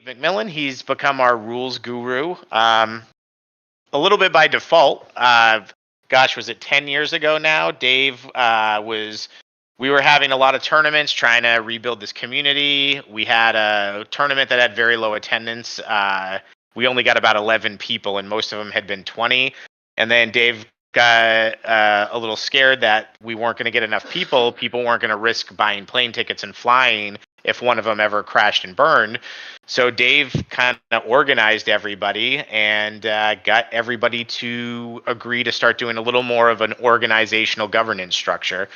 McMillan. He's become our rules guru. A little bit by default. Gosh, was it 10 years ago now? Dave we were having a lot of tournaments trying to rebuild this community. We had a tournament that had very low attendance. We only got about 11 people, and most of them had been 20. And then Dave got a little scared that we weren't going to get enough people. People weren't going to risk buying plane tickets and flying if one of them ever crashed and burned. So Dave kind of organized everybody and got everybody to agree to start doing a little more of an organizational governance structure.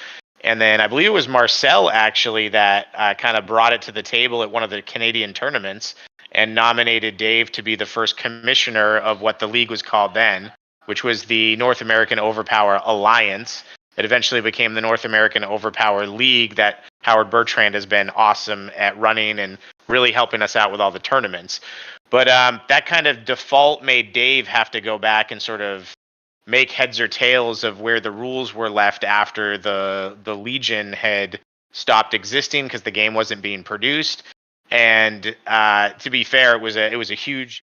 And then I believe it was Marcel actually that kind of brought it to the table at one of the Canadian tournaments and nominated Dave to be the first commissioner of what the league was called then, which was the North American Overpower Alliance. It eventually became the North American Overpower League that Howard Bertrand has been awesome at running and really helping us out with all the tournaments. But that kind of default made Dave have to go back and sort of make heads or tails of where the rules were left after the Legion had stopped existing because the game wasn't being produced. And to be fair, it was a huge.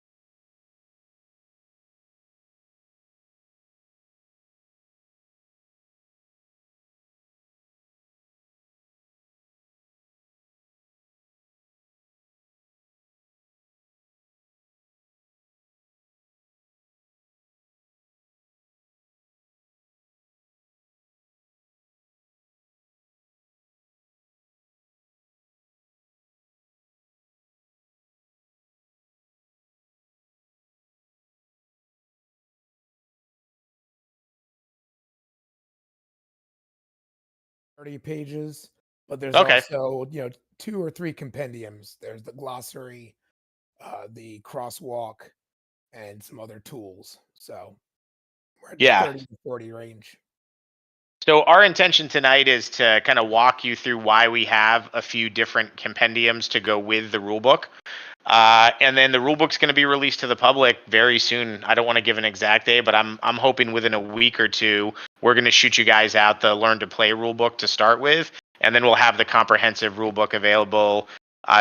pages, but there's Okay. also, two or three compendiums. There's the glossary, the crosswalk, and some other tools. So we're in the Yeah. 30 to 40 range. So our intention tonight is to kind of walk you through why we have a few different compendiums to go with the rulebook. And then the rulebook's going to be released to the public very soon. I don't want to give an exact day, but I'm hoping within a week or two we're going to shoot you guys out the Learn to Play rulebook to start with, and then we'll have the comprehensive rulebook available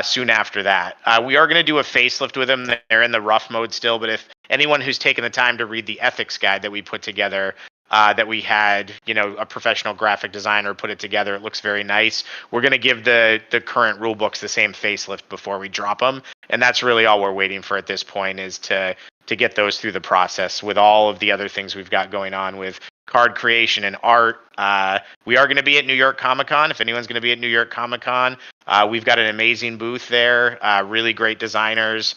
soon after that. We are going to do a facelift with them. They're in the rough mode still, but if anyone who's taken the time to read the ethics guide that we put together, that we had, a professional graphic designer put it together. It looks very nice. We're going to give the current rule books the same facelift before we drop them, and that's really all we're waiting for at this point is to get those through the process with all of the other things we've got going on with card creation and art. We are going to be at New York Comic Con. If anyone's going to be at New York Comic Con, we've got an amazing booth there. Really great designers.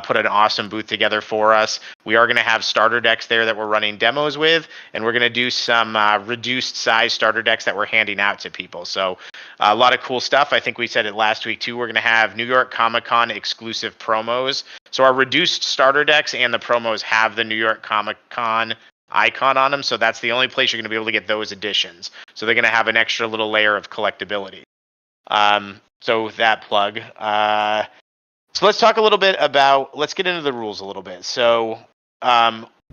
Put an awesome booth together for us. We are going to have starter decks there that we're running demos with, and we're going to do some reduced size starter decks that we're handing out to people. So a lot of cool stuff. I think we said it last week too. We're going to have New York Comic Con exclusive promos. So our reduced starter decks and the promos have the New York Comic Con icon on them. So that's the only place you're going to be able to get those editions. So they're going to have an extra little layer of collectability. So that plug. So let's talk a little bit about, let's get into the rules a little bit. So,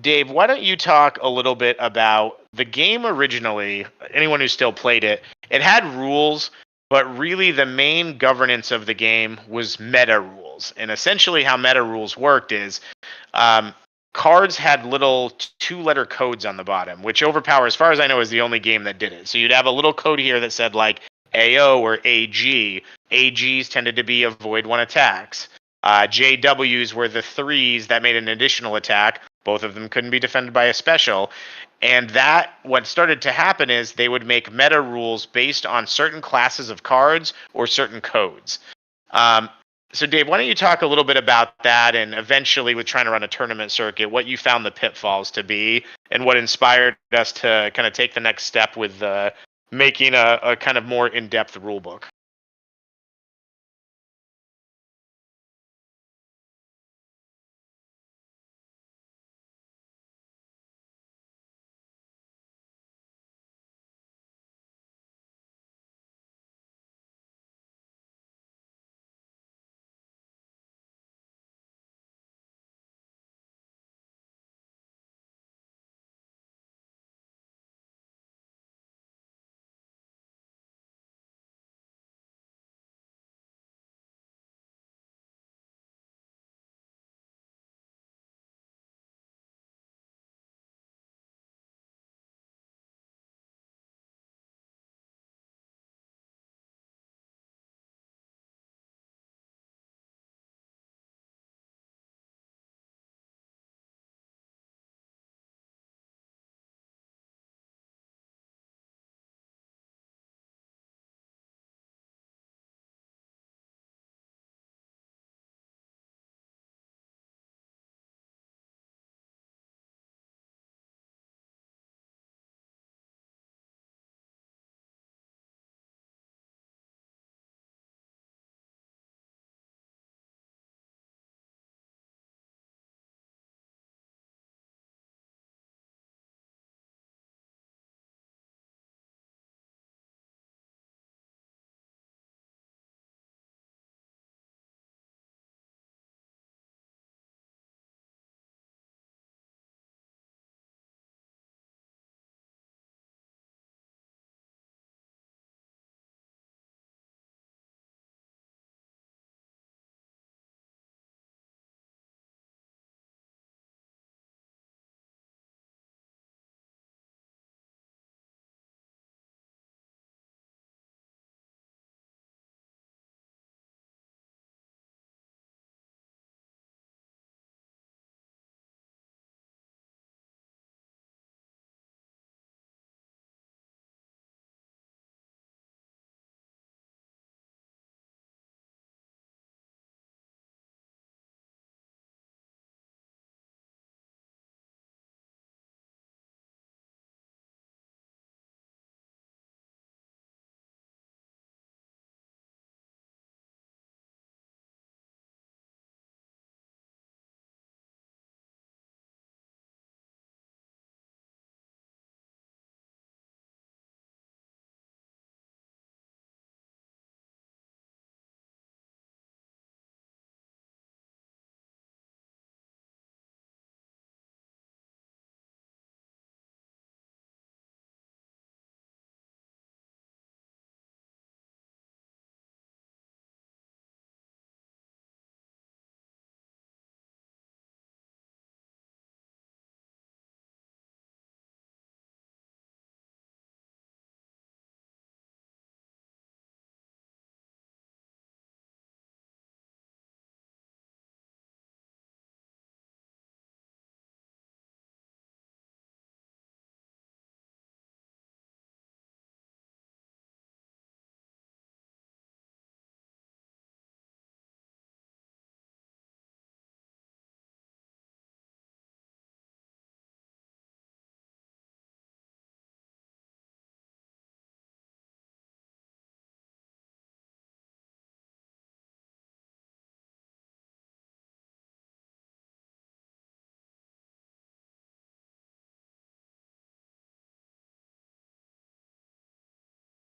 Dave, why don't you talk a little bit about the game originally? Anyone who still played it, it had rules, but really the main governance of the game was meta rules. And essentially, how meta rules worked is cards had little two-letter codes on the bottom, which Overpower, as far as I know, is the only game that did it. So you'd have a little code here that said like AO or AG. AGs tended to be avoid one attacks. JWs were the threes that made an additional attack. Both of them couldn't be defended by a special. And that, what started to happen is they would make meta rules based on certain classes of cards or certain codes. So Dave, why don't you talk a little bit about that and eventually with trying to run a tournament circuit, what you found the pitfalls to be and what inspired us to kind of take the next step with making a kind of more in-depth rule book.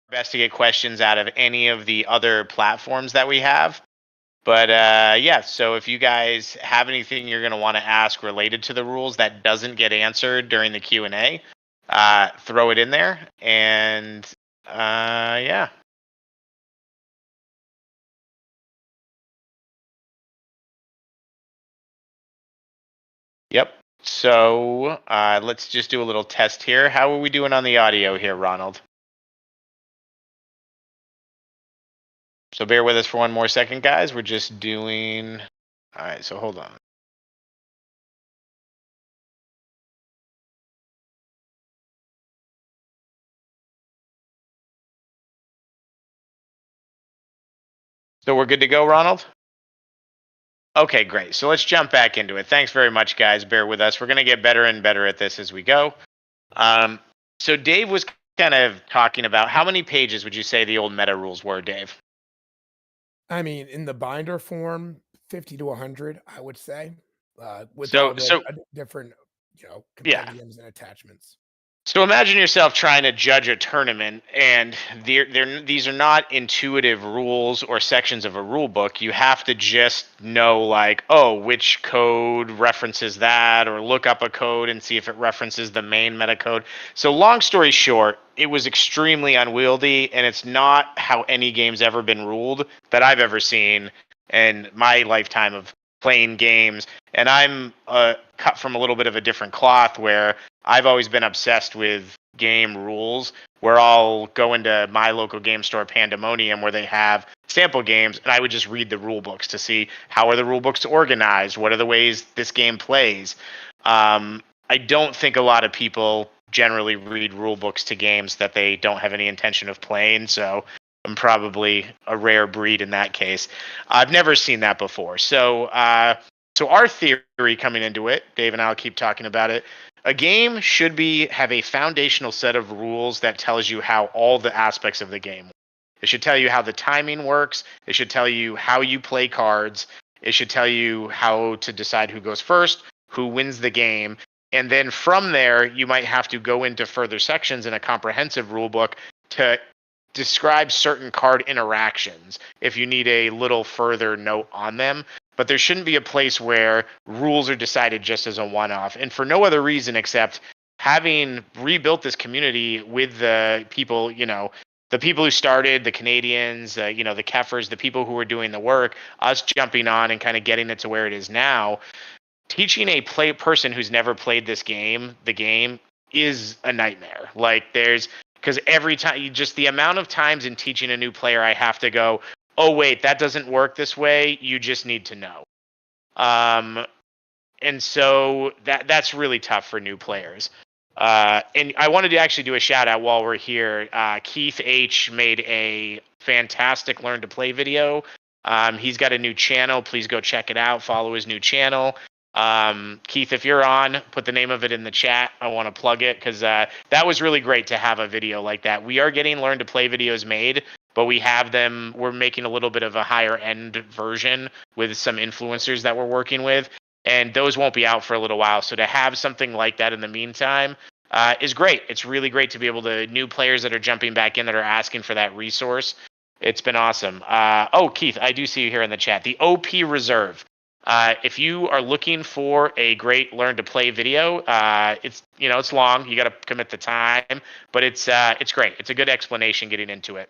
best to get questions out of any of the other platforms that we have. But yeah, so if you guys have anything you're going to want to ask related to the rules that doesn't get answered during the Q&A, throw it in there. And yeah. Yep. So let's just do a little test here. How are we doing on the audio here, Ronald? So bear with us for one more second, guys. We're just doing. All right, so hold on. So we're good to go, Ronald? Okay, great. So let's jump back into it. Thanks very much, guys. Bear with us. We're going to get better and better at this as we go. Um, so Dave was kind of talking about how many pages would you say the old meta rules were, Dave? I mean, in the binder form, 50 to 100, I would say, with So all the so different, yeah. compendiums and attachments. So imagine yourself trying to judge a tournament, and these are not intuitive rules or sections of a rule book. You have to just know, like, oh, which code references that, or look up a code and see if it references the main meta code. So long story short, it was extremely unwieldy, and it's not how any game's ever been ruled that I've ever seen in my lifetime of playing games. And I'm cut from a little bit of a different cloth where I've always been obsessed with game rules, where I'll go into my local game store, Pandemonium, where they have sample games, and I would just read the rule books to see how are the rule books organized, what are the ways this game plays. I don't think a lot of people generally read rule books to games that they don't have any intention of playing, so I'm probably a rare breed in that case. I've never seen that before. So our theory coming into it, Dave and I'll keep talking about it. A game should have a foundational set of rules that tells you how all the aspects of the game work. It should tell you how the timing works. It should tell you how you play cards. It should tell you how to decide who goes first, who wins the game. And then from there, you might have to go into further sections in a comprehensive rule book to describe certain card interactions if you need a little further note on them. But there shouldn't be a place where rules are decided just as a one-off, and for no other reason except having rebuilt this community with the people, the people who started, the Canadians, the Keffers, the people who were doing the work, us jumping on and kind of getting it to where it is now. Teaching a person who's never played the game is a nightmare. Like because every time, just the amount of times in teaching a new player, I have to go, oh wait, that doesn't work this way. You just need to know. And so that's really tough for new players. And I wanted to actually do a shout out while we're here. Keith H made a fantastic learn to play video. He's got a new channel. Please go check it out. Follow his new channel. Keith, if you're on, put the name of it in the chat. I want to plug it because that was really great to have a video like that. We are getting learn to play videos made, but we're making a little bit of a higher end version with some influencers that we're working with, and those won't be out for a little while. So to have something like that in the meantime is great. It's really great to be able to new players that are jumping back in that are asking for that resource. It's been awesome. Oh, Keith, I do see you here in the chat. The OP Reserve. If you are looking for a great learn to play video, it's long. You got to commit the time, but it's great. It's a good explanation getting into it.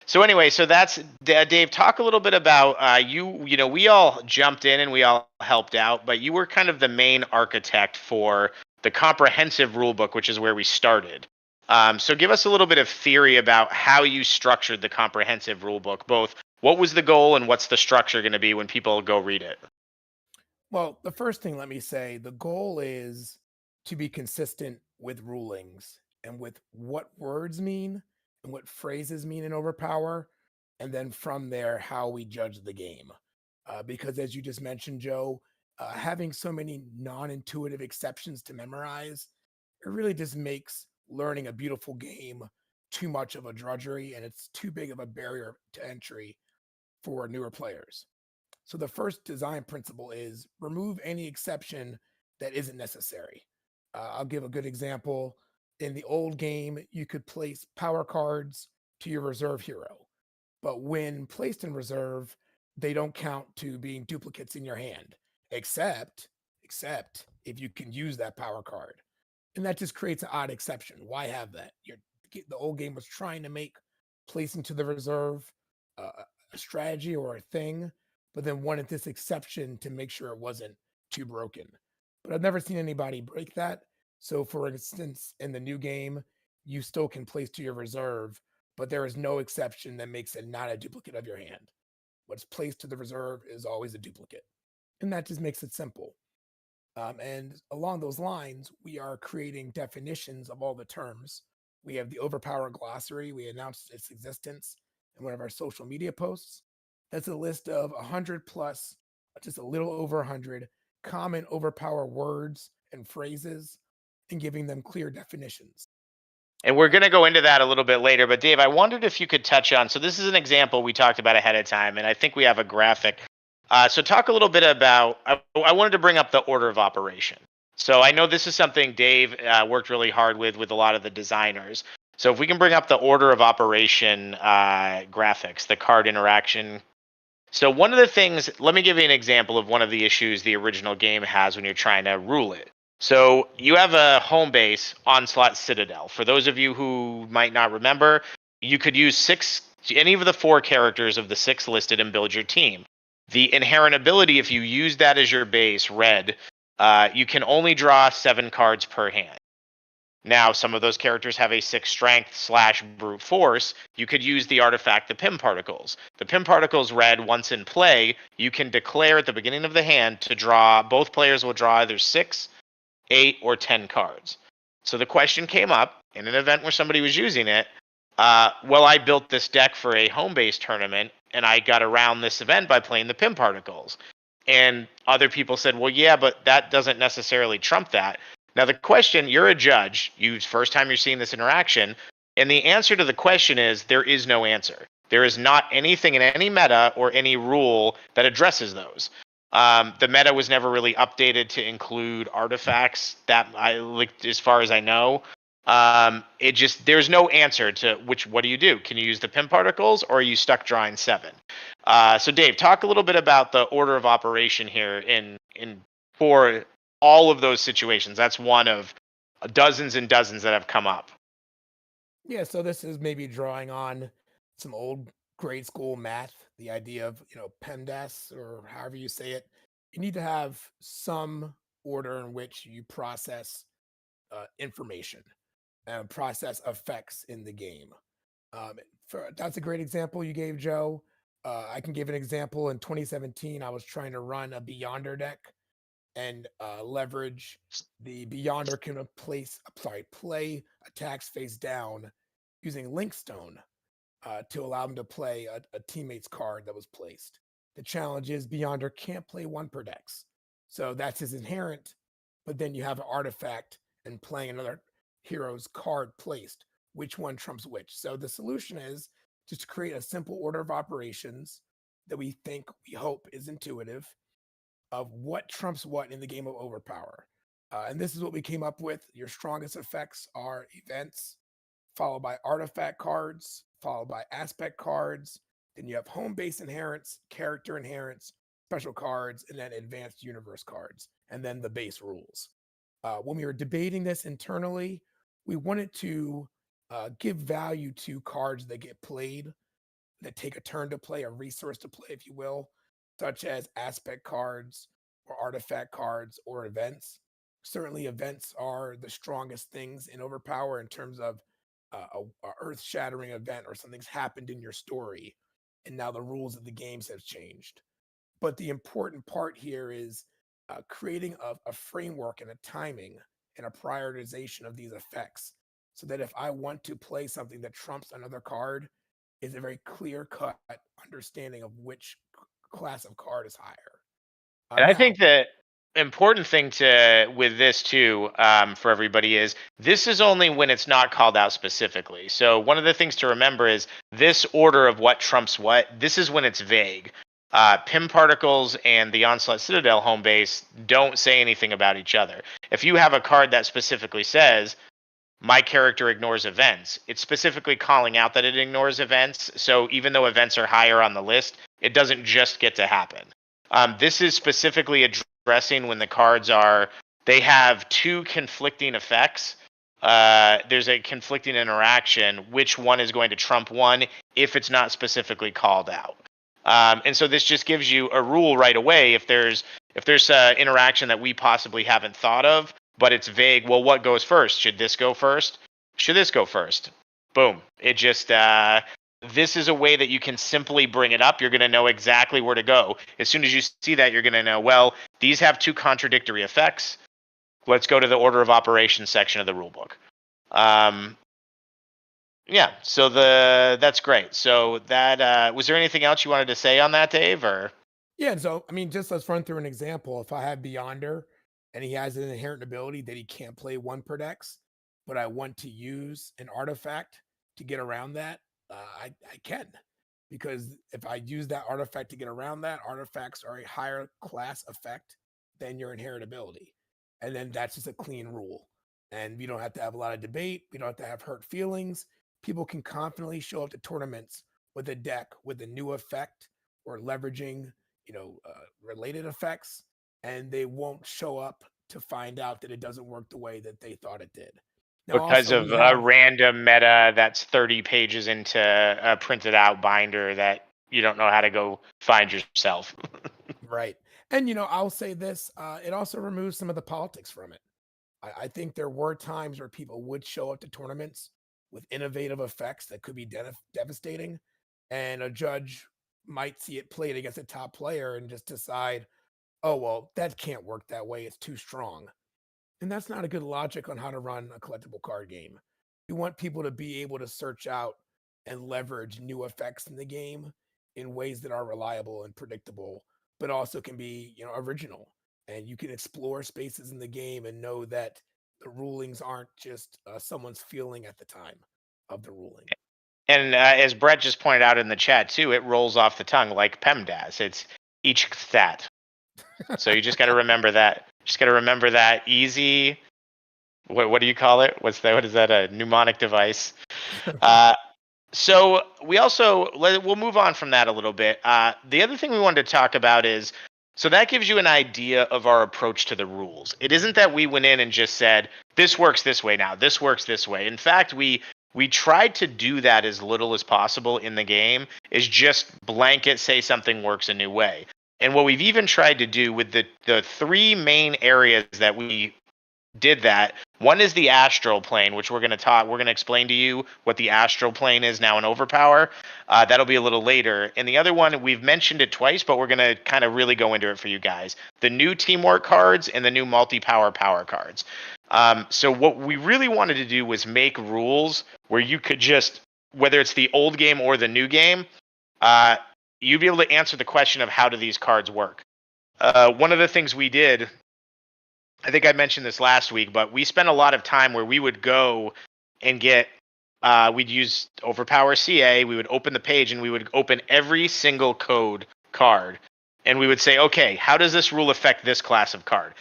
So anyway, so that's Dave. Talk a little bit about you. We all jumped in and we all helped out, but you were kind of the main architect for the comprehensive rulebook, which is where we started. So give us a little bit of theory about how you structured the comprehensive rulebook, both what was the goal and what's the structure going to be when people go read it? Well, the first thing, let me say, the goal is to be consistent with rulings and with what words mean and what phrases mean in Overpower. And then from there, how we judge the game. Because as you just mentioned, Joe, having so many non intuitive exceptions to memorize, it really just makes learning a beautiful game too much of a drudgery, and it's too big of a barrier to entry for newer players. So the first design principle is remove any exception that isn't necessary. I'll give a good example. in the old game, you could place power cards to your reserve hero. But when placed in reserve, they don't count to being duplicates in your hand, except except if you can use that power card. And that just creates an odd exception. Why have that? The old game was trying to make placing to the reserve uh, a strategy or a thing, but then wanted this exception to make sure it wasn't too broken. But I've never seen anybody break that. So, for instance, in the new game, you still can place to your reserve, but there is no exception that makes it not a duplicate of your hand. What's placed to the reserve is always a duplicate. And that just makes it simple. And along those lines, we are creating definitions of all the terms. We have the Overpower glossary. We announced its existence in one of our social media posts. That's a list of 100 plus, just a little over 100 common Overpower words and phrases, and giving them clear definitions. And we're going to go into that a little bit later. But Dave, I wondered if you could touch on. So this is an example we talked about ahead of time, and I think we have a graphic. So talk a little bit about. I wanted to bring up the order of operation. So I know this is something Dave worked really hard with a lot of the designers. So if we can bring up the order of operation graphics, the card interaction. So one of the things, let me give you an example of one of the issues the original game has when you're trying to rule it. So you have a home base, Onslaught Citadel. For those of you who might not remember, you could use any of the 4 characters of the 6 listed and build your team. The inherent ability, if you use that as your base, red, you can only draw 7 cards per hand. Now, some of those characters have a 6 strength / brute force. You could use the artifact, the Pim Particles. The Pim Particles red, once in play, you can declare at the beginning of the hand to draw, both players will draw either 6, 8, or 10 cards. So the question came up in an event where somebody was using it. Well, I built this deck for a home-based tournament, and I got around this event by playing the Pim Particles. And other people said, well, yeah, but that doesn't necessarily trump that. Now, the question, you're a judge, first time you're seeing this interaction, and the answer to the question is there is no answer. There is not anything in any meta or any rule that addresses those. The meta was never really updated to include artifacts that as far as I know. There's no answer to what do you do? Can you use the Pim Particles, or are you stuck drawing 7? So Dave, talk a little bit about the order of operation here for all of those situations. That's one of dozens and dozens that have come up. Yeah, so this is maybe drawing on some old grade school math, the idea of, PEMDAS or however you say it. You need to have some order in which you process information and process effects in the game. That's a great example you gave, Joe. I can give an example. In 2017, I was trying to run a Beyonder deck and leverage the Beyonder can play attacks face down using Linkstone to allow him to play a teammate's card that was placed. The challenge is Beyonder can't play 1 per dex. So that's his inherent, but then you have an artifact and playing another hero's card placed. Which one trumps which? So the solution is just to create a simple order of operations that we hope is intuitive of what trumps what in the game of Overpower. And this is what we came up with. Your strongest effects are events, followed by artifact cards, followed by aspect cards. Then you have home base inherents, character inherents, special cards, and then advanced universe cards, and then the base rules. When we were debating this internally, we wanted to give value to cards that get played, that take a turn to play, a resource to play, if you will, such as aspect cards or artifact cards or events. Certainly, events are the strongest things in Overpower in terms of a earth-shattering event or something's happened in your story, and now the rules of the games have changed. But the important part here is creating a framework and a timing and a prioritization of these effects, so that if I want to play something that trumps another card, is a very clear-cut understanding of which class of card is higher. And I Now, think the important thing with this too, for everybody, is this is only when it's not called out specifically. So one of the things to remember is this order of what trumps what. This is when it's vague. Pim Particles and the Onslaught Citadel home base don't say anything about each other. If you have a card that specifically says my character ignores events. It's specifically calling out that it ignores events. So even though events are higher on the list, it doesn't just get to happen. This is specifically addressing when the cards they have two conflicting effects. There's a conflicting interaction. Which one is going to trump one if it's not specifically called out? And so this just gives you a rule right away. If there's interaction that we possibly haven't thought of, but it's vague. Well, what goes first? Should this go first? Should this go first? Boom. It just this is a way that you can simply bring it up. You're going to know exactly where to go. As soon as you see that, you're going to know, well, these have two contradictory effects. Let's go to the order of operations section of the rulebook. Yeah, so that's great. So that was there anything else you wanted to say on that, Dave? Or Yeah, and so I mean, just let's run through an example. If I have Beyonder and he has an inherent ability that he can't play one per dex, but I want to use an artifact to get around that, I can. Because if I use that artifact to get around that, artifacts are a higher class effect than your inherent ability. And then that's just a clean rule. And we don't have to have a lot of debate. We don't have to have hurt feelings. People can confidently show up to tournaments with a deck with a new effect or leveraging related effects, and they won't show up to find out that it doesn't work the way that they thought it did. Now, because also, of a random meta that's 30 pages into a printed out binder that you don't know how to go find yourself. right. And, I'll say this, it also removes some of the politics from it. I think there were times where people would show up to tournaments with innovative effects that could be devastating, and a judge might see it played against a top player and just decide, oh, well, that can't work that way. It's too strong. And that's not a good logic on how to run a collectible card game. You want people to be able to search out and leverage new effects in the game in ways that are reliable and predictable, but also can be, original. And you can explore spaces in the game and know that the rulings aren't just someone's feeling at the time of the ruling. And as Brett just pointed out in the chat too, it rolls off the tongue like PEMDAS. It's each stat. So you just got to remember that. Just got to remember that easy. What do you call it? What is that? A mnemonic device. So we'll move on from that a little bit. The other thing we wanted to talk about is, so that gives you an idea of our approach to the rules. It isn't that we went in and just said, this works this way now, this works this way. In fact, we tried to do that as little as possible in the game, is just blanket say something works a new way. And what we've even tried to do with the three main areas that we did that. One is the astral plane, which we're going to explain to you what the astral plane is now in Overpower. That'll be a little later. And the other one, we've mentioned it twice, but we're going to kind of really go into it for you guys. The new teamwork cards and the new multi-power power cards. So what we really wanted to do was make rules where you could just, whether it's the old game or the new game, you'd be able to answer the question of how do these cards work. One of the things we did, I think I mentioned this last week, but we spent a lot of time where we would go and we'd use Overpower CA, we would open the page and we would open every single code card. And we would say, okay, how does this rule affect this class of card?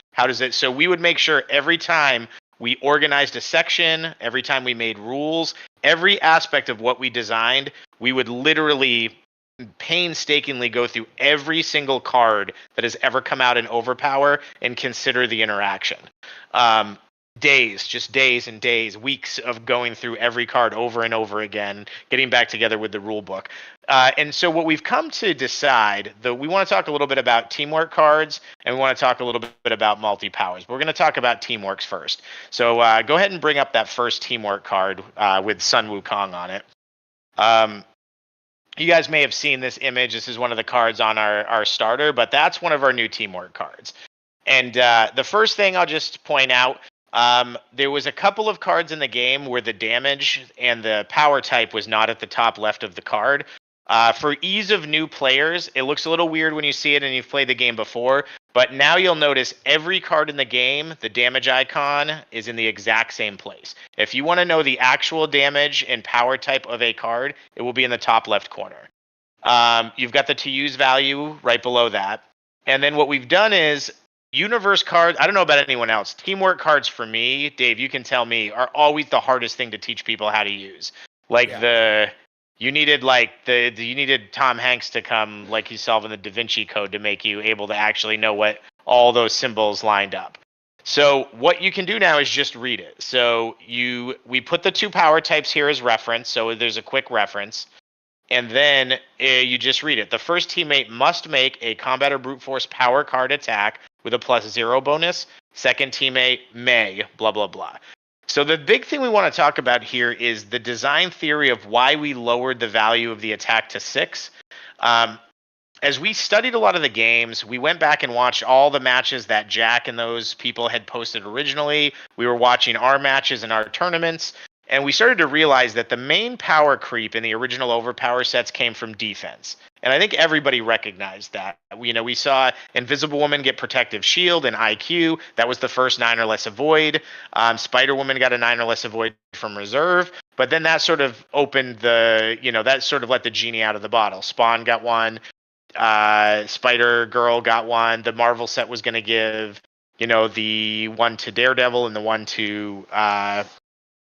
So we would make sure every time we organized a section, every time we made rules, every aspect of what we designed, we would literally painstakingly go through every single card that has ever come out in Overpower and consider the interaction. Days and days, weeks of going through every card over and over again, getting back together with the rule book. And so what we've come to decide, we want to talk a little bit about teamwork cards, and we want to talk a little bit about multi-powers. But we're going to talk about teamworks first. So go ahead and bring up that first teamwork card with Sun Wukong on it. You guys may have seen this image. This is one of the cards on our starter, but that's one of our new teamwork cards. And the first thing I'll just point out, there was a couple of cards in the game where the damage and the power type was not at the top left of the card. For ease of new players, it looks a little weird when you see it and you've played the game before, but now you'll notice every card in the game, the damage icon is in the exact same place. If you want to know the actual damage and power type of a card, it will be in the top left corner. You've got the to use value right below that. And then what we've done is universe cards, I don't know about anyone else. Teamwork cards for me, Dave, you can tell me, are always the hardest thing to teach people how to use. Like Yeah. you needed you needed Tom Hanks to come like he's solving the Da Vinci Code to make you able to actually know what all those symbols lined up. So what you can do now is just read it. So we put the two power types here as reference, so there's a quick reference. And then you just read it. The first teammate must make a combat or brute force power card attack with a +0 bonus. Second teammate may, blah, blah, blah. So the big thing we want to talk about here is the design theory of why we lowered the value of the attack to 6. As we studied a lot of the games, we went back and watched all the matches that Jack and those people had posted originally. We were watching our matches and our tournaments, and we started to realize that the main power creep in the original Overpower sets came from defense. And I think everybody recognized that. We saw Invisible Woman get Protective Shield and IQ. That was the first 9 or less avoid. Spider Woman got a 9 or less avoid from reserve. But then that sort of opened that sort of let the genie out of the bottle. Spawn got one. Spider Girl got one. The Marvel set was going to give, the one to Daredevil and the one to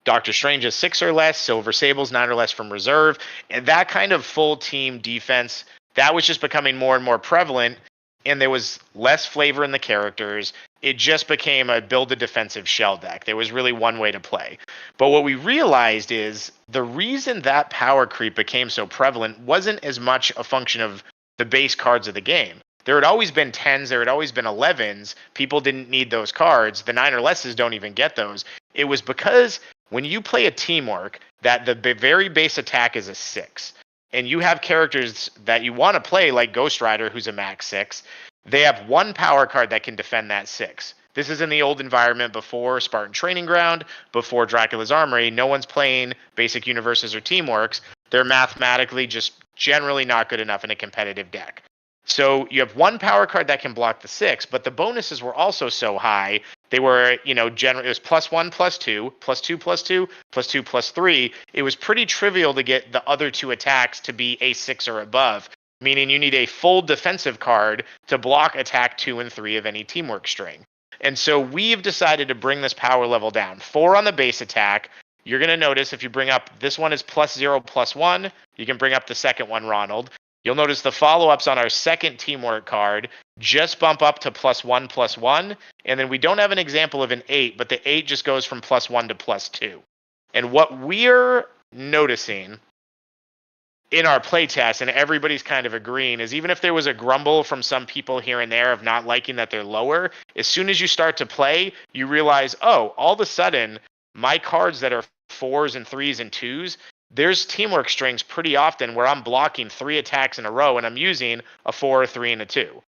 Doctor Strange is 6 or less. Silver Sable's 9 or less from reserve. And that kind of full team defense, that was just becoming more and more prevalent. And there was less flavor in the characters. It just became a build a defensive shell deck. There was really one way to play. But what we realized is the reason that power creep became so prevalent wasn't as much a function of the base cards of the game. There had always been 10s, there had always been 11s. People didn't need those cards. The 9 or lesses don't even get those. It was because when you play a teamwork, that the very base attack is a 6, and you have characters that you want to play like Ghost Rider, who's a max 6, they have one power card that can defend that 6. This is in the old environment before Spartan Training Ground, before Dracula's Armory. No one's playing basic universes or teamworks. They're mathematically just generally not good enough in a competitive deck. So you have one power card that can block the 6, but the bonuses were also so high. They were, generally it was +1, +2, +2, +2, +2, +3. It was pretty trivial to get the other two attacks to be a 6 or above, meaning you need a full defensive card to block attack 2 and 3 of any teamwork string. And so we've decided to bring this power level down. 4 on the base attack. You're going to notice if you bring up, this one is +0, +1. You can bring up the second one, Ronald. You'll notice the follow-ups on our second teamwork card just bump up to +1, +1. And then we don't have an example of an 8, but the 8 just goes from +1 to +2. And what we're noticing in our playtest, and everybody's kind of agreeing, is even if there was a grumble from some people here and there of not liking that they're lower, as soon as you start to play, you realize, oh, all of a sudden, my cards that are 4s and 3s and 2s, there's teamwork strings pretty often where I'm blocking 3 attacks in a row and I'm using a 4, a 3, and a 2.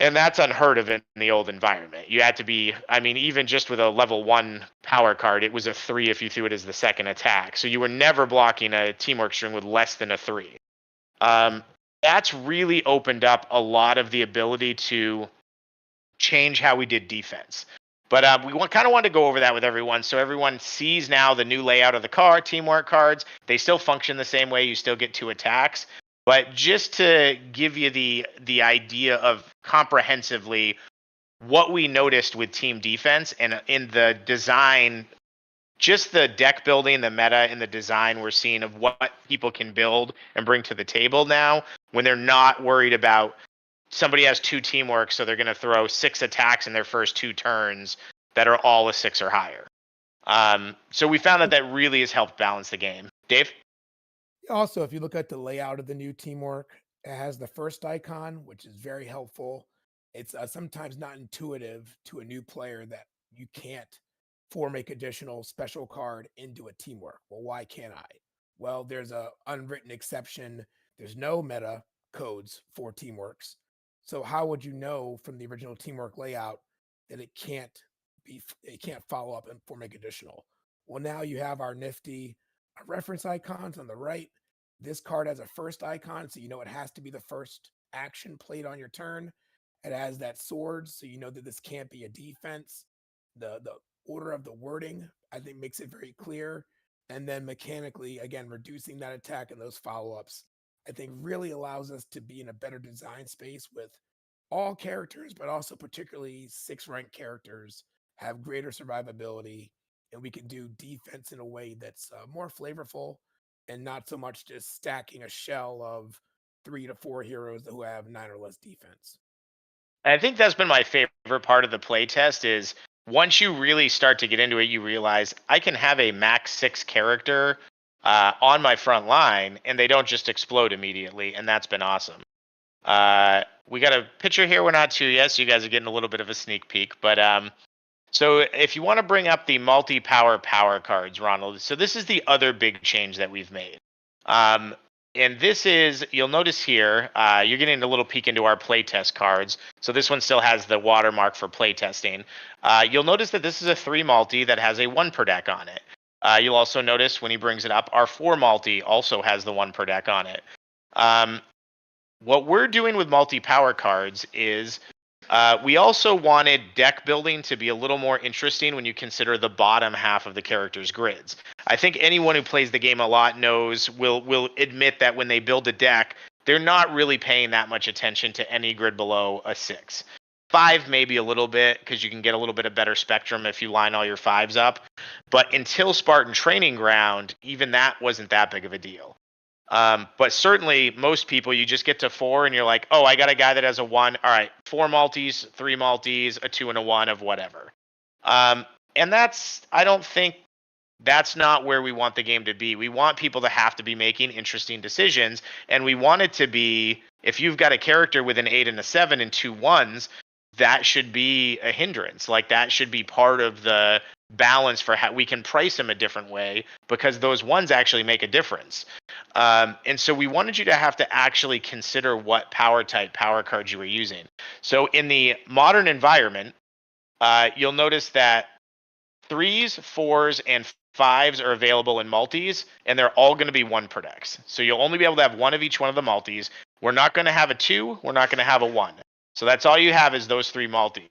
And that's unheard of in the old environment. You had to be, even just with a level 1 power card, it was a 3 if you threw it as the second attack. So you were never blocking a teamwork string with less than a 3. That's really opened up a lot of the ability to change how we did defense. But we kind of want to go over that with everyone, so everyone sees now the new layout of the card, teamwork cards. They still function the same way. You still get 2 attacks. But just to give you the idea of comprehensively what we noticed with team defense and in the design, just the deck building, the meta, and the design we're seeing of what people can build and bring to the table now when they're not worried about somebody has 2 teamwork, so they're going to throw 6 attacks in their first 2 turns that are all a 6 or higher. So we found that really has helped balance the game. Dave? Also, if you look at the layout of the new teamwork, it has the first icon, which is very helpful. It's sometimes not intuitive to a new player that you can't make additional special card into a teamwork. Well, why can't I? Well, there's a unwritten exception. There's no meta codes for teamworks. So how would you know from the original teamwork layout that it can't follow up and make additional? Well, now you have our nifty reference icons on the right. This card has a first icon, so you know it has to be the first action played on your turn. It has that sword, so you know that this can't be a defense. The order of the wording, I think, makes it very clear. And then mechanically, again, reducing that attack and those follow-ups, I think really allows us to be in a better design space with all characters, but also particularly 6 rank characters, have greater survivability, and we can do defense in a way that's more flavorful and not so much just stacking a shell of 3 to 4 heroes who have 9 or less defense. And I think that's been my favorite part of the playtest is once you really start to get into it, you realize I can have a max 6 character on my front line, and they don't just explode immediately, and that's been awesome. We got a picture here. We're not to yet, so you guys are getting a little bit of a sneak peek. But so if you want to bring up the multi-power power cards, Ronald, so this is the other big change that we've made. Um, and this is, you'll notice here, you're getting a little peek into our playtest cards. So this one still has the watermark for playtesting. You'll notice that this is a 3 multi that has a 1 per deck on it. You'll also notice when he brings it up, our 4 multi also has the 1 per deck on it. Um, what we're doing with multi-power cards is we also wanted deck building to be a little more interesting when you consider the bottom half of the character's grids. I think anyone who plays the game a lot will admit that when they build a deck, they're not really paying that much attention to any grid below a 6. 5 maybe a little bit because you can get a little bit of better spectrum if you line all your 5s up. But until Spartan Training Ground, even that wasn't that big of a deal. But certainly most people, you just get to 4 and you're like, oh, I got a guy that has a 1. All right, 4 multis, 3 multis, a 2 and a 1 of whatever. And I don't think that's not where we want the game to be. We want people to have to be making interesting decisions. And we want it to be, if you've got a character with an 8 and a 7 and 2 1s, that should be a hindrance. Like that should be part of the balance for how we can price them a different way because those ones actually make a difference. And so we wanted you to have to actually consider what power type power cards you were using. So in the modern environment, you'll notice that 3s, 4s, and 5s are available in multis, and they're all going to be 1 per decks. So you'll only be able to have 1 of each one of the multis. We're not going to have a 2. We're not going to have a 1. So that's all you have is those 3 multis.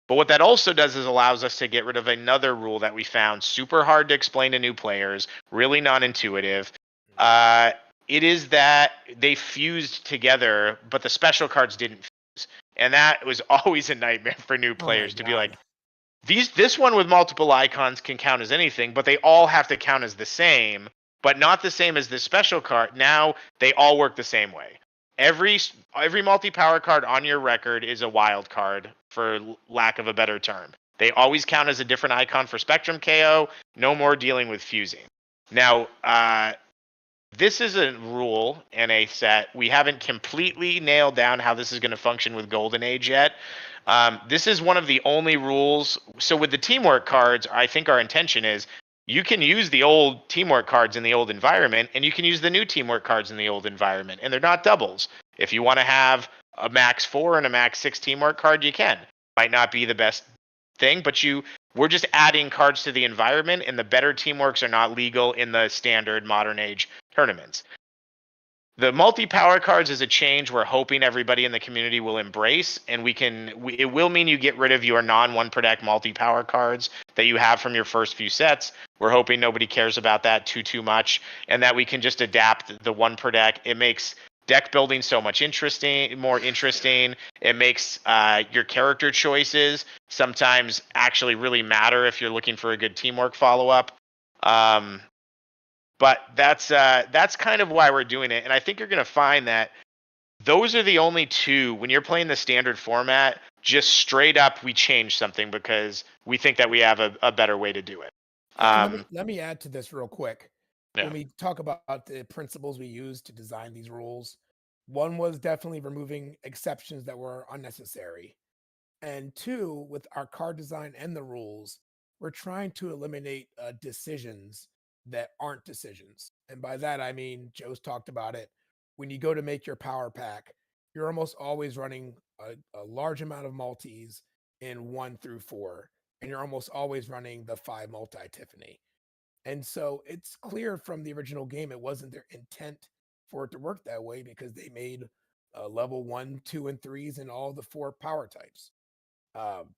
But what that also does is allows us to get rid of another rule that we found super hard to explain to new players, really non-intuitive. It is that they fused together, but the special cards didn't fuse. And that was always a nightmare for new Oh my players to be like, god. this one with multiple icons can count as anything, but they all have to count as the same, but not the same as this special card. Now they all work the same way. Every multi-power card on your record is a wild card, for lack of a better term. They always count as a different icon for Spectrum KO. No more dealing with fusing. Now, this is a rule in a set. We haven't completely nailed down how this is going to function with Golden Age yet. This is one of the only rules. So with the teamwork cards, I think our intention is you can use the old teamwork cards in the old environment, and you can use the new teamwork cards in the old environment, and they're not doubles. If you want to have a max 4 and a max 6 teamwork card, you can. Might not be the best thing, but we're just adding cards to the environment, and the better teamworks are not legal in the standard modern age tournaments. The multi-power cards is a change we're hoping everybody in the community will embrace, and it will mean you get rid of your non-1 per deck multi-power cards that you have from your first few sets. We're hoping nobody cares about that too much, and that we can just adapt the 1 per deck. It makes deck building so much more interesting. It makes your character choices sometimes actually really matter if you're looking for a good teamwork follow-up. But that's kind of why we're doing it. And I think you're going to find that those are the only two, when you're playing the standard format, just straight up we change something because we think that we have a better way to do it. Yeah, and let me add to this real quick. Yeah. When we talk about the principles we use to design these rules, one was definitely removing exceptions that were unnecessary. And two, with our card design and the rules, we're trying to eliminate decisions that aren't decisions. And by that, I mean, Joe's talked about it. When you go to make your power pack, you're almost always running a large amount of multis in 1 through 4, and you're almost always running the 5 multi Tiffany. And so it's clear from the original game it wasn't their intent for it to work that way because they made level 1, 2, and 3s in all the 4 power types. Um,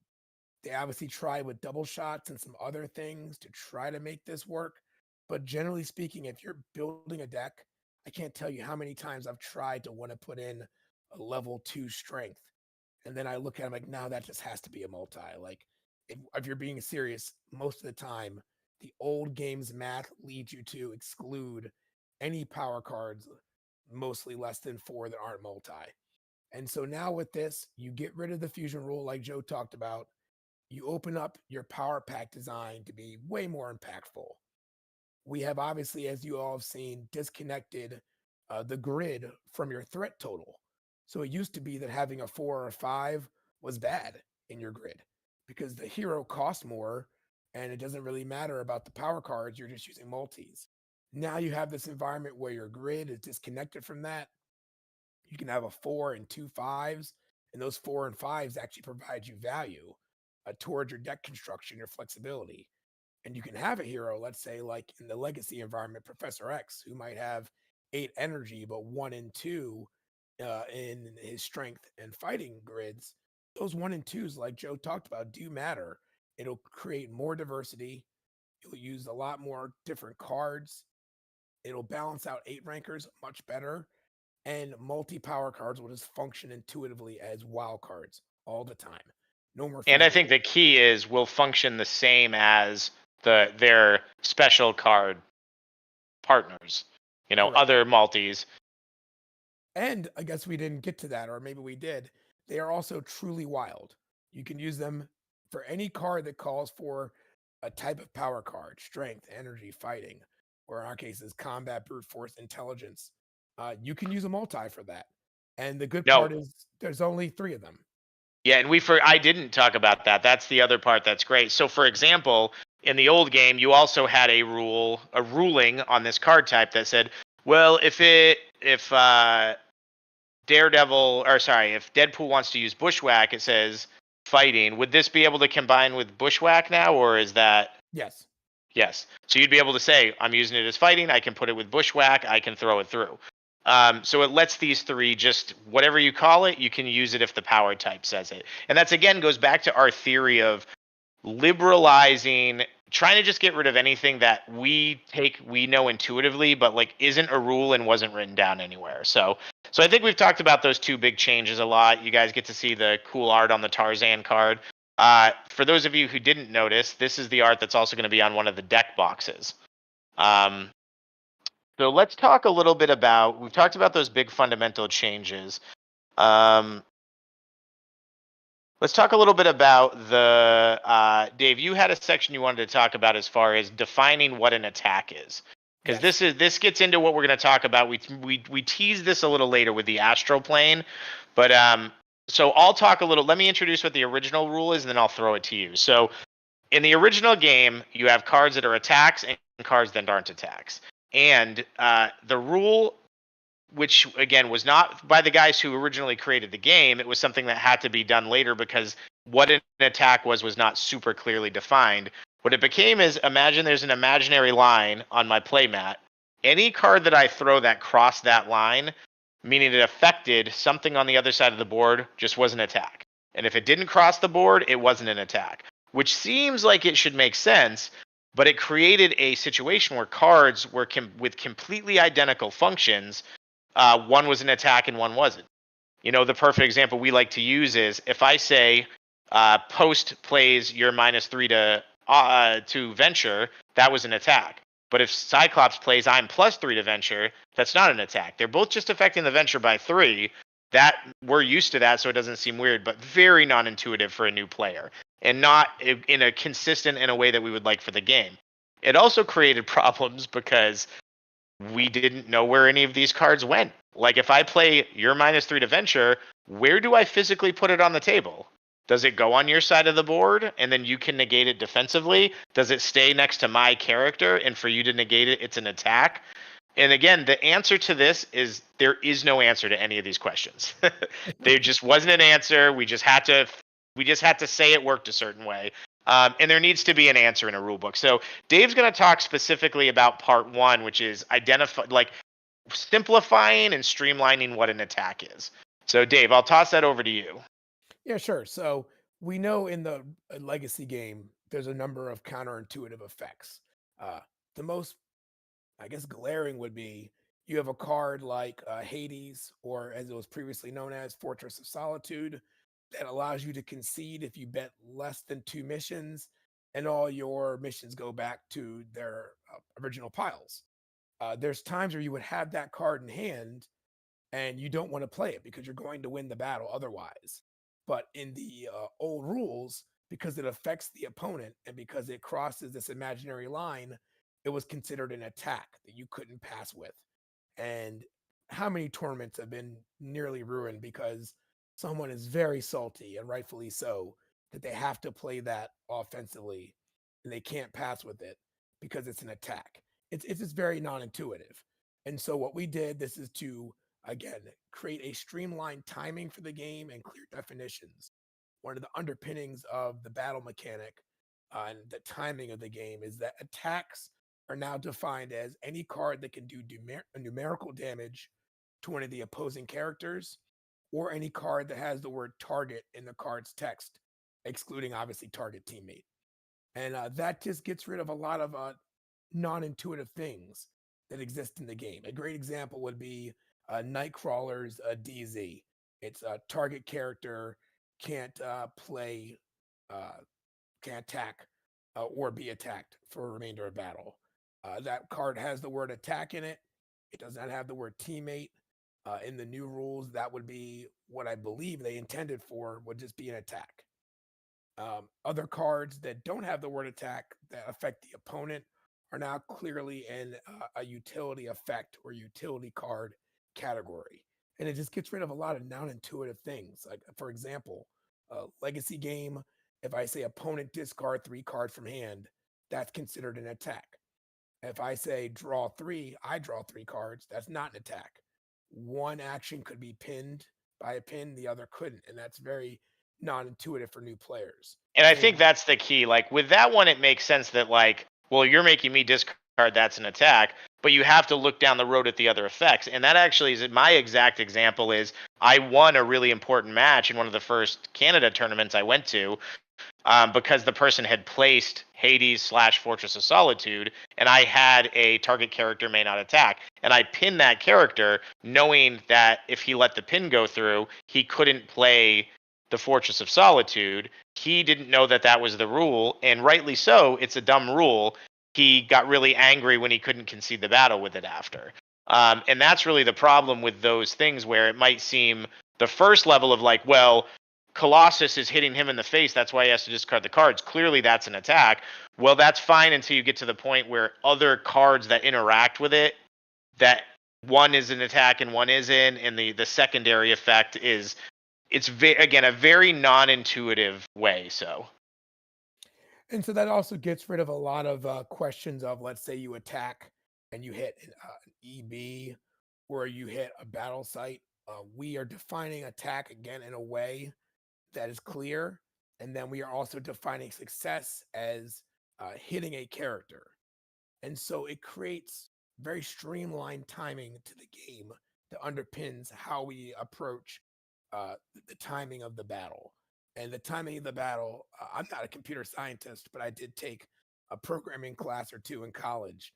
they obviously tried with double shots and some other things to try to make this work. But generally speaking, if you're building a deck, I can't tell you how many times I've tried to want to put in a level 2 strength. And then I look at it, I'm like, no, that just has to be a multi. Like, if you're being serious, most of the time, the old game's math leads you to exclude any power cards, mostly less than four that aren't multi. And so now with this, you get rid of the fusion rule, like Joe talked about. You open up your power pack design to be way more impactful. We have obviously, as you all have seen, disconnected the grid from your threat total. So it used to be that having a four or a five was bad in your grid because the hero costs more and it doesn't really matter about the power cards. You're just using multis. Now you have this environment where your grid is disconnected from that. You can have a four and two fives, and those four and fives actually provide you value towards your deck construction, your flexibility. And you can have a hero, let's say, like in the legacy environment, Professor X, who might have eight energy, but one and two in his strength and fighting grids. Those one and twos, like Joe talked about, do matter. It'll create more diversity. You'll use a lot more different cards. It'll balance out eight rankers much better. And multi power cards will just function intuitively as wild cards all the time. No more And I fusion think rules. the key is will function the same as their special card partners, Correct. other multis. And I guess we didn't get to that, or maybe we did. They are also truly wild. You can use them for any card that calls for a type of power card: strength, energy, fighting, or in our cases, combat, brute force, intelligence. You can use a multi for that. And the good No, part is there's only three of them. yeah, and I didn't talk about that. That's the other part that's great. So for example, in the old game, you also had a ruling on this card type that said, well, if Daredevil, or sorry, if Deadpool wants to use Bushwhack, it says fighting. Would this be able to combine with Bushwhack now, or is that Yes. yes? So you'd be able to say, I'm using it as fighting. I can put it with Bushwhack. I can throw it through. So it lets these three, just whatever you call it, you can use it if the power type says it. And that's again goes back to our theory of liberalizing, trying to just get rid of anything that we know intuitively, but like isn't a rule and wasn't written down anywhere. So I think we've talked about those two big changes a lot. You guys get to see the cool art on the Tarzan card. For those of you who didn't notice, this is the art that's also going to be on one of the deck boxes. Um, so let's talk a little bit about. We've talked about those big fundamental changes. Um, let's talk a little bit about the Dave. You had a section you wanted to talk about as far as defining what an attack is, because Yes. this gets into what we're going to talk about. We tease this a little later with the astral plane, but so I'll talk a little. Let me introduce what the original rule is, and then I'll throw it to you. So in the original game, you have cards that are attacks and cards that aren't attacks. And the rule, which again was not by the guys who originally created the game, it was something that had to be done later because what an attack was not super clearly defined. What it became is imagine there's an imaginary line on my playmat. Any card that I throw that crossed that line, meaning it affected something on the other side of the board, just was an attack. And if it didn't cross the board, it wasn't an attack, which seems like it should make sense, but it created a situation where cards were with completely identical functions, one was an attack and one wasn't. The perfect example we like to use is if I say Post plays your -3 to venture, that was an attack. But if Cyclops plays I'm +3 to venture, that's not an attack. They're both just affecting the venture by 3. That we're used to that, so it doesn't seem weird, but very non-intuitive for a new player, and not in a consistent in a way that we would like for the game. It also created problems because we didn't know where any of these cards went. Like if I play your -3 to venture, where do I physically put it on the table? Does it go on your side of the board and then you can negate it defensively? Does it stay next to my character and for you to negate it, it's an attack? And again, the answer to this is there is no answer to any of these questions. There just wasn't an answer. We just had to say it worked a certain way. And there needs to be an answer in a rule book. So Dave's going to talk specifically about part one, which is simplifying and streamlining what an attack is. So Dave, I'll toss that over to you. Yeah, sure. So we know in the legacy game, there's a number of counterintuitive effects. The most, I guess, glaring would be you have a card like Hades, or as it was previously known as Fortress of Solitude. that allows you to concede if you bet less than 2 missions, and all your missions go back to their original piles. There's times where you would have that card in hand and you don't want to play it because you're going to win the battle otherwise. But in the old rules, because it affects the opponent and because it crosses this imaginary line, it was considered an attack that you couldn't pass with. And how many tournaments have been nearly ruined because someone is very salty, and rightfully so, that they have to play that offensively and they can't pass with it because it's an attack. It's just very non-intuitive. And so what we did, this is to again create a streamlined timing for the game and clear definitions. One of the underpinnings of the battle mechanic and the timing of the game is that attacks are now defined as any card that can do numerical damage to one of the opposing characters, or any card that has the word target in the card's text, excluding obviously target teammate. And that just gets rid of a lot of non-intuitive things that exist in the game. A great example would be Nightcrawler's DZ. It's a target character can't play, uh, can't attack or be attacked for a remainder of battle. That card has the word attack in it. It does not have the word teammate. In the new rules, that would be what I believe they intended for, would just be an attack. Other cards that don't have the word attack that affect the opponent are now clearly in a utility effect or utility card category. And it just gets rid of a lot of non intuitive things. Like, for example, a legacy game, if I say opponent discard 3 cards from hand, that's considered an attack. If I say draw 3, I draw 3 cards, that's not an attack. One action could be pinned by a pin, the other couldn't. And that's very non intuitive for new players. And I think Same. that's the key. Like with that one, it makes sense that like, well, you're making me discard, that's an attack, but you have to look down the road at the other effects. And that actually is my exact example is I won a really important match in one of the first Canada tournaments I went to, because the person had placed Hades/Fortress of Solitude, and I had a target character may not attack, and I pinned that character, knowing that if he let the pin go through, he couldn't play the Fortress of Solitude. He didn't know that that was the rule, and rightly so. It's a dumb rule. He got really angry when he couldn't concede the battle with it after. And that's really the problem with those things where it might seem the first level of like, well, Colossus is hitting him in the face. That's why he has to discard the cards. Clearly, that's an attack. Well, that's fine until you get to the point where other cards that interact with it, that one is an attack and one isn't, and the secondary effect is again a very non-intuitive way. So And so that also gets rid of a lot of questions of, let's say you attack and you hit an EB or you hit a battle site. We are defining attack again in a way that is clear. And then we are also defining success as hitting a character. And so it creates very streamlined timing to the game that underpins how we approach the timing of the battle. And the timing of the battle, I'm not a computer scientist, but I did take a programming class or two in college.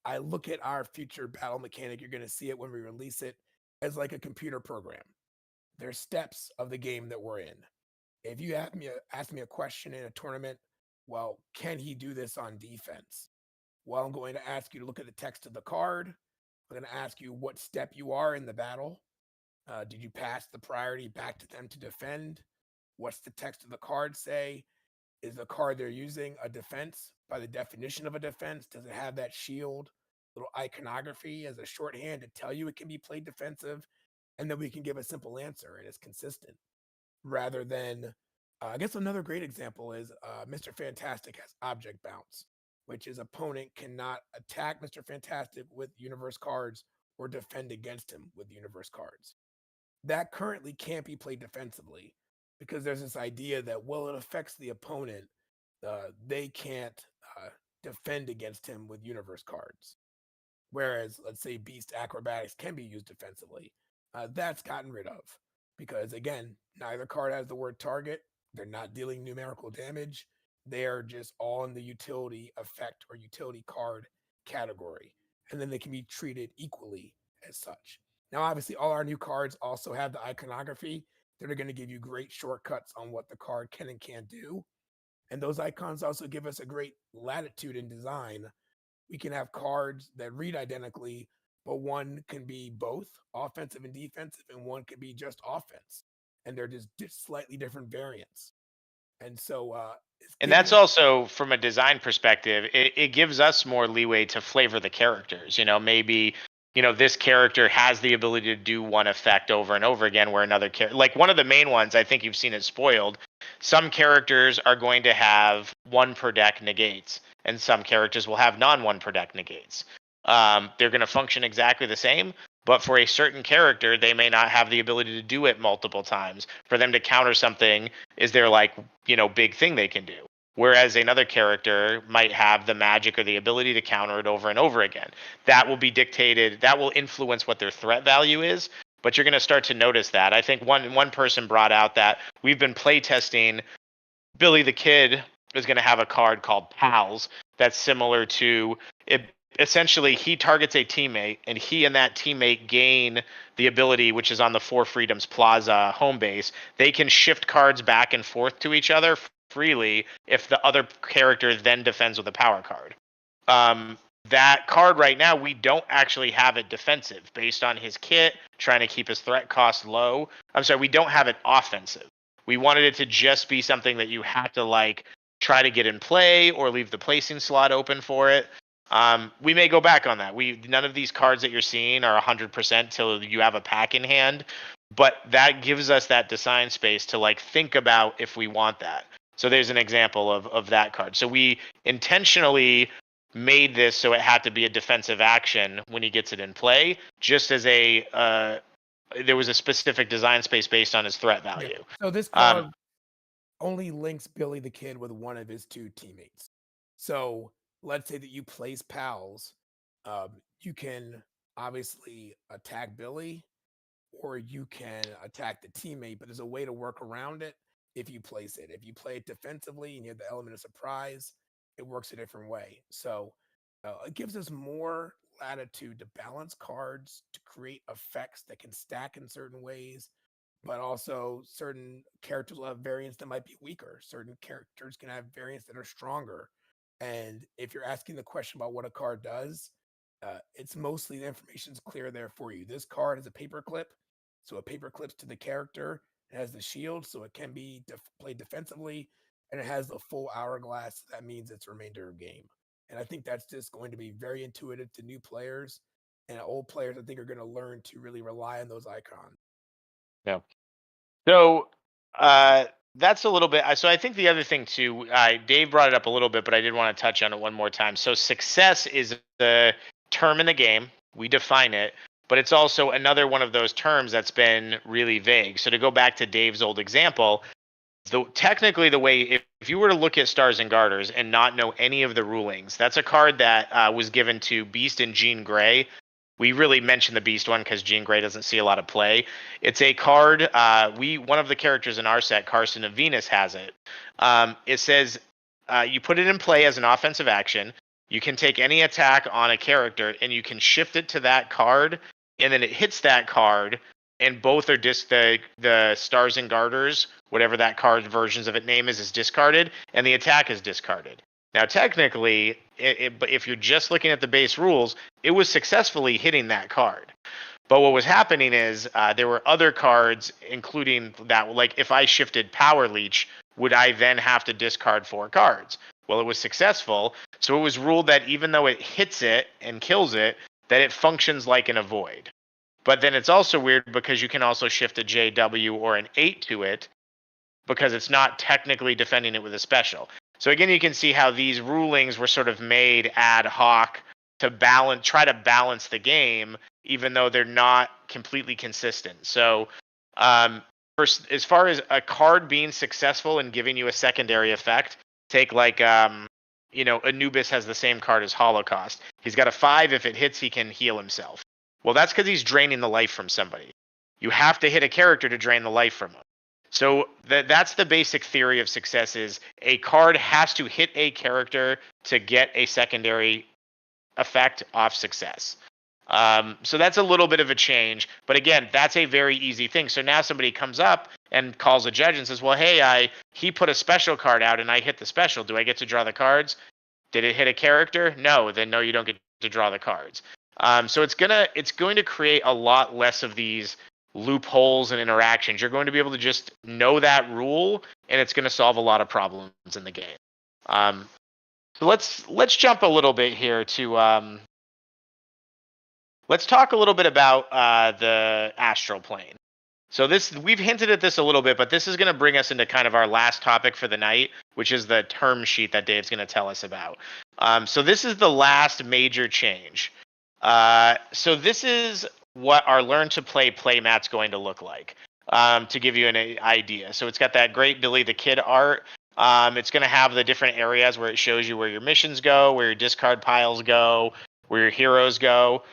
I look at our future battle mechanic, you're going to see it when we release it, as like a computer program. There's steps of the game that we're in. If you ask me a question in a tournament, well, can he do this on defense? Well, I'm going to ask you to look at the text of the card. I'm going to ask you what step you are in the battle. Did you pass the priority back to them to defend? What's the text of the card say? Is the card they're using a defense by the definition of a defense? Does it have that shield, little iconography as a shorthand to tell you it can be played defensive? And then we can give a simple answer and it's consistent rather than, I guess another great example is Mr. Fantastic has object bounce, which is opponent cannot attack Mr. Fantastic with universe cards or defend against him with universe cards. That currently can't be played defensively because there's this idea that, well, it affects the opponent. They can't defend against him with universe cards. Whereas, let's say, Beast Acrobatics can be used defensively. That's gotten rid of because, again, neither card has the word target. They're not dealing numerical damage. They are just all in the utility effect or utility card category. And then they can be treated equally as such. Now, obviously, all our new cards also have the iconography that are going to give you great shortcuts on what the card can and can't do. And those icons also give us a great latitude in design. We can have cards that read identically, but one can be both offensive and defensive, and one can be just offense. And they're just slightly different variants. And so it's And giving that's us, also from a design perspective, it gives us more leeway to flavor the characters. Maybe, this character has the ability to do one effect over and over again, where another character, like one of the main ones, I think you've seen it spoiled. Some characters are going to have one per deck negates, and some characters will have non one per deck negates. They're going to function exactly the same, but for a certain character, they may not have the ability to do it multiple times. For them to counter something, is there like, big thing they can do? Whereas another character might have the magic or the ability to counter it over and over again. That will be dictated, that will influence what their threat value is, but you're going to start to notice that. I think one person brought out that we've been playtesting Billy the Kid is going to have a card called Pals that's similar to it. Essentially, he targets a teammate, and he and that teammate gain the ability, which is on the Four Freedoms Plaza home base. They can shift cards back and forth to each other freely if the other character then defends with a power card. That card right now, we don't actually have it defensive based on his kit, trying to keep his threat cost low. I'm sorry, we don't have it offensive. We wanted it to just be something that you had to like try to get in play or leave the placing slot open for it. We may go back on that. None of these cards that you're seeing are 100% till you have a pack in hand, but that gives us that design space to like think about if we want that. So there's an example of that card. So we intentionally made this so it had to be a defensive action when he gets it in play, just as there was a specific design space based on his threat value. yeah. So this card only links Billy the Kid with one of his two teammates. So let's say that you place Pals, you can obviously attack Billy, or you can attack the teammate, but there's a way to work around it if you place it. If you play it defensively and you have the element of surprise, it works a different way. So it gives us more latitude to balance cards, to create effects that can stack in certain ways, but also certain characters will have variants that might be weaker. Certain characters can have variants that are stronger. And if you're asking the question about what a card does, it's mostly the information's clear there for you. This card is a paper clip, so a paper clips to the character. It has the shield, so it can be played defensively, and it has the full hourglass. That means it's remainder of game. And I think that's just going to be very intuitive to new players, and old players I think are going to learn to really rely on those icons. Yeah. So that's a little bit. So I think the other thing too, Dave brought it up a little bit, but I did want to touch on it one more time. So success is the term in the game. We define it, but it's also another one of those terms that's been really vague. So to go back to Dave's old example, technically the way, if you were to look at Stars and Garters and not know any of the rulings, that's a card that was given to Beast and Jean Grey. We really mentioned the Beast one because Jean Grey doesn't see a lot of play. It's a card. One of the characters in our set, Carson of Venus, has it. It says you put it in play as an offensive action. You can take any attack on a character and you can shift it to that card, and then it hits that card, and both are the Stars and Garters, whatever that card versions of it name is discarded, and the attack is discarded. Now, technically, if you're just looking at the base rules, it was successfully hitting that card. But what was happening is there were other cards, including that, like if I shifted Power Leech, would I then have to discard 4 cards? Well, it was successful, so it was ruled that even though it hits it and kills it, that it functions like an avoid. But then it's also weird because you can also shift a JW or an 8 to it, because it's not technically defending it with a special. So again, you can see how these rulings were sort of made ad hoc to try to balance the game, even though they're not completely consistent. So as far as a card being successful and giving you a secondary effect, take like, Anubis has the same card as Holocaust. He's got a 5. If it hits, he can heal himself. Well, that's because he's draining the life from somebody. You have to hit a character to drain the life from him. So that's the basic theory of success: is a card has to hit a character to get a secondary effect off success. So that's a little bit of a change. But again, that's a very easy thing. So now somebody comes up and calls a judge and says, well, hey, he put a special card out and I hit the special. Do I get to draw the cards? Did it hit a character? No, then no, you don't get to draw the cards. So it's going to create a lot less of these loopholes and interactions. You're going to be able to just know that rule, and it's going to solve a lot of problems in the game. So let's jump a little bit here to let's talk a little bit about the astral plane. So we've hinted at this a little bit, but this is going to bring us into kind of our last topic for the night, which is the term sheet that Dave's going to tell us about. So this is the last major change. So this is what our Learn to Play playmat's going to look like, to give you an idea. So it's got that great Billy the Kid art. It's going to have the different areas where it shows you where your missions go, where your discard piles go, where your heroes go.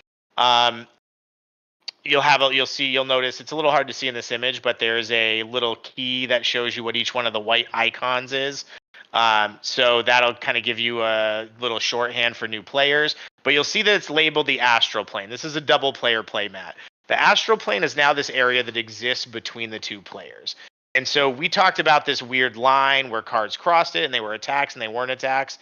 You'll notice it's a little hard to see in this image, but there's a little key that shows you what each one of the white icons is. So that'll kind of give you a little shorthand for new players, but you'll see that it's labeled the astral plane. This is a double player playmat. The astral plane is now this area that exists between the two players. And so we talked about this weird line where cards crossed it and they were attacks and they weren't attacks.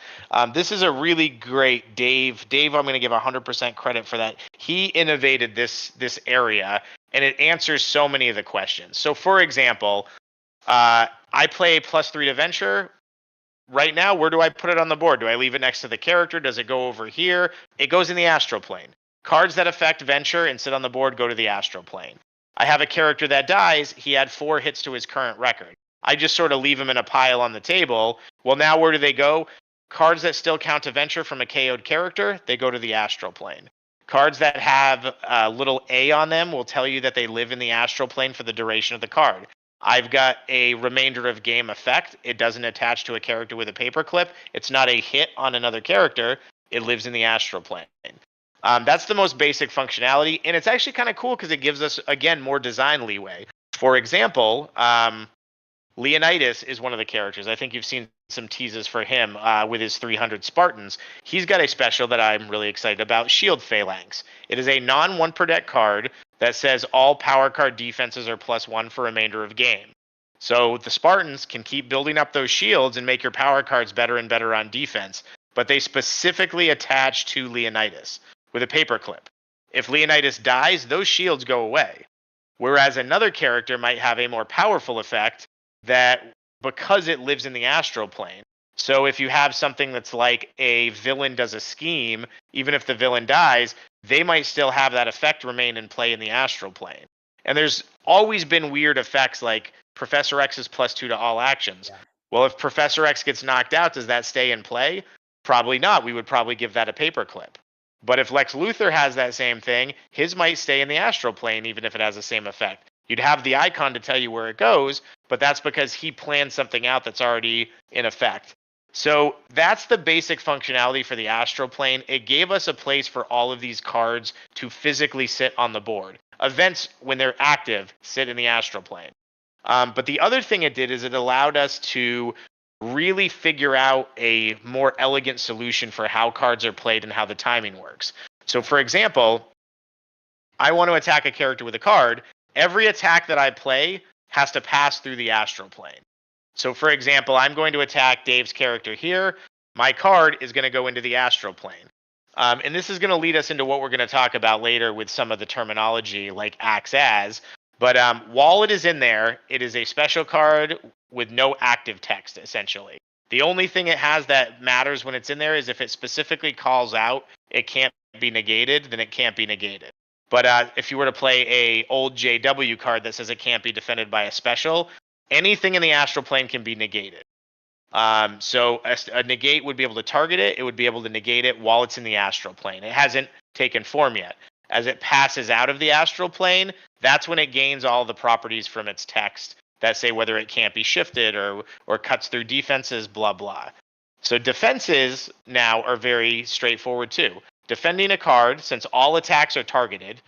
This is a really great Dave, I'm going to give 100% credit for that. He innovated this area, and it answers so many of the questions. So for example, I play +3 to venture. Right now, where do I put it on the board? Do I leave it next to the character? Does it go over here? It goes in the astral plane. Cards that affect venture and sit on the board go to the astral plane. I have a character that dies. He had 4 hits to his current record. I just sort of leave him in a pile on the table. Well, now where do they go? Cards that still count to venture from a KO'd character, they go to the astral plane. Cards that have a little A on them will tell you that they live in the astral plane for the duration of the card. I've got a remainder of game effect. It doesn't attach to a character with a paperclip. It's not a hit on another character. It lives in the astral plane. That's the most basic functionality, and it's actually kind of cool because it gives us, again, more design leeway. For example, Leonidas is one of the characters. I think you've seen some teases for him with his 300 Spartans. He's got a special that I'm really excited about, Shield Phalanx. It is a non-1 per deck card that says all power card defenses are +1 for remainder of game. So the Spartans can keep building up those shields and make your power cards better and better on defense, but they specifically attach to Leonidas with a paperclip. If Leonidas dies, those shields go away. Whereas another character might have a more powerful effect that because it lives in the astral plane. So if you have something that's like a villain does a scheme, even if the villain dies, they might still have that effect remain in play in the astral plane. And there's always been weird effects like Professor X is +2 to all actions. Yeah. Well, if Professor X gets knocked out, does that stay in play? Probably not. We would probably give that a paperclip. But if Lex Luthor has that same thing, his might stay in the astral plane even if it has the same effect. You'd have the icon to tell you where it goes, but that's because he planned something out that's already in effect. So that's the basic functionality for the astral plane. It gave us a place for all of these cards to physically sit on the board. Events, when they're active, sit in the astral plane. But the other thing it did is it allowed us to really figure out a more elegant solution for how cards are played and how the timing works. So for example, I want to attack a character with a card. Every attack that I play has to pass through the astral plane. So for example, I'm going to attack Dave's character here. My card is going to go into the astral plane. And this is going to lead us into what we're going to talk about later with some of the terminology like acts as. But while it is in there, it is a special card with no active text, essentially. The only thing it has that matters when it's in there is if it specifically calls out it can't be negated, then it can't be negated. But if you were to play a old JW card that says it can't be defended by a special, anything in the astral plane can be negated. So a negate would be able to target it. It would be able to negate it while it's in the astral plane. It hasn't taken form yet. As it passes out of the astral plane, that's when it gains all the properties from its text that say whether it can't be shifted or cuts through defenses, blah, blah. So defenses now are very straightforward too. Defending a card, since all attacks are targeted,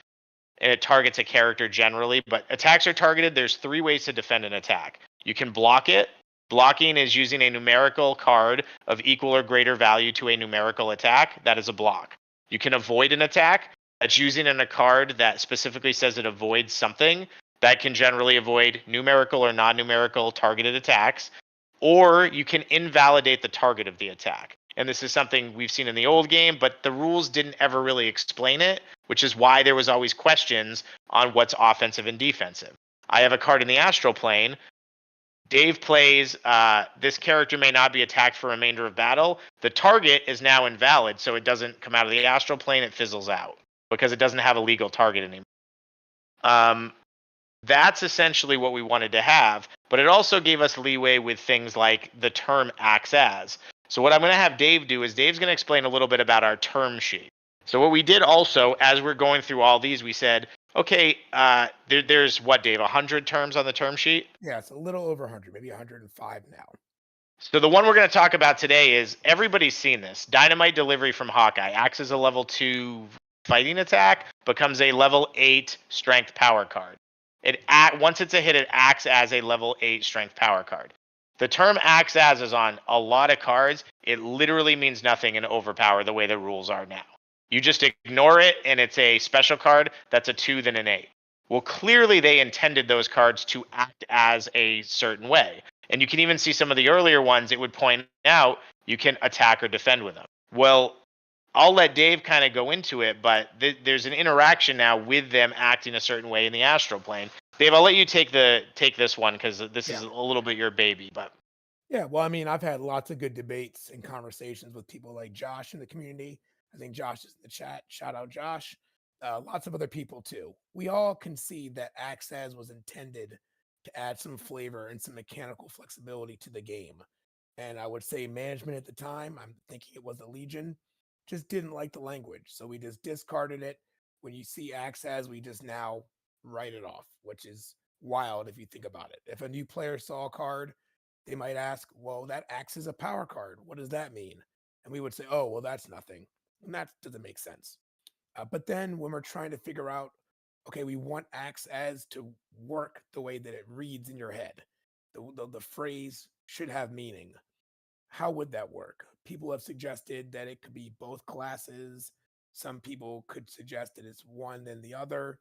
and it targets a character generally, but attacks are targeted, there's 3 ways to defend an attack. You can block it. Blocking is using a numerical card of equal or greater value to a numerical attack. That is a block. You can avoid an attack. that's using in a card that specifically says it avoids something, that can generally avoid numerical or non-numerical targeted attacks, or you can invalidate the target of the attack. And this is something we've seen in the old game, but the rules didn't ever really explain it, which is why there was always questions on what's offensive and defensive. I have a card in the astral plane. Dave plays, this character may not be attacked for remainder of battle. The target is now invalid, so it doesn't come out of the astral plane, it fizzles out because it doesn't have a legal target anymore. That's essentially what we wanted to have, but it also gave us leeway with things like the term acts as. So what I'm going to have Dave do is Dave's going to explain a little bit about our term sheet. So what we did also, as we're going through all these, we said, okay, there's what, Dave, 100 terms on the term sheet? Yeah, it's a little over 100, maybe 105 now. So the one we're going to talk about today is, everybody's seen this. Dynamite delivery from Hawkeye acts as a level 2 fighting attack, becomes a level 8 strength power card. Once it's a hit, it acts as a level 8 strength power card. The term acts as is on a lot of cards. It literally means nothing in Overpower the way the rules are now. You just ignore it, and it's a special card that's a 2 then an 8. Well, clearly they intended those cards to act as a certain way. And you can even see some of the earlier ones, it would point out you can attack or defend with them. Well, I'll let Dave kind of go into it, but there's an interaction now with them acting a certain way in the astral plane. Dave, I'll let you take this one because this is a little bit your baby. But yeah, well, I mean, I've had lots of good debates and conversations with people like Josh in the community. I think Josh is in the chat. Shout out Josh. Lots of other people too. We all concede that acts as was intended to add some flavor and some mechanical flexibility to the game. And I would say management at the time, I'm thinking it was the Legion, just didn't like the language. So we just discarded it. When you see acts as, we just now write it off, which is wild if you think about it. If a new player saw a card, they might ask, well, that acts as a power card. What does that mean? And we would say, oh, well, that's nothing. And that doesn't make sense. But then when we're trying to figure out, okay, we want acts as to work the way that it reads in your head. The phrase should have meaning. How would that work? People have suggested that it could be both classes. Some people could suggest that it's one then the other.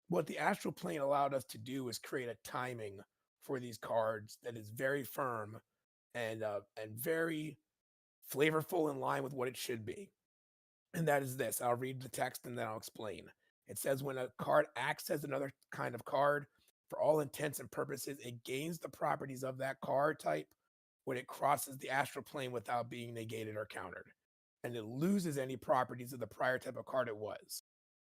What the astral plane allowed us to do is create a timing for these cards that is very firm and very flavorful, in line with what it should be. And that is this. I'll read the text and then I'll explain. It says, when a card acts as another kind of card, for all intents and purposes, it gains the properties of that card type when it crosses the astral plane without being negated or countered. And it loses any properties of the prior type of card it was.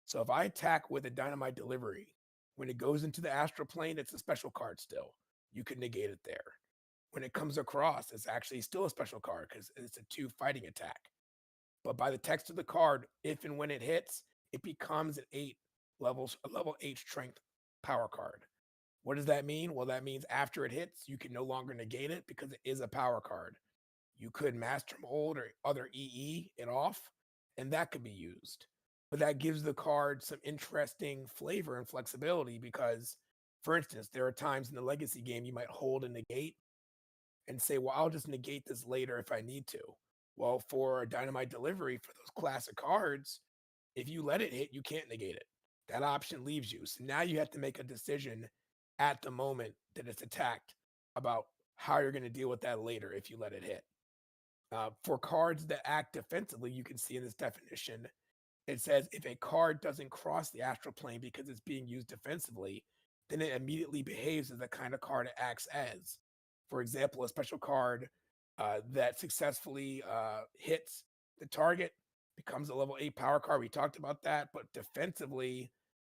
So if I attack with a dynamite delivery, when it goes into the astral plane, it's a special card still. You can negate it there. When it comes across, it's actually still a special card because it's a 2 fighting attack. But by the text of the card, if and when it hits, it becomes a level 8 strength power card. What does that mean? Well, that means after it hits, you can no longer negate it because it is a power card. You could master mold or other EE it off, and that could be used. But that gives the card some interesting flavor and flexibility because, for instance, there are times in the legacy game you might hold a negate and say, well, I'll just negate this later if I need to. Well, for a dynamite delivery, for those classic cards, if you let it hit, you can't negate it. That option leaves you. So now you have to make a decision at the moment that it's attacked about how you're going to deal with that later if you let it hit. For cards that act defensively, you can see in this definition, it says if a card doesn't cross the astral plane because it's being used defensively, then it immediately behaves as the kind of card it acts as. For example, a special card that successfully hits the target becomes a level 8 power card. We talked about that. But defensively,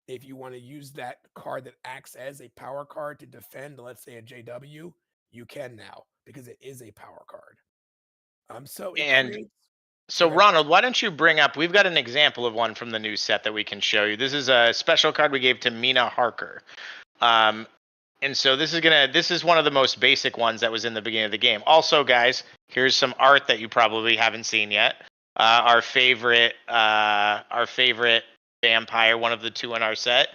if you want to use that card that acts as a power card to defend, let's say a JW, you can now because it is a power card. So it creates. So Ronald, why don't you bring up, we've got an example of one from the new set that we can show you. This is a special card we gave to Mina Harker. And so this is one of the most basic ones that was in the beginning of the game. Also, guys, here's some art that you probably haven't seen yet. Our favorite vampire, one of the 2 in our set.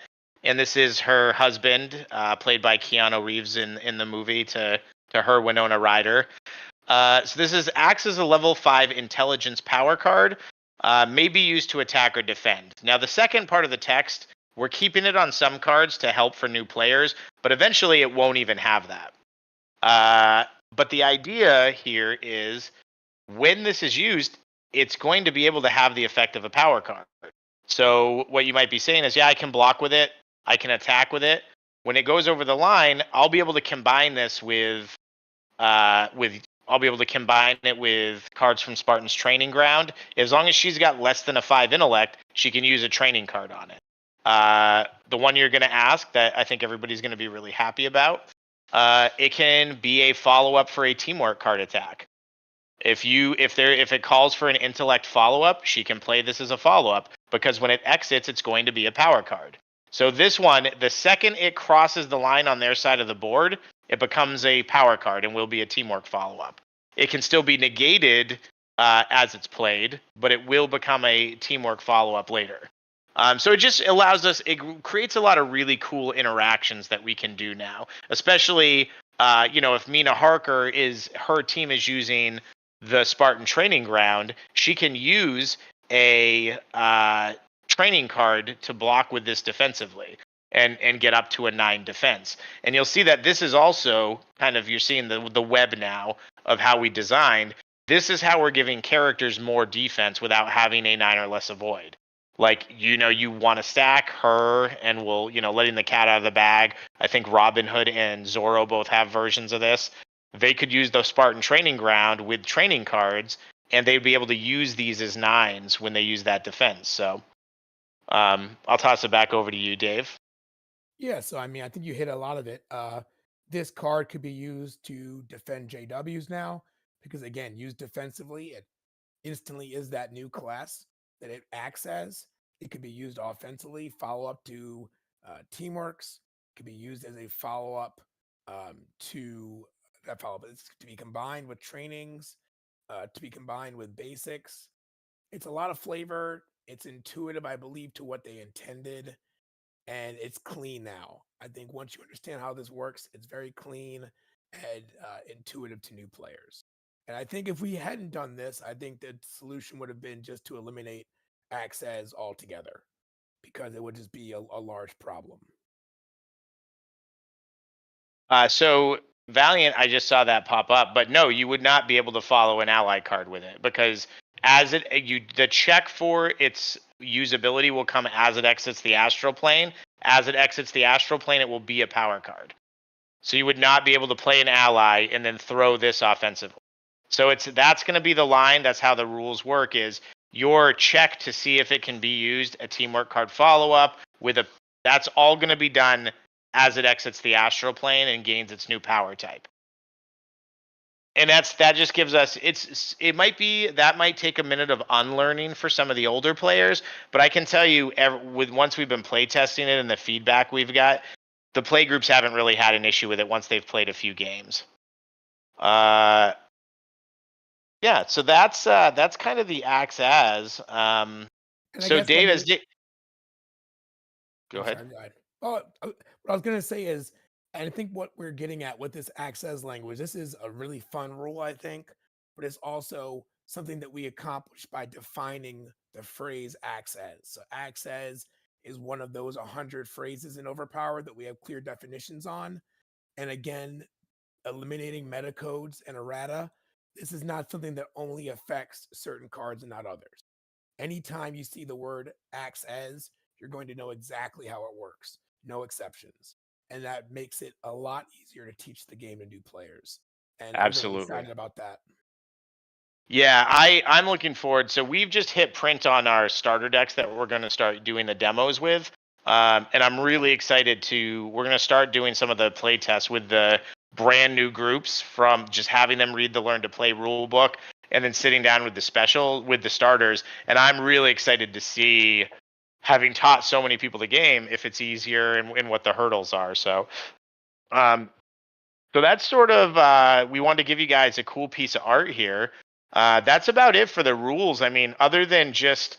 And this is her husband, played by Keanu Reeves in the movie, to her Winona Ryder. So this acts as a level 5 intelligence power card. may be used to attack or defend. Now, the second part of the text, we're keeping it on some cards to help for new players, but eventually it won't even have that. But the idea here is when this is used, it's going to be able to have the effect of a power card. So what you might be saying is, yeah, I can block with it, I can attack with it. When it goes over the line, I'll be able to combine this with I'll be able to combine it with cards from Spartan's Training Ground. As long as she's got less than a 5 intellect, she can use a training card on it. The one you're going to ask that I think everybody's going to be really happy about, it can be a follow-up for a teamwork card attack. If it calls for an intellect follow-up, she can play this as a follow-up, because when it exits, it's going to be a power card. So this one, the second it crosses the line on their side of the board, it becomes a power card and will be a teamwork follow-up. It can still be negated as it's played, but it will become a teamwork follow-up later. So it just allows us, it creates a lot of really cool interactions that we can do now, especially, if Mina Harker her team is using the Spartan Training Ground, she can use a training card to block with this defensively and get up to a 9 defense. And you'll see that this is also kind of, you're seeing the web now of how we designed. This is how we're giving characters more defense without having a 9 or less avoid. Like, you want to stack her and letting the cat out of the bag. I think Robin Hood and Zorro both have versions of this. They could use the Spartan Training Ground with training cards, and they'd be able to use these as 9s when they use that defense. So I'll toss it back over to you, Dave. Yeah, so I mean, I think you hit a lot of it. This card could be used to defend JWs now, because again, used defensively, it instantly is that new class that it acts as. It could be used offensively, follow up to teamworks. It could be used as a follow up to that follow up. It's to be combined with trainings, to be combined with basics. It's a lot of flavor. It's intuitive, I believe, to what they intended, and it's clean now. I think once you understand how this works, it's very clean and intuitive to new players. And I think if we hadn't done this, I think the solution would have been just to eliminate access altogether, because it would just be a large problem. So Valiant, I just saw that pop up, but no, you would not be able to follow an ally card with it, because the check for its usability will come as it exits the astral plane. As it exits the astral plane, it will be a power card. So you would not be able to play an ally and then throw this offensively. So that's going to be the line. That's how the rules work, is your check to see if it can be used, a teamwork card follow-up that's all going to be done as it exits the astral plane and gains its new power type. And that just gives us, it might take a minute of unlearning for some of the older players, but I can tell you, once we've been play testing it and the feedback we've got, the play groups haven't really had an issue with it once they've played a few games. Yeah, so that's kind of the acts as. So Dave, go ahead. Sorry, what I was going to say is, and I think what we're getting at with this access language, this is a really fun rule, I think, but it's also something that we accomplish by defining the phrase access. So access is one of those 100 phrases in Overpower that we have clear definitions on. And again, eliminating meta codes and errata, this is not something that only affects certain cards and not others. Anytime you see the word acts as, you're going to know exactly how it works. No exceptions. And that makes it a lot easier to teach the game to new players. And Absolutely. I'm really excited about that. Yeah, I'm looking forward. So we've just hit print on our starter decks that we're going to start doing the demos with. And I'm really excited we're going to start doing some of the play tests with the brand new groups, from just having them read the Learn to Play rule book and then sitting down with the starters. And I'm really excited to see, having taught so many people the game, if it's easier and what the hurdles are. So that's sort of, we wanted to give you guys a cool piece of art here. That's about it for the rules. I mean, other than just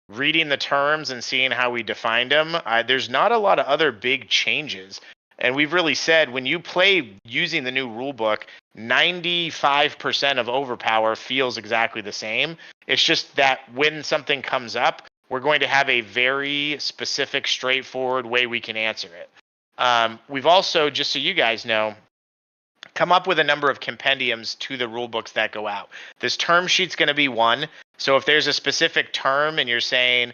reading the terms and seeing how we defined them, there's not a lot of other big changes. And we've really said, when you play using the new rule book, 95% of Overpower feels exactly the same. It's just that when something comes up, we're going to have a very specific, straightforward way we can answer it. We've also, just so you guys know, come up with a number of compendiums to the rule books that go out. This term sheet's going to be one. So if there's a specific term and you're saying,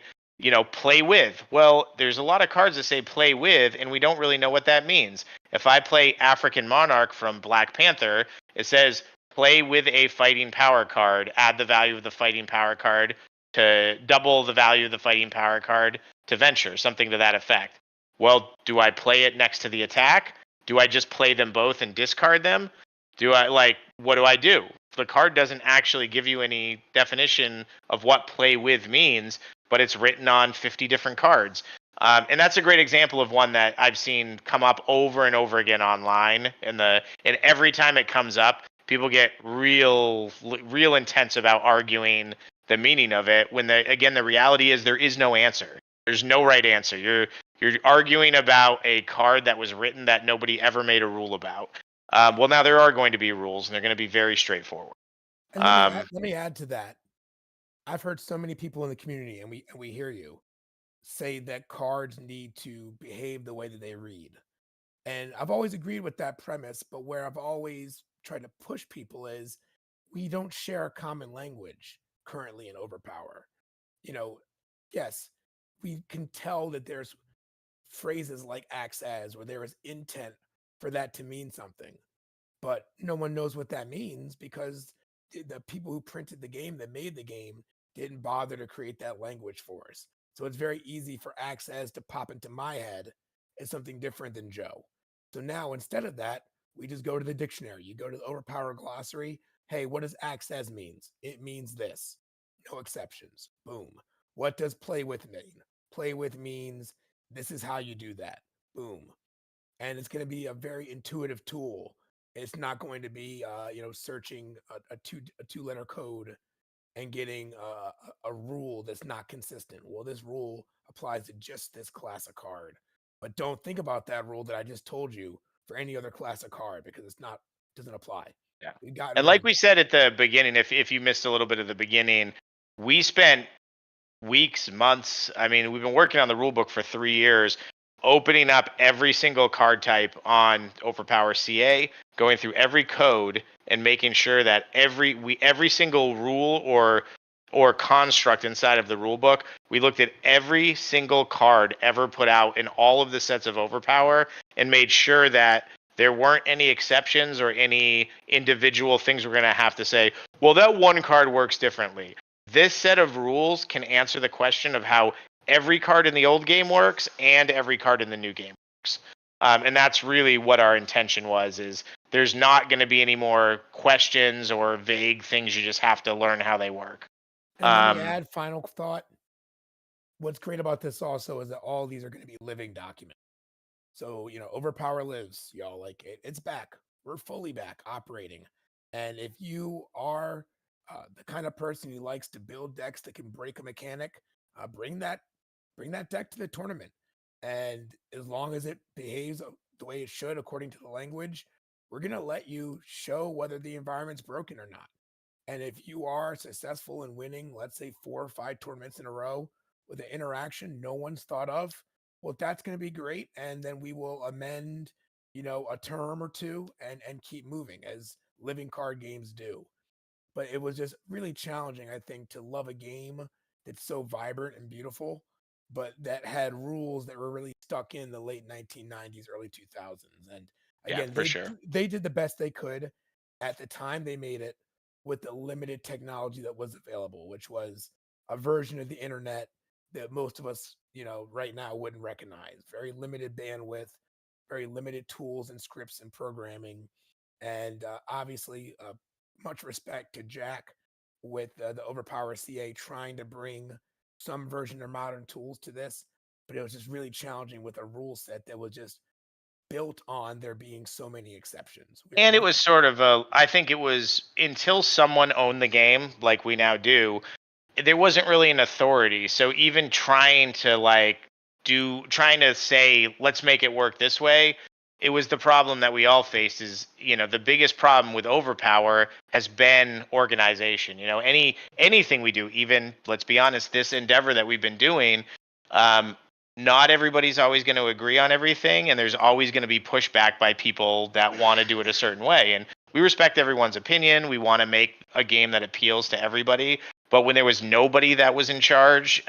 play with, well, there's a lot of cards that say play with, and we don't really know what that means. If I play African Monarch from Black Panther, it says play with a fighting power card, add the value of the fighting power card to double the value of the fighting power card to venture, something to that effect. Well, do I play it next to the attack? Do I just play them both and discard them? What do I do? The card doesn't actually give you any definition of what play with means, but it's written on 50 different cards. And that's a great example of one that I've seen come up over and over again online. And every time it comes up, people get real intense about arguing the meaning of it. When the reality is there is no answer. There's no right answer. You're arguing about a card that was written that nobody ever made a rule about. Well, now there are going to be rules, and they're going to be very straightforward. And let me add to that. I've heard so many people in the community, and we hear you, say that cards need to behave the way that they read. And I've always agreed with that premise, but where I've always tried to push people is we don't share a common language currently in Overpower. Yes, we can tell that there's phrases like acts as, where there is intent for that to mean something, but no one knows what that means because the people who printed the game, that made the game, didn't bother to create that language for us. So it's very easy for acts as to pop into my head as something different than Joe. So now instead of that, we just go to the dictionary. You go to the Overpower glossary. Hey, what does acts as means? It means this. No exceptions. Boom. What does play with mean? Play with means this is how you do that. Boom. And it's going to be a very intuitive tool. It's not going to be, searching a two-letter code and getting a rule that's not consistent. Well, this rule applies to just this class of card, but don't think about that rule that I just told you for any other class of card because doesn't apply. Yeah. We've gotten And rid like of we that. said at the beginning, if you missed a little bit of the beginning, we spent weeks, months. I mean, we've been working on the rule book for 3 years, opening up every single card type on Overpower CA, going through every code and making sure that every single rule or construct inside of the rule book, we looked at every single card ever put out in all of the sets of Overpower and made sure that there weren't any exceptions or any individual things we're going to have to say, well, that one card works differently. This set of rules can answer the question of how every card in the old game works and every card in the new game works. And that's really what our intention was, is there's not going to be any more questions or vague things. You just have to learn how they work. And let me add final thought. What's great about this also is that all these are going to be living documents. So, Overpower lives, y'all. Like it's back. We're fully back operating. And if you are the kind of person who likes to build decks that can break a mechanic, bring that deck to the tournament. And as long as it behaves the way it should according to the language, we're gonna let you show whether the environment's broken or not. And if you are successful in winning, let's say 4 or 5 tournaments in a row with an interaction no one's thought of, well, that's going to be great. And then we will amend, a term or two and keep moving as living card games do. But it was just really challenging, I think, to love a game that's so vibrant and beautiful, but that had rules that were really stuck in the late 1990s, early 2000s. And Yeah, again, for sure. they did the best they could at the time they made it with the limited technology that was available, which was a version of the internet that most of us, right now wouldn't recognize. Very limited bandwidth, very limited tools and scripts and programming, and obviously much respect to Jack with the Overpower CA trying to bring some version of modern tools to this, but it was just really challenging with a rule set that was just built on there being so many exceptions. And it was sort of I think it was until someone owned the game like we now do, there wasn't really an authority. So even trying to say, let's make it work this way, it was the problem that we all face is, the biggest problem with OverPower has been organization. Anything we do, even, let's be honest, this endeavor that we've been doing, not everybody's always going to agree on everything, and there's always going to be pushback by people that want to do it a certain way. And we respect everyone's opinion. We want to make a game that appeals to everybody. But when there was nobody that was in charge,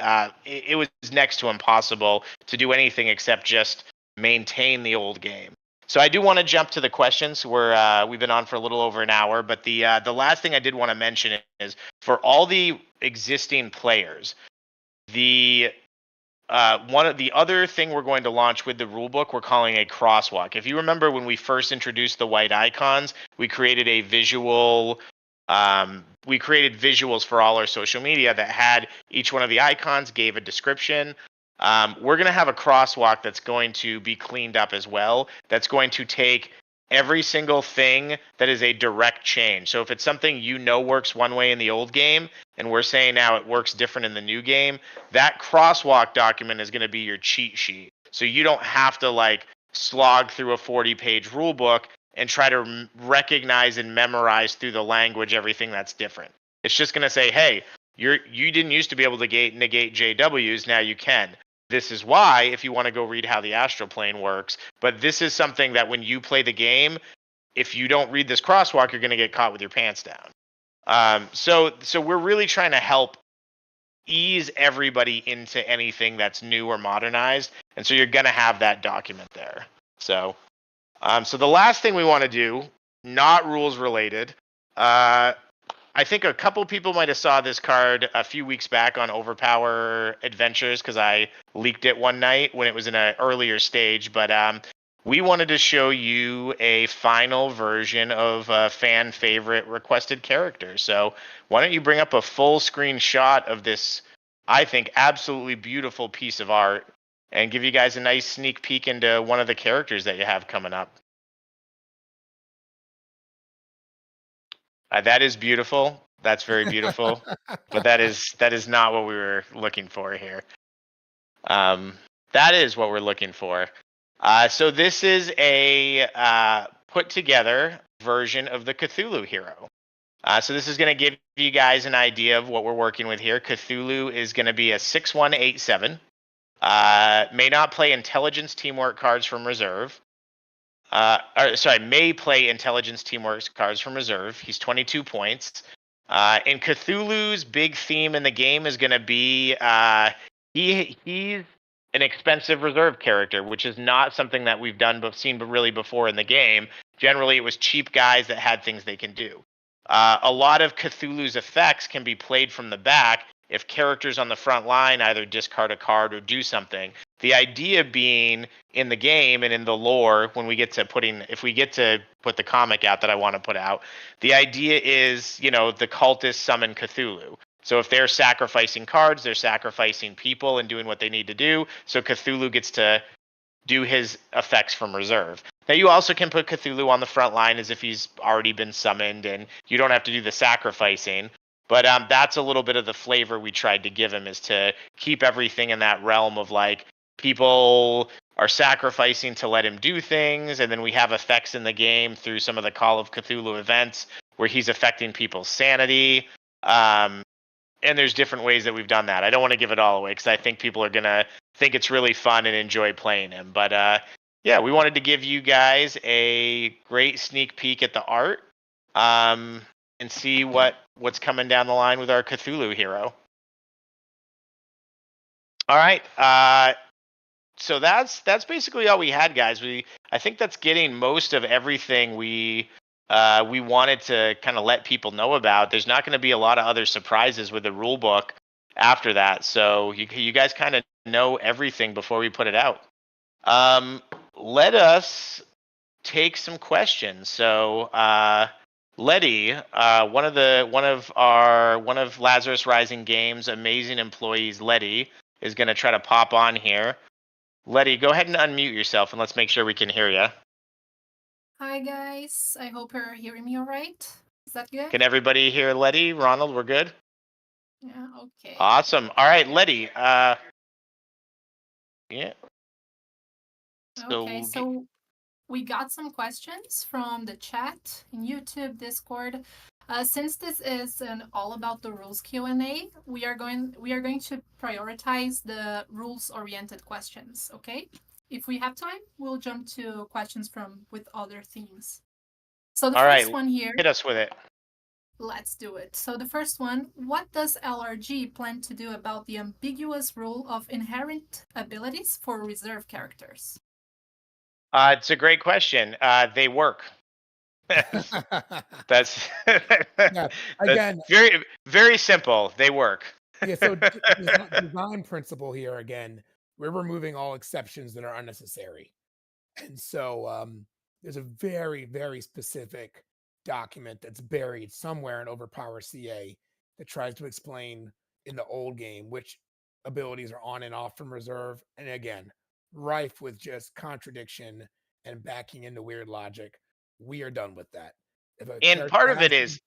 it was next to impossible to do anything except just maintain the old game. So I do want to jump to the questions. We've been on for a little over an hour, but the last thing I did want to mention is for all the existing players, the one of the other thing we're going to launch with the rulebook, we're calling a crosswalk. If you remember when we first introduced the white icons, we created a visual. We created visuals for all our social media that had each one of the icons, gave a description. We're going to have a crosswalk that's going to be cleaned up as well. That's going to take every single thing that is a direct change. So if it's something works one way in the old game, and we're saying now it works different in the new game, that crosswalk document is going to be your cheat sheet. So you don't have to slog through a 40-page rule book and try to recognize and memorize through the language everything that's different. It's just going to say, hey, you didn't used to be able to negate JWs, now you can. This is why, if you want to go read how the astral plane works. But this is something that when you play the game, if you don't read this crosswalk, you're going to get caught with your pants down. So we're really trying to help ease everybody into anything that's new or modernized, and so you're going to have that document there. So the last thing we want to do, not rules related, I think a couple people might have saw this card a few weeks back on OverPower Adventures because I leaked it one night when it was in an earlier stage. But we wanted to show you a final version of a fan favorite requested character. So why don't you bring up a full screen shot of this, I think, absolutely beautiful piece of art and give you guys a nice sneak peek into one of the characters that you have coming up. That is beautiful. That's very beautiful. But that is not what we were looking for here. That is what we're looking for. So this is a put together version of the Cthulhu hero. So this is going to give you guys an idea of what we're working with here. Cthulhu is going to be a 6187. May not play intelligence teamwork cards from reserve. May play intelligence teamwork cards from reserve. He's 22 points. And Cthulhu's big theme in the game is going to be he's an expensive reserve character, which is not something that we've seen really before in the game. Generally, it was cheap guys that had things they can do. A lot of Cthulhu's effects can be played from the back if characters on the front line either discard a card or do something. The idea being in the game and in the lore, if we get to put the comic out that I want to put out, the idea is, the cultists summon Cthulhu. So if they're sacrificing cards, they're sacrificing people and doing what they need to do. So Cthulhu gets to do his effects from reserve. Now you also can put Cthulhu on the front line as if he's already been summoned and you don't have to do the sacrificing. But that's a little bit of the flavor we tried to give him, is to keep everything in that realm of people are sacrificing to let him do things, and then we have effects in the game through some of the Call of Cthulhu events where he's affecting people's sanity. And there's different ways that we've done that. I don't want to give it all away because I think people are going to think it's really fun and enjoy playing him. But yeah, we wanted to give you guys a great sneak peek at the art. And see what's coming down the line with our Cthulhu hero. All right, so that's basically all we had, guys. I think that's getting most of everything we wanted to kind of let people know about. There's not going to be a lot of other surprises with the rule book after that, so you guys kind of know everything before we put it out. Let us take some questions. So. Letty, one of Lazarus Rising Games amazing employees, Letty, is going to try to pop on here. Letty, go ahead and unmute yourself, and let's make sure we can hear you. Hi guys, I hope you're hearing me all right. Is that good? Can everybody hear Letty? Ronald, we're good? Yeah, okay. Awesome. All right, Letty. Yeah. Okay, so We got some questions from the chat in YouTube, Discord. Since this is an all about the rules Q&A, we are going to prioritize the rules-oriented questions. Okay, if we have time, we'll jump to questions from with other themes. So the first one here. Hit us with it. Let's do it. So the first one, what does LRG plan to do about the ambiguous rule of inherent abilities for reserve characters? It's a great question. They work. That's Yeah, again, that's very, very simple. They work. yeah, so design principle here again, we're removing all exceptions that are unnecessary. And so there's a very, very specific document that's buried somewhere in OverPower CA that tries to explain in the old game which abilities are on and off from reserve. And again, rife with just contradiction and backing into weird logic. We are done with that. If a And character part of has it is,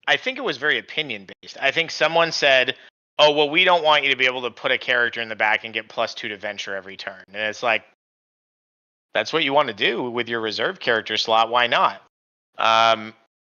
I think it was very opinion based. I think someone said, "Oh, well, we don't want you to be able to put a character in the back and get +2 to venture every turn." And it's like, that's what you want to do with your reserve character slot. Why not?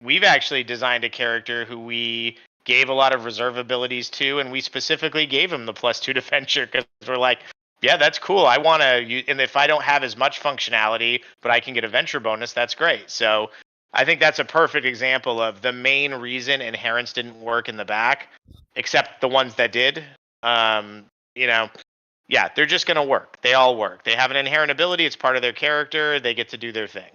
We've actually designed a character who we gave a lot of reserve abilities to, and we specifically gave him the +2 to venture because we're like, yeah, that's cool. I want to, and if I don't have as much functionality, but I can get a venture bonus, that's great. So I think that's a perfect example of the main reason inherents didn't work in the back, except the ones that did. You know, yeah, they're just going to work. They all work. They have an inherent ability. It's part of their character. They get to do their thing.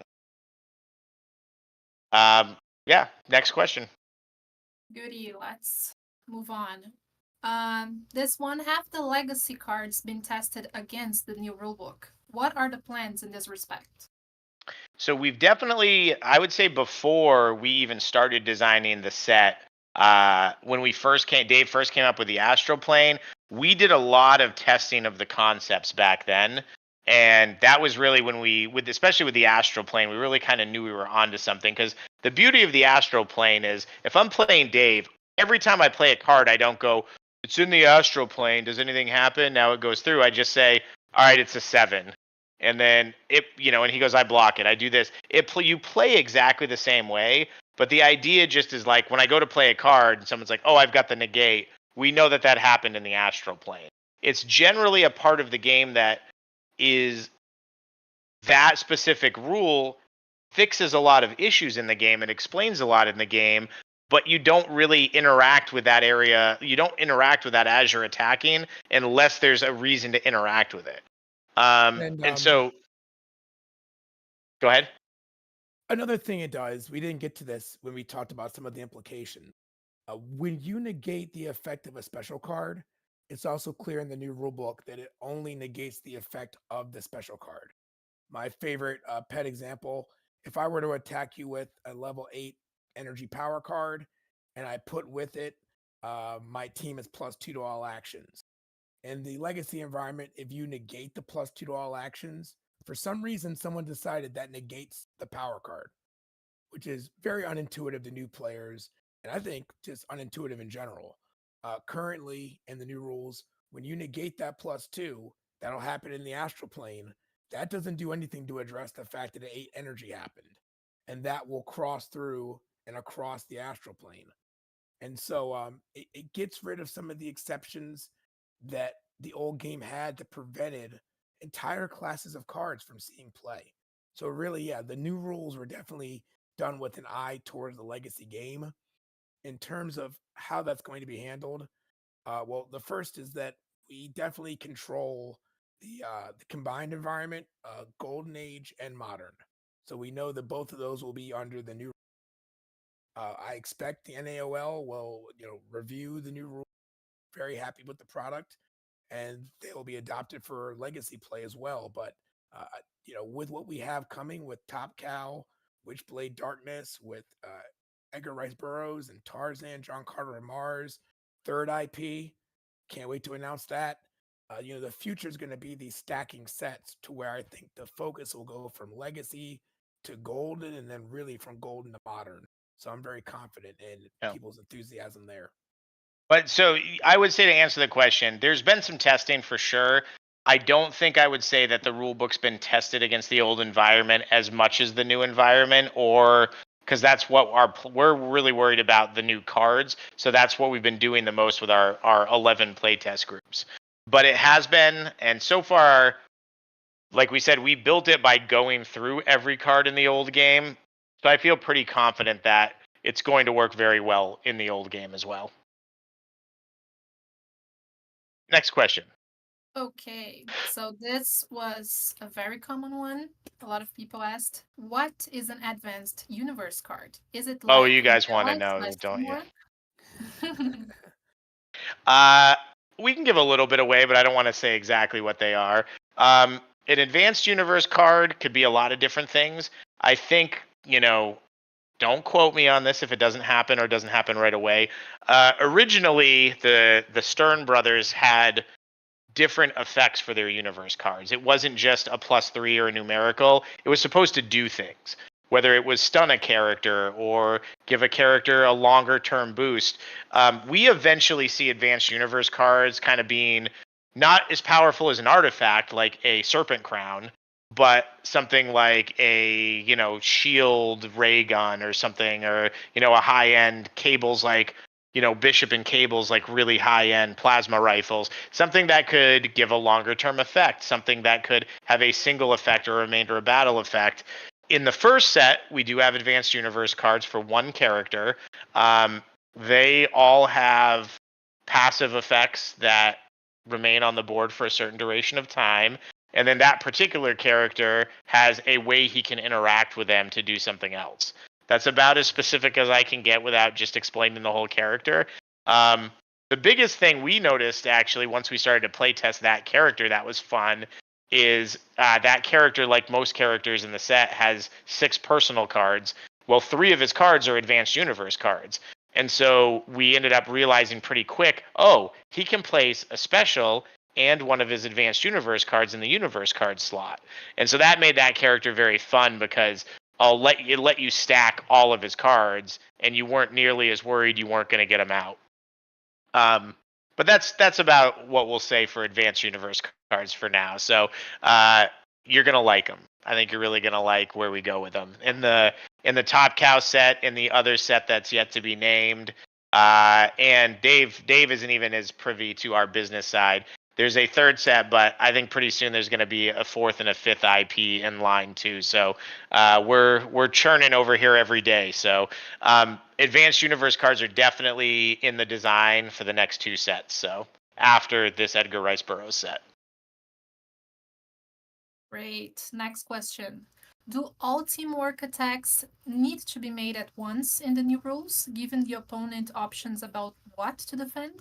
Yeah, next question. Goody, let's move on. This one, have the legacy cards been tested against the new rulebook? What are the plans in this respect? So we've definitely, I would say before we even started designing the set, when Dave first came up with the astral plane, we did a lot of testing of the concepts back then. And that was really when especially with the astral plane, we really kind of knew we were onto something. Because the beauty of the astral plane is if I'm playing Dave, every time I play a card, I don't go, it's in the astral plane. Does anything happen? Now it goes through. I just say, all right, it's a 7. And then and he goes, I block it. I do this. You play exactly the same way, but the idea just is like when I go to play a card and someone's like, oh, I've got the negate. We know that happened in the astral plane. It's generally a part of the game that is that specific rule fixes a lot of issues in the game and explains a lot in the game, but you don't really interact with that area. You don't interact with that as you're attacking unless there's a reason to interact with it. And so, go ahead. Another thing it does, we didn't get to this when we talked about some of the implications. When you negate the effect of a special card, it's also clear in the new rulebook that it only negates the effect of the special card. My favorite pet example, if I were to attack you with a level 8 energy power card and I put with it, my team is +2 to all actions. In the legacy environment, if you negate the +2 to all actions, for some reason, someone decided that negates the power card, which is very unintuitive to new players, and I think just unintuitive in general. Currently, in the new rules, when you negate that +2, that'll happen in the astral plane. That doesn't do anything to address the fact that 8 energy happened, and that will cross through and across the astral plane. And so it gets rid of some of the exceptions that the old game had that prevented entire classes of cards from seeing play. So really, yeah, the new rules were definitely done with an eye towards the legacy game. In terms of how that's going to be handled, well, the first is that we definitely control the combined environment, Golden Age and Modern. So we know that both of those will be under the new. I expect the NAOL will review the new rule. Very happy with the product, and they will be adopted for legacy play as well. But with what we have coming with Top Cow, Witchblade Darkness, with Edgar Rice Burroughs and Tarzan, John Carter and Mars, third IP, can't wait to announce that. The future is going to be these stacking sets to where I think the focus will go from legacy to golden, and then really from golden to modern. So I'm very confident in people's enthusiasm there. But so I would say, to answer the question, there's been some testing for sure. I don't think I would say that the rule book's been tested against the old environment as much as the new environment, or because that's what we're really worried about, the new cards. So that's what we've been doing the most with our 11 playtest groups. But it has been, and so far, like we said, we built it by going through every card in the old game. So I feel pretty confident that it's going to work very well in the old game as well. Next question. Okay, so this was a very common one. A lot of people asked, what is an advanced universe card? Is it like Oh, you guys want to Unveil know, don't you? Teamwork? We can give a little bit away, but I don't want to say exactly what they are. An advanced universe card could be a lot of different things. I think, don't quote me on this if it doesn't happen or doesn't happen right away. Originally, the Stern brothers had different effects for their universe cards. It wasn't just a +3 or a numerical. It was supposed to do things, whether it was stun a character or give a character a longer term boost. We eventually see advanced universe cards kind of being not as powerful as an artifact like a Serpent Crown, but something like a shield ray gun or something, or a high end cables like Bishop and cables, like really high end plasma rifles, something that could give a longer term effect, something that could have a single effect or remainder of battle effect. In the first set, we do have advanced universe cards for one character. They all have passive effects that remain on the board for a certain duration of time. And then that particular character has a way he can interact with them to do something else. That's about as specific as I can get without just explaining the whole character. The biggest thing we noticed, actually, once we started to playtest that character that was fun, is that character, like most characters in the set, has 6 personal cards. Well, 3 of his cards are advanced universe cards. And so we ended up realizing pretty quick, he can place a special and one of his advanced universe cards in the universe card slot. And so that made that character very fun because I'll let you stack all of his cards, and you weren't nearly as worried you weren't going to get him out. But that's about what we'll say for advanced universe cards for now. So you're going to like them. I think you're really going to like where we go with them. In the Top Cow set, in the other set that's yet to be named, and Dave isn't even as privy to our business side. There's a third set, but I think pretty soon there's going to be a 4th and a 5th IP in line too. So we're churning over here every day. So advanced universe cards are definitely in the design for the next 2 sets. So after this Edgar Rice Burroughs set. Great. Next question. Do all teamwork attacks need to be made at once in the new rules, given the opponent options about what to defend?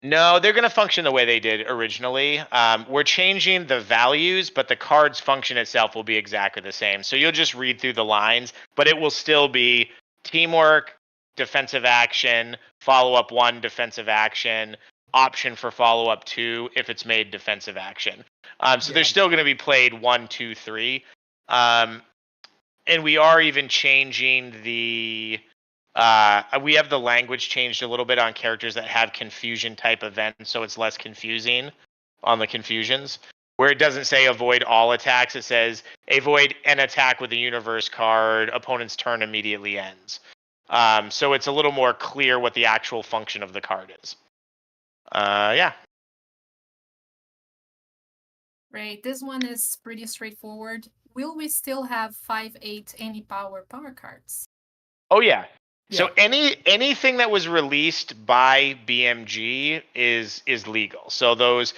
No, they're going to function the way they did originally. We're changing the values, but the card's function itself will be exactly the same. So you'll just read through the lines, but it will still be teamwork, defensive action, follow-up 1, defensive action, option for follow-up 2 if it's made defensive action. So they're still going to be played 1, 2, 3. And we are even changing the... we have the language changed a little bit on characters that have confusion type events, so it's less confusing on the confusions. Where it doesn't say avoid all attacks, it says avoid an attack with a universe card, opponent's turn immediately ends. So it's a little more clear what the actual function of the card is. Yeah. Great. This one is pretty straightforward. Will we still have 5/8 any power cards? Oh yeah. So anything that was released by BMG is legal. So those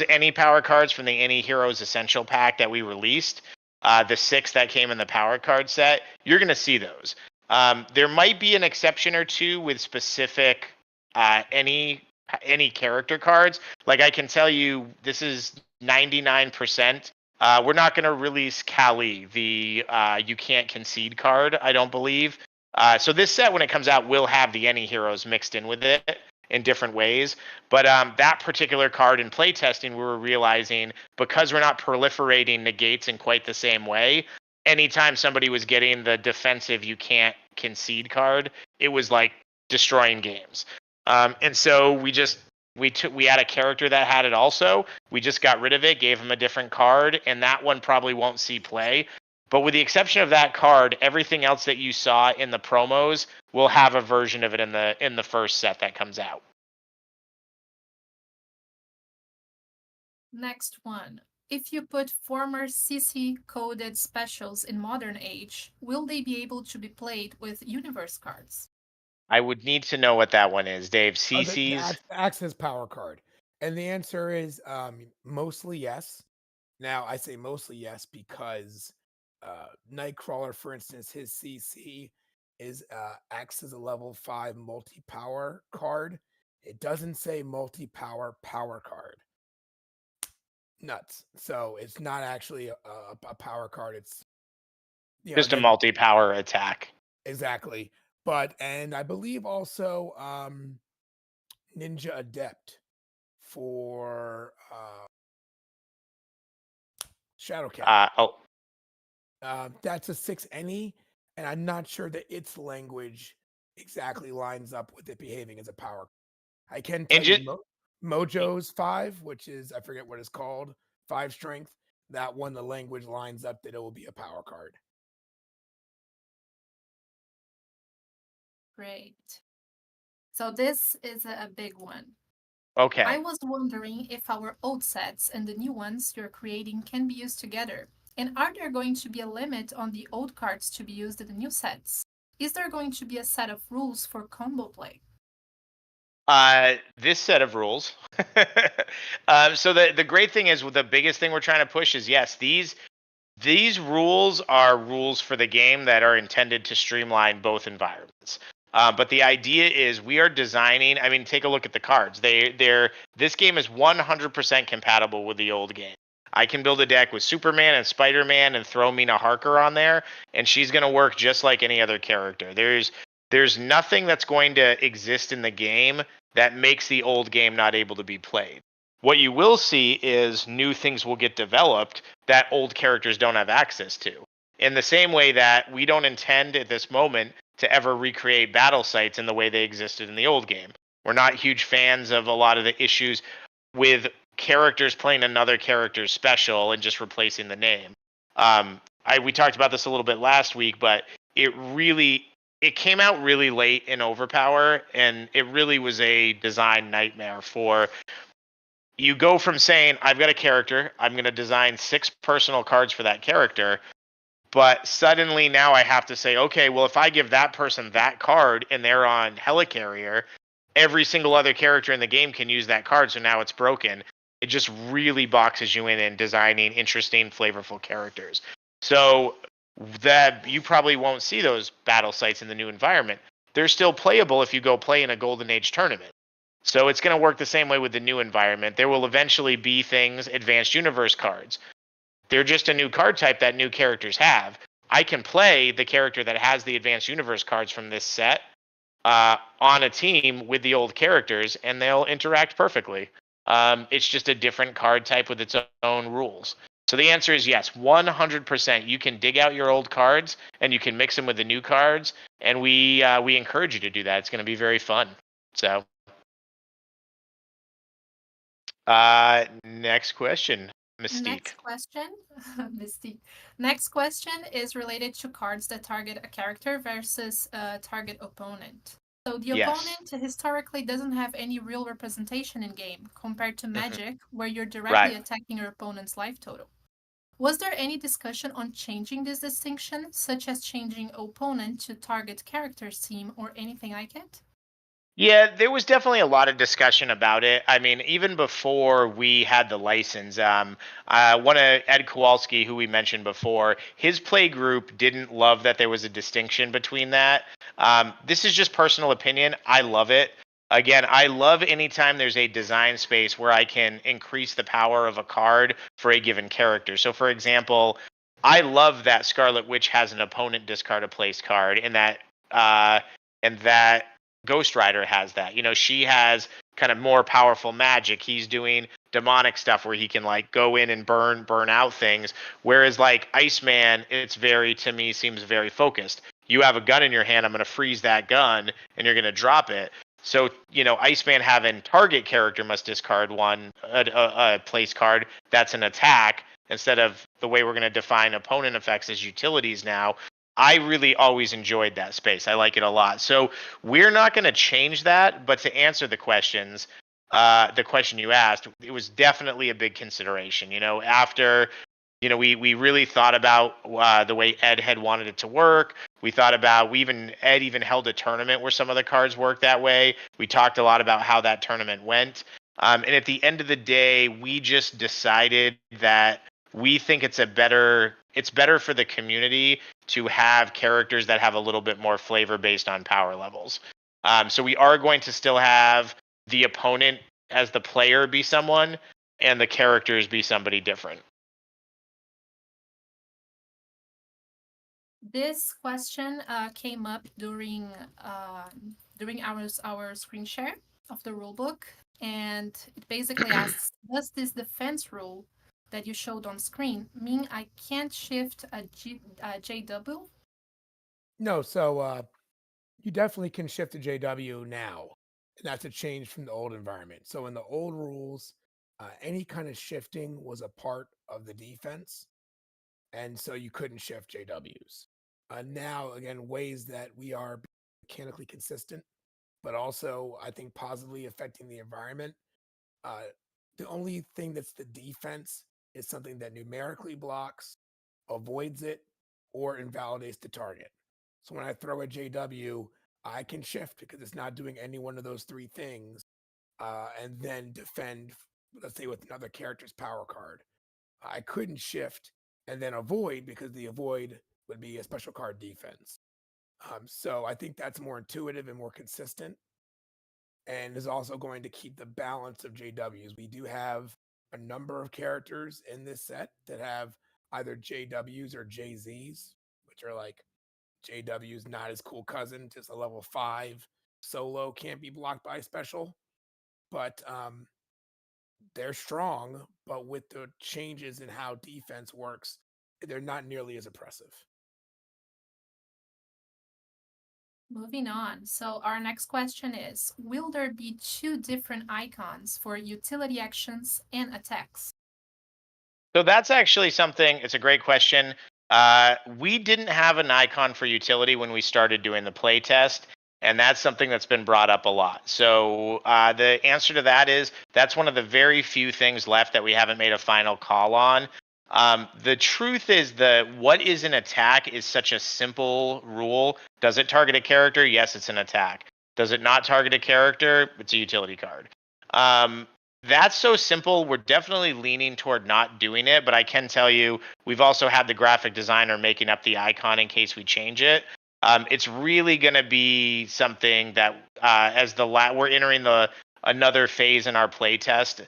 any power cards from the Any Heroes Essential Pack that we released, the 6 that came in the power card set, you're going to see those. There might be an exception or two with specific any character cards. Like I can tell you, this is 99%. We're not going to release Kali, the you can't concede card, I don't believe. So this set, when it comes out, will have the Any Heroes mixed in with it in different ways. But that particular card in playtesting, we were realizing, because we're not proliferating negates in quite the same way, anytime somebody was getting the defensive you can't concede card, it was like destroying games. And so we just we had a character that had it also. We just got rid of it, gave him a different card, and that one probably won't see play. But with the exception of that card, everything else that you saw in the promos will have a version of it in the first set that comes out. Next one. If you put former CC coded specials in modern age, will they be able to be played with universe cards? I would need to know what that one is, Dave. The CC's? access power card. And the answer is mostly yes. Now, I say mostly yes because Nightcrawler, for instance, his CC is acts as a level 5 multi-power card. It doesn't say multi-power power card. Nuts. So it's not actually a power card. It's Just a multi-power attack. Exactly. But and I believe also Ninja Adept for Shadowcat. That's a 6 any, and I'm not sure that its language exactly lines up with it behaving as a power. I can tell you Mojo's 5, which is, I forget what it's called, 5 strength. That one, the language lines up that it will be a power card. Great. So this is a big one. Okay. I was wondering if our old sets and the new ones you're creating can be used together. And are there going to be a limit on the old cards to be used in the new sets? Is there going to be a set of rules for combo play? This set of rules. So the great thing is, the biggest thing we're trying to push is, yes, these rules are rules for the game that are intended to streamline both environments. But the idea is we are designing. I mean, take a look at the cards. This game is 100% compatible with the old game. I can build a deck with Superman and Spider-Man and throw Mina Harker on there, and she's going to work just like any other character. There's nothing that's going to exist in the game that makes the old game not able to be played. What you will see is new things will get developed that old characters don't have access to. In the same way that we don't intend at this moment to ever recreate battle sites in the way they existed in the old game. We're not huge fans of a lot of the issues with characters playing another character's special and just replacing the name. We talked about this a little bit last week, but it came out really late in OverPower, and it really was a design nightmare for. You go from saying, I've got a character, I'm going to design 6 personal cards for that character, but suddenly now I have to say, okay, well, if I give that person that card and they're on Helicarrier, every single other character in the game can use that card, so now it's broken. It just really boxes you in designing interesting, flavorful characters. So that you probably won't see those battle sites in the new environment. They're still playable if you go play in a Golden Age tournament. So it's going to work the same way with the new environment. There will eventually be things, advanced universe cards. They're just a new card type that new characters have. I can play the character that has the advanced universe cards from this set on a team with the old characters, and they'll interact perfectly. It's just a different card type with its own rules. So the answer is yes, 100%. You can dig out your old cards and you can mix them with the new cards, and we encourage you to do that. It's going to be very fun. So, next question, Mystique. Next question, Mystique. Next question is related to cards that target a character versus a target opponent. So the opponent historically doesn't have any real representation in game compared to Magic, where you're directly attacking your opponent's life total. Was there any discussion on changing this distinction, such as changing opponent to target character's team or anything like it? Yeah, there was definitely a lot of discussion about it. I mean, even before we had the license, one of Ed Kowalski, who we mentioned before, his play group didn't love that there was a distinction between that. This is just personal opinion. I love it. Again, I love anytime there's a design space where I can increase the power of a card for a given character. So, for example, I love that Scarlet Witch has an opponent discard a place card, and that Ghost Rider has that. You know, she has kind of more powerful magic. He's doing demonic stuff where he can like go in and burn out things. Whereas like Iceman, to me seems very focused. You have a gun in your hand, I'm going to freeze that gun and you're going to drop it. So, Iceman having target character must discard a place card. That's an attack instead of the way we're going to define opponent effects as utilities now. I really always enjoyed that space. I like it a lot. So we're not going to change that. But to answer the question you asked, it was definitely a big consideration. After we really thought about the way Ed had wanted it to work. We thought about Ed even held a tournament where some of the cards worked that way. We talked a lot about how that tournament went. And at the end of the day, we just decided that we think it's better for the community to have characters that have a little bit more flavor based on power levels. So we are going to still have the opponent as the player be someone and the characters be somebody different. This question came up during our screen share of the rulebook, and it basically asks, does this defense rule that you showed on screen mean I can't shift a JW? No, so you definitely can shift to JW now. And that's a change from the old environment. So in the old rules, any kind of shifting was a part of the defense. And so you couldn't shift JWs. Now, again, ways that we are mechanically consistent, but also I think positively affecting the environment. Uh, the only thing that's the defense is something that numerically blocks, avoids it, or invalidates the target. So when I throw a JW, I can shift because it's not doing any one of those three things, and then defend, let's say, with another character's power card. I couldn't shift and then avoid because the avoid would be a special card defense. So I think that's more intuitive and more consistent, and is also going to keep the balance of JWs. We do have a number of characters in this set that have either JWs or JZs, which are like JW's not as cool cousin, just a level 5 solo, can't be blocked by special. But they're strong, but with the changes in how defense works, they're not nearly as oppressive. Moving on. So our next question is, will there be two different icons for utility actions and attacks? So that's actually it's a great question. We didn't have an icon for utility when we started doing the play test, and that's something that's been brought up a lot. So the answer to that is that's one of the very few things left that we haven't made a final call on. The truth is that what is an attack is such a simple rule. Does it target a character? Yes, it's an attack. Does it not target a character? It's a utility card. That's so simple. We're definitely leaning toward not doing it, but I can tell you we've also had the graphic designer making up the icon in case we change it. It's really going to be something that we're entering another phase in our play test.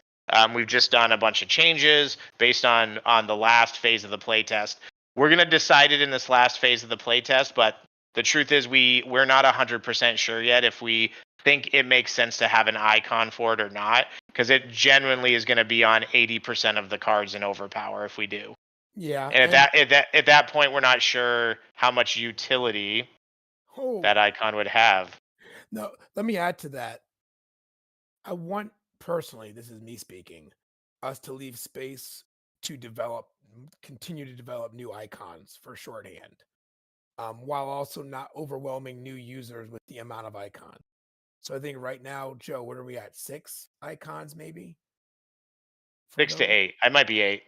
We've just done a bunch of changes based on the last phase of the play test. We're going to decide it in this last phase of the play test, but the truth is we're not 100% sure yet if we think it makes sense to have an icon for it or not, because it genuinely is going to be on 80% of the cards in Overpower if we do. Yeah. And at that point, we're not sure how much utility that icon would have. No, let me add to that. I want, personally, this is me speaking, us to leave space to continue to develop new icons for shorthand, while also not overwhelming new users with the amount of icons. So I think right now, Joe, what are we at? 6 icons, maybe? 6 to 8. I might be 8.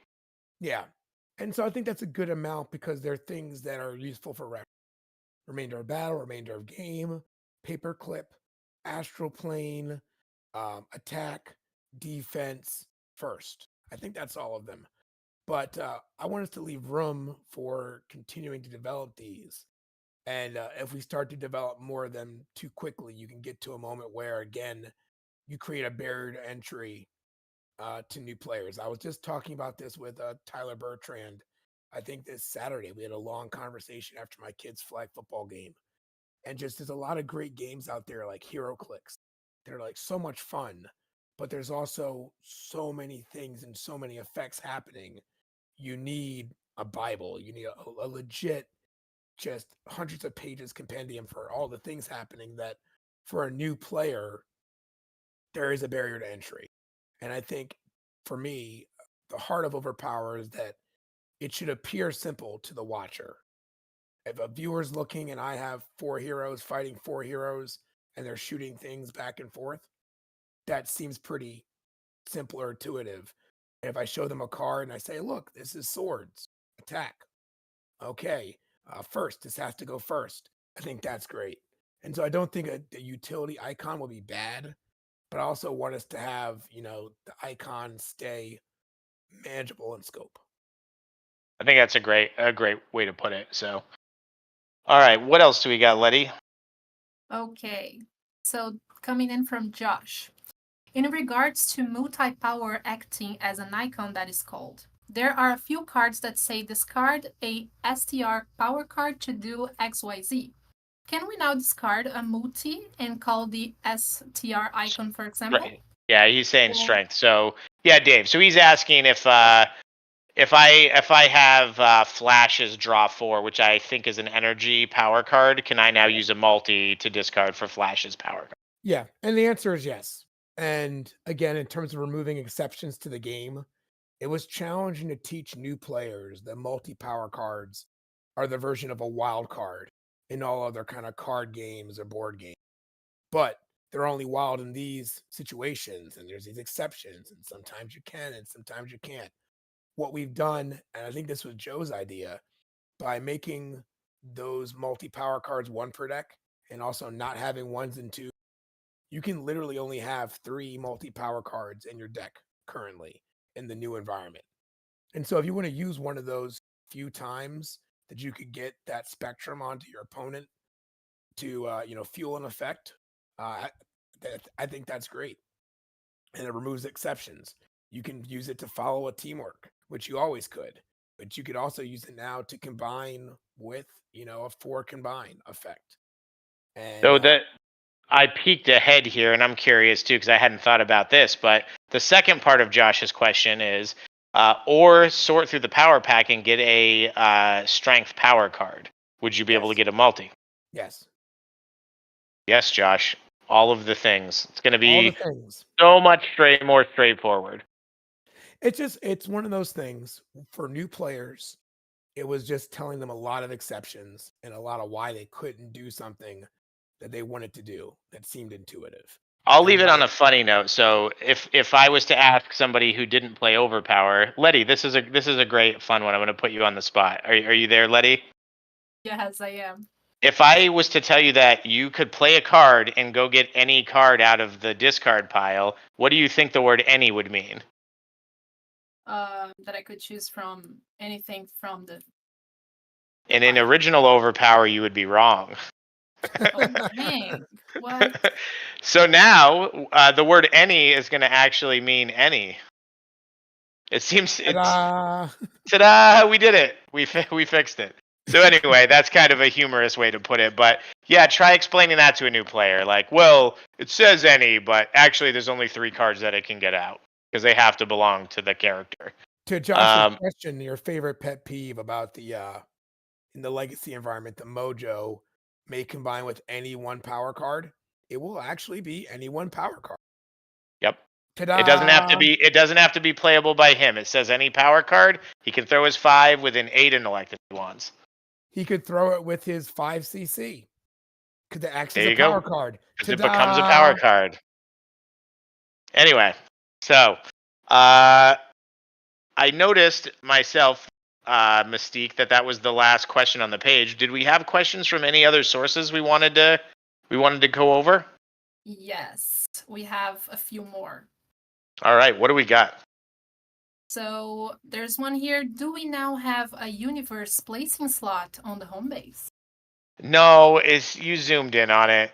Yeah. And so I think that's a good amount because they're things that are useful for reference. Remainder of battle, remainder of game, paperclip, astral plane, attack, defense, first. I think that's all of them. But I want us to leave room for continuing to develop these. And if we start to develop more of them too quickly, you can get to a moment where, again, you create a barrier to entry to new players. I was just talking about this with Tyler Bertrand. I think this Saturday we had a long conversation after my kids' flag football game. And just there's a lot of great games out there like Hero Clicks. They're like so much fun, but there's also so many things and so many effects happening. You need a Bible. You need a legit, just hundreds of pages compendium for all the things happening that for a new player, there is a barrier to entry. And I think for me, the heart of Overpower is that it should appear simple to the watcher. If a viewer's looking and I have 4 heroes fighting 4 heroes and they're shooting things back and forth, that seems pretty simple or intuitive. And if I show them a card and I say, look, this is swords, attack. Okay, first, this has to go first. I think that's great. And so I don't think a utility icon will be bad, but I also want us to have, the icon stay manageable in scope. I think that's a great way to put it. So, all right, what else do we got, Letty? Okay, so coming in from Josh. In regards to multi-power acting as an icon that is called, there are a few cards that say discard a STR power card to do XYZ. Can we now discard a multi and call the STR icon, for example? Right. Yeah, he's saying strength. So yeah, Dave. So he's asking if I have Flash's draw 4, which I think is an energy power card, can I now use a multi to discard for Flash's power card? Yeah, and the answer is yes. And again, in terms of removing exceptions to the game, it was challenging to teach new players that multi-power cards are the version of a wild card in all other kind of card games or board games. But they're only wild in these situations, and there's these exceptions, and sometimes you can and sometimes you can't. What we've done, and I think this was Joe's idea, by making those multi-power cards 1 per deck and also not having 1s and 2s, you can literally only have 3 multi-power cards in your deck currently in the new environment. And so if you want to use one of those few times that you could get that spectrum onto your opponent to fuel an effect, I think that's great. And it removes exceptions. You can use it to follow a teamwork, which you always could, but you could also use it now to combine with a 4 combine effect. And So that I peeked ahead here, and I'm curious too because I hadn't thought about this. But the second part of Josh's question is, or sort through the power pack and get a strength power card. Would you be able to get a multi? Yes. Yes, Josh. All of the things. It's going to All the be things. so much more straightforward. It's one of those things for new players. It was just telling them a lot of exceptions and a lot of why they couldn't do something that they wanted to do that seemed intuitive. I'll leave it on a funny note. So if I was to ask somebody who didn't play Overpower, Letty, this is a great fun one. I'm going to put you on the spot. Are you there, Letty? Yes, I am. If I was to tell you that you could play a card and go get any card out of the discard pile, what do you think the word any would mean? That I could choose from anything from the. And in original Overpower, you would be wrong. Oh, dang. What? So now the word any is going to actually mean any. It seems. Ta-da! We did it. We fixed it. So anyway, that's kind of a humorous way to put it. But yeah, try explaining that to a new player. Like, well, it says any, but actually there's only 3 cards that it can get out because they have to belong to the character. To Josh's question, your favorite pet peeve about the in the legacy environment, the mojo may combine with any 1 power card. It will actually be any 1 power card. Yep. Ta-da! It doesn't have to be playable by him. It says any power card. He can throw his 5 with an 8 intellect if he wants. He could throw it with his 5 CC. Because it acts as a go. power card. Because it becomes a power card. Anyway, so I noticed myself, Mystique, that was the last question on the page. Did we have questions from any other sources we wanted to go over? Yes, we have a few more. All right, what do we got? So there's one here. Do we now have a universe placing slot on the home base? No, you zoomed in on it.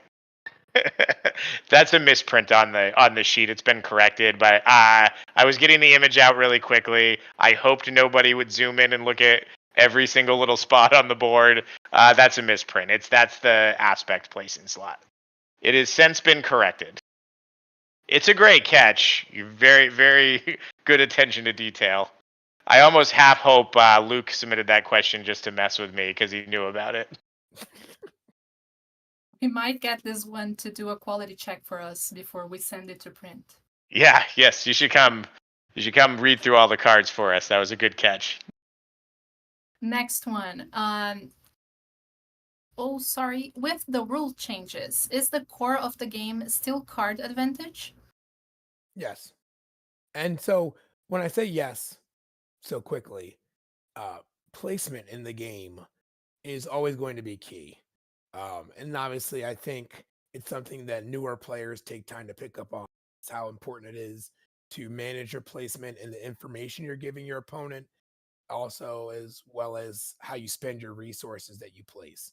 That's a misprint on the sheet. It's been corrected, but I was getting the image out really quickly. I hoped nobody would zoom in and look at every single little spot on the board. That's a misprint. That's the aspect placing slot. It has since been corrected. It's a great catch. You're very, very good attention to detail. I almost half hope Luke submitted that question just to mess with me because he knew about it. We might get this one to do a quality check for us before we send it to print. Yeah, yes, you should come. You should come read through all the cards for us. That was a good catch. Next one. Oh, sorry. With the rule changes, is the core of the game still card advantage? Yes. And so when I say yes so quickly, placement in the game is always going to be key. And obviously, I think it's something that newer players take time to pick up on. It's how important it is to manage your placement and the information you're giving your opponent, also as well as how you spend your resources that you place.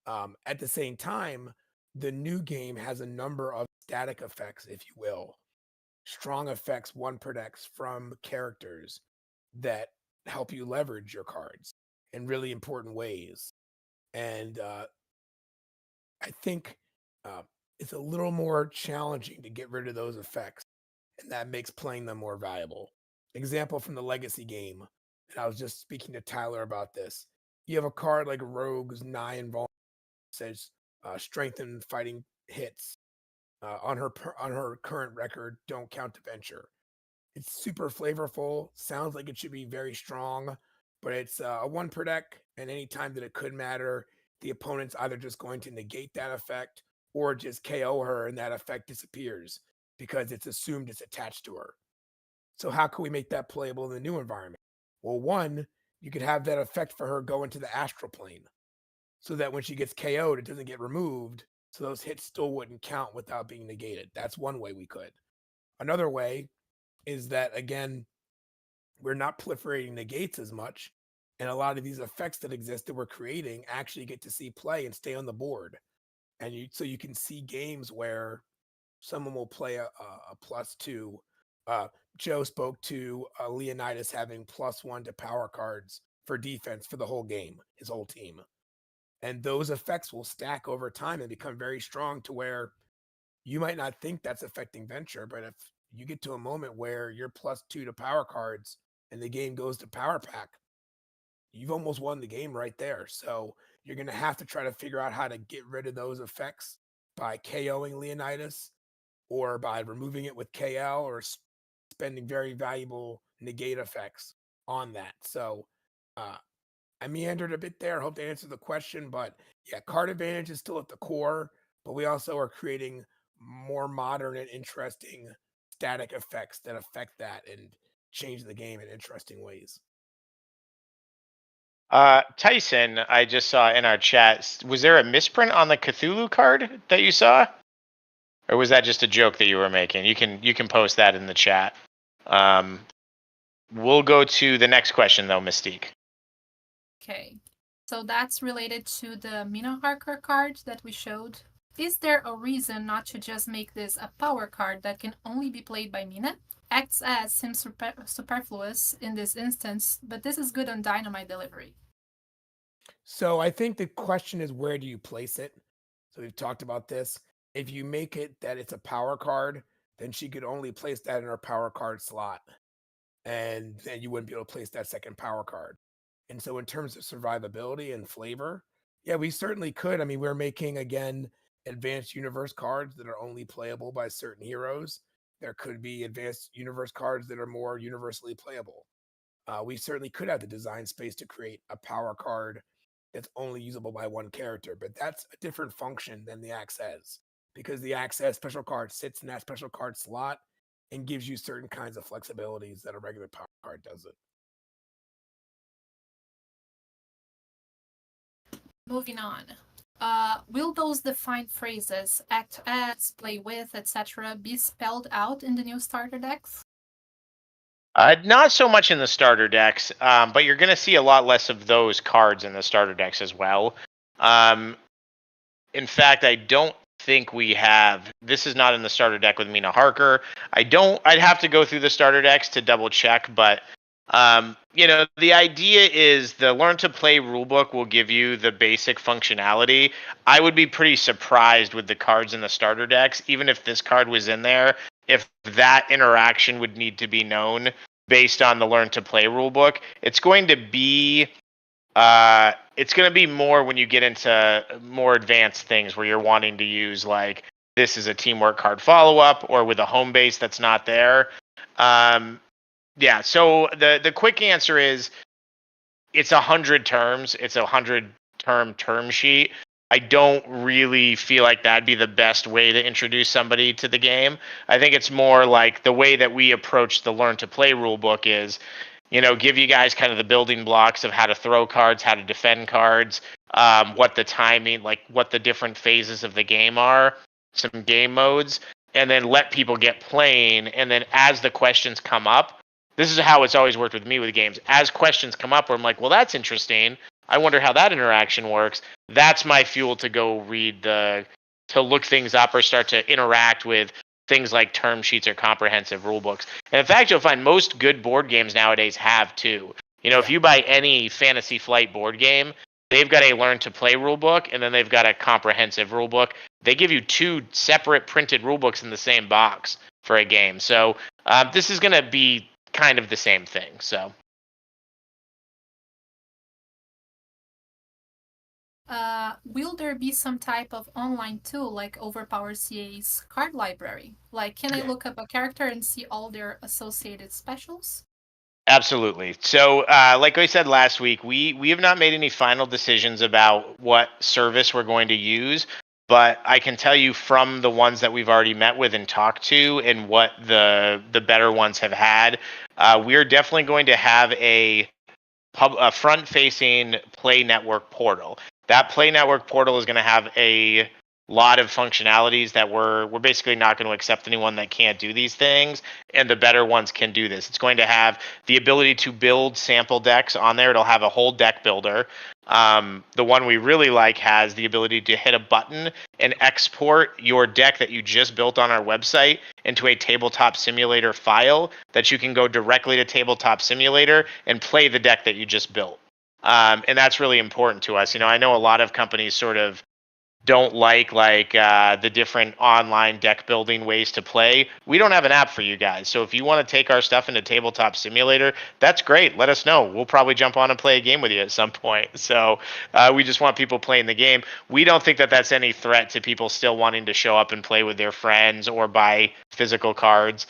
At the same time, the new game has a number of static effects, if you will, strong effects one protects from characters that help you leverage your cards in really important ways. And I think uh, it's a little more challenging to get rid of those effects, and that makes playing them more valuable. Example from the Legacy game, and I was just speaking to Tyler about this. You have a card like Rogue's Nigh Invulnerable, says strengthen fighting hits on her current record don't count to venture. It's super flavorful. Sounds like it should be very strong, but it's a one per deck, and any time that it could matter, the opponent's either just going to negate that effect or just KO her, and that effect disappears because it's assumed it's attached to her. So how can we make that playable in the new environment? Well, one, you could have that effect for her go into the astral plane, so that when she gets KO'd, it doesn't get removed. So those hits still wouldn't count without being negated. That's one way we could. Another way is that, again, we're not proliferating negates as much. And a lot of these effects that exist that we're creating actually get to see play and stay on the board. And so you can see games where someone will play a +2. Joe spoke to Leonidas having +1 to power cards for defense for the whole game, his whole team. And those effects will stack over time and become very strong to where you might not think that's affecting venture, but if you get to a moment where you're +2 to power cards and the game goes to power pack, you've almost won the game right there. So you're going to have to try to figure out how to get rid of those effects by KOing Leonidas or by removing it with KL or spending very valuable negate effects on that. So I meandered a bit there. Hope to answer the question, but yeah, card advantage is still at the core, but we also are creating more modern and interesting static effects that affect that and change the game in interesting ways. Tyson, I just saw in our chat. Was there a misprint on the Cthulhu card that you saw, or was that just a joke that you were making? You can post that in the chat. We'll go to the next question though, Mystique. Okay, so that's related to the Mina Harker card that we showed. Is there a reason not to just make this a power card that can only be played by Mina? Acts as seems superfluous in this instance, but this is good on Dynamite Delivery. So I think the question is, where do you place it? So we've talked about this. If you make it that it's a power card, then she could only place that in her power card slot, and then you wouldn't be able to place that second power card. And so in terms of survivability and flavor, yeah, we certainly could. I mean, we're making, again, advanced universe cards that are only playable by certain heroes. There could be advanced universe cards that are more universally playable. We certainly could have the design space to create a power card that's only usable by one character, but that's a different function than the Access, because the Access special card sits in that special card slot and gives you certain kinds of flexibilities that a regular power card doesn't. Moving on. Will those defined phrases, act as, play with, etc., be spelled out in the new starter decks? Not so much in the starter decks, but you're going to see a lot less of those cards in the starter decks as well. In fact, I don't think we have. This is not in the starter deck with Mina Harker. I'd have to go through the starter decks to double check, but the idea is the Learn to Play rulebook will give you the basic functionality. I would be pretty surprised with the cards in the starter decks, even if this card was in there, if that interaction would need to be known based on the Learn to Play rulebook. It's going to be It's going to be more when you get into more advanced things where you're wanting to use like this is a teamwork card follow up or with a home base that's not there. Yeah. So the quick answer is it's 100 terms. It's a 100 term sheet. I don't really feel like that'd be the best way to introduce somebody to the game. I think it's more like the way that we approach the learn to play rule book is, give you guys kind of the building blocks of how to throw cards, how to defend cards, what the timing, like what the different phases of the game are, some game modes, and then let people get playing. And then as the questions come up, this is how it's always worked with me with games. As questions come up where I'm like, well, that's interesting. I wonder how that interaction works. That's my fuel to go to look things up or start to interact with things like term sheets or comprehensive rule books. And in fact, you'll find most good board games nowadays have too. If you buy any Fantasy Flight board game, they've got a learn to play rule book and then they've got a comprehensive rule book. They give you 2 separate printed rule books in the same box for a game. So this is going to be kind of the same thing. So will there be some type of online tool like OverPower CA's card library? Like, can I look up a character and see all their associated specials? absolutely. So, like I said last week, we have not made any final decisions about what service we're going to use, but I can tell you from the ones that we've already met with and talked to, and what the better ones have had, we're definitely going to have a front-facing Play Network portal. That Play Network portal is going to have a lot of functionalities that we're basically not going to accept anyone that can't do these things, and the better ones can do this. It's going to have the ability to build sample decks on there. It'll have a whole deck builder. The one we really like has the ability to hit a button and export your deck that you just built on our website into a Tabletop Simulator file that you can go directly to Tabletop Simulator and play the deck that you just built. And that's really important to us. I know a lot of companies sort of don't like the different online deck building ways to play. We don't have an app for you guys. So if you want to take our stuff into Tabletop Simulator, that's great. Let us know. We'll probably jump on and play a game with you at some point. So we just want people playing the game. We don't think that that's any threat to people still wanting to show up and play with their friends or buy physical cards.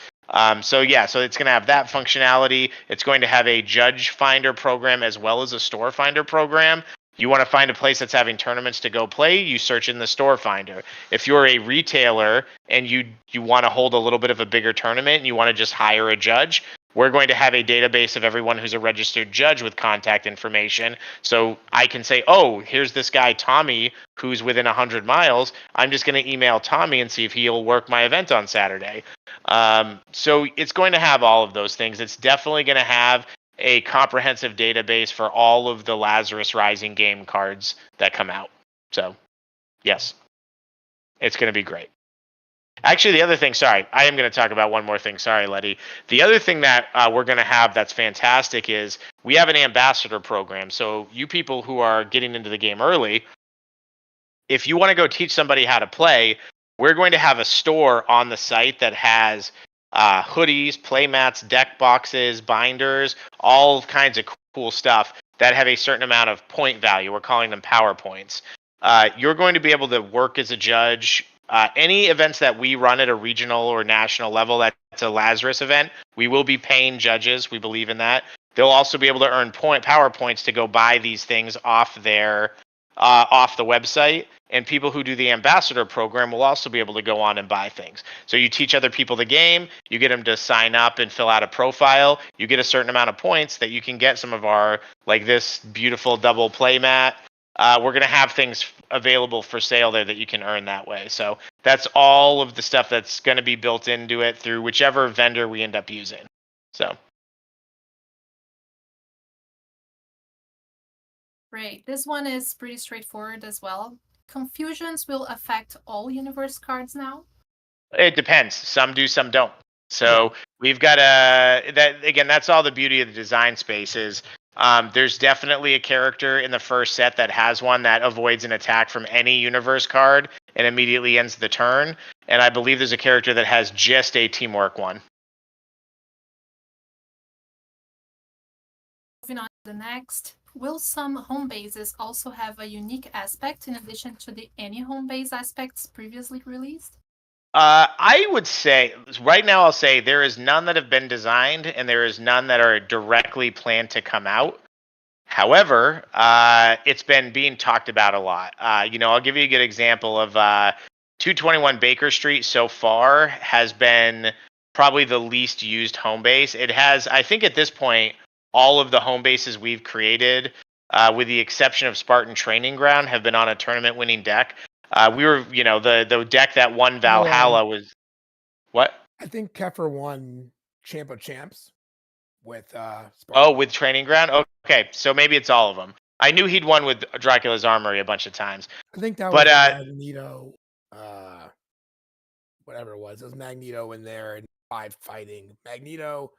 So it's going to have that functionality. It's going to have a judge finder program as well as a store finder program. You want to find a place that's having tournaments to go play, you search in the store finder. If you're a retailer and you want to hold a little bit of a bigger tournament and you want to just hire a judge, we're going to have a database of everyone who's a registered judge with contact information. So I can say, oh, here's this guy, Tommy, who's within 100 miles. I'm just going to email Tommy and see if he'll work my event on Saturday. So it's going to have all of those things. It's definitely going to have a comprehensive database for all of the Lazarus Rising game cards that come out. So, yes, it's going to be great. Actually, the other thing, sorry, I am going to talk about one more thing. Sorry, Letty. The other thing that we're going to have that's fantastic is we have an ambassador program. So you people who are getting into the game early, if you want to go teach somebody how to play, we're going to have a store on the site that has hoodies, playmats, deck boxes, binders, all kinds of cool stuff that have a certain amount of point value. We're calling them power points. You're going to be able to work as a judge. Any events that we run at a regional or national level that's a Lazarus event, we will be paying judges. We believe in that. They'll also be able to earn power points to go buy these things off the website. And people who do the ambassador program will also be able to go on and buy things. So you teach other people the game, you get them to sign up and fill out a profile, you get a certain amount of points that you can get some of our, like this beautiful double play mat. We're going to have things available for sale there that you can earn that way. So that's all of the stuff that's going to be built into it through whichever vendor we end up using. So. Great. This one is pretty straightforward as well. Confusions will affect all universe cards now? It depends. Some do, some don't. So we've got that's all the beauty of the design space is there's definitely a character in the first set that has one that avoids an attack from any universe card and immediately ends the turn. And I believe there's a character that has just a teamwork one. Moving on to the next. will some home bases also have a unique aspect in addition to the any home base aspects previously released? I would say right now I'll say there is none that have been designed, and there is none that are directly planned to come out. However, it's been being talked about a lot. I'll give you a good example of 221 Baker Street so far has been probably the least used home base. It has, I think, at this point, all of the home bases we've created, with the exception of Spartan Training Ground, have been on a tournament-winning deck. We were, the deck that won Valhalla was what? I think Kefir won Champ of Champs with Oh, Spartan. with Training Ground. Okay, so maybe it's all of them. I knew he'd won with Dracula's Armory a bunch of times. I think that But was Magneto, whatever it was. It was Magneto in there and 5 fighting. Magneto,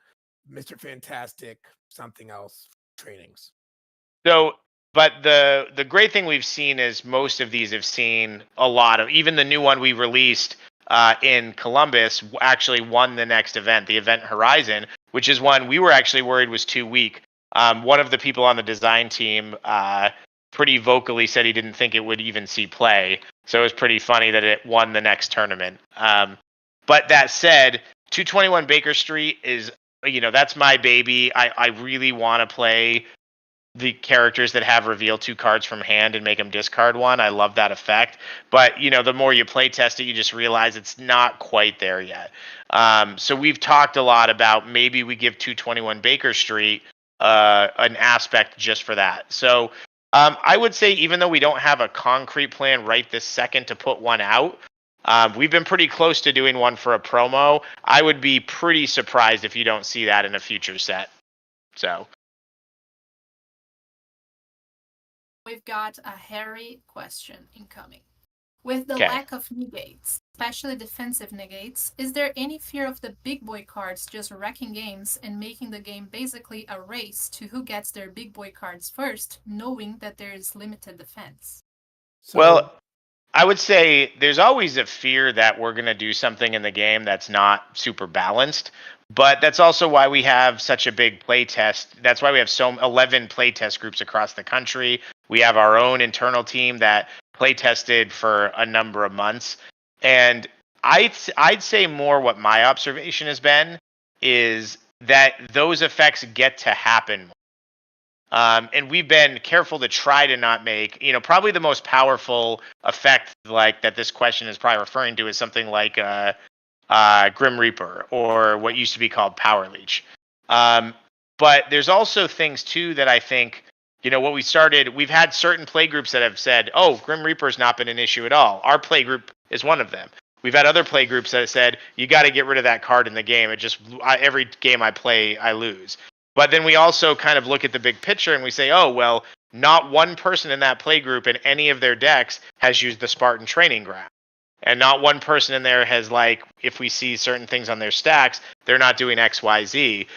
Mr. Fantastic, something else, trainings. So, but the great thing we've seen is most of these have seen a lot of, even the new one we released in Columbus actually won the next event, the Event Horizon, which is one we were actually worried was too weak. One of the people on the design team pretty vocally said he didn't think it would even see play. So it was pretty funny that it won the next tournament. But that said, 221 Baker Street is, that's my baby. I really want to play the characters that have reveal 2 cards from hand and make them discard 1. I love that effect. But, the more you play test it, you just realize it's not quite there yet. So we've talked a lot about maybe we give 221 Baker Street an aspect just for that. So I would say even though we don't have a concrete plan right this second to put one out, we've been pretty close to doing one for a promo. I would be pretty surprised if you don't see that in a future set. So We've got a hairy question incoming. With the Okay. lack of negates, especially defensive negates, is there any fear of the big boy cards just wrecking games and making the game basically a race to who gets their big boy cards first, knowing that there is limited defense? So, Well, I would say there's always a fear that we're going to do something in the game that's not super balanced, but that's also why we have such a big play test. That's why we have 11 play test groups across the country. We have our own internal team that play tested for a number of months. And I'd say more what my observation has been is that those effects get to happen. And we've been careful to try to not make, probably the most powerful effect like that this question is probably referring to is something like Grim Reaper or what used to be called Power Leech. But there's also things too that I think, what we've had certain play groups that have said, oh, Grim Reaper's not been an issue at all. Our play group is one of them. We've had other play groups that have said, you got to get rid of that card in the game. Every game I play, I lose. But then we also kind of look at the big picture and we say, oh, well, not one person in that play group in any of their decks has used the Spartan Training Ground. And not one person in there has, if we see certain things on their stacks, they're not doing X, Y, Z.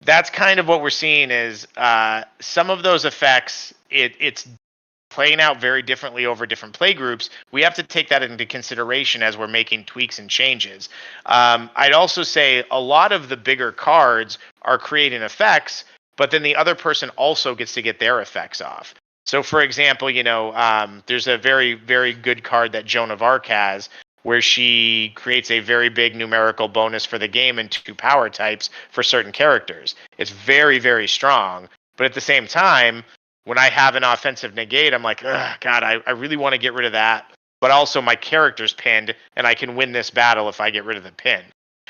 That's kind of what we're seeing is some of those effects, it's playing out very differently over different play groups. We have to take that into consideration as we're making tweaks and changes. I'd also say a lot of the bigger cards are creating effects, but then the other person also gets to get their effects off. So, for example, there's a very, very good card that Joan of Arc has where she creates a very big numerical bonus for the game and 2 power types for certain characters. It's very, very strong. But at the same time, when I have an offensive negate, I'm like, ugh, God, I really want to get rid of that. But also my character's pinned, and I can win this battle if I get rid of the pin.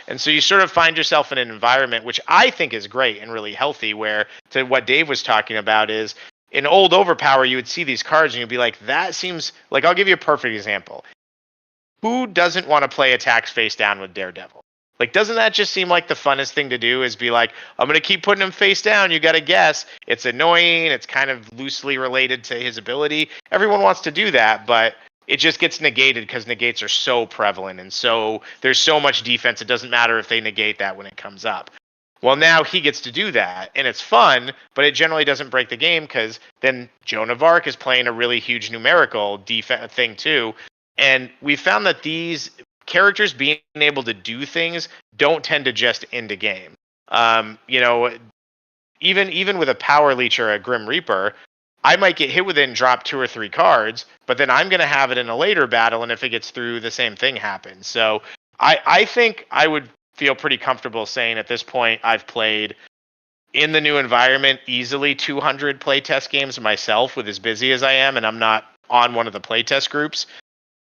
And so you sort of find yourself in an environment, which I think is great and really healthy, where to what Dave was talking about is, in old Overpower, you would see these cards and you'd be like, that seems like, I'll give you a perfect example. Who doesn't want to play attacks face down with Daredevil? Doesn't that just seem like the funnest thing to do is be like, I'm going to keep putting him face down. You got to guess. It's annoying. It's kind of loosely related to his ability. Everyone wants to do that, but it just gets negated because negates are so prevalent. And so there's so much defense. It doesn't matter if they negate that when it comes up. Well, now he gets to do that, and it's fun, but it generally doesn't break the game because then Joan of Arc is playing a really huge numerical defense thing too. And we found that these characters being able to do things don't tend to just end a game. even with a Power Leech or a Grim Reaper, I might get hit with it and drop 2 or 3 cards, but then I'm going to have it in a later battle, and if it gets through, the same thing happens. So I think I would feel pretty comfortable saying at this point I've played in the new environment easily 200 playtest games myself with as busy as I am, and I'm not on one of the playtest groups.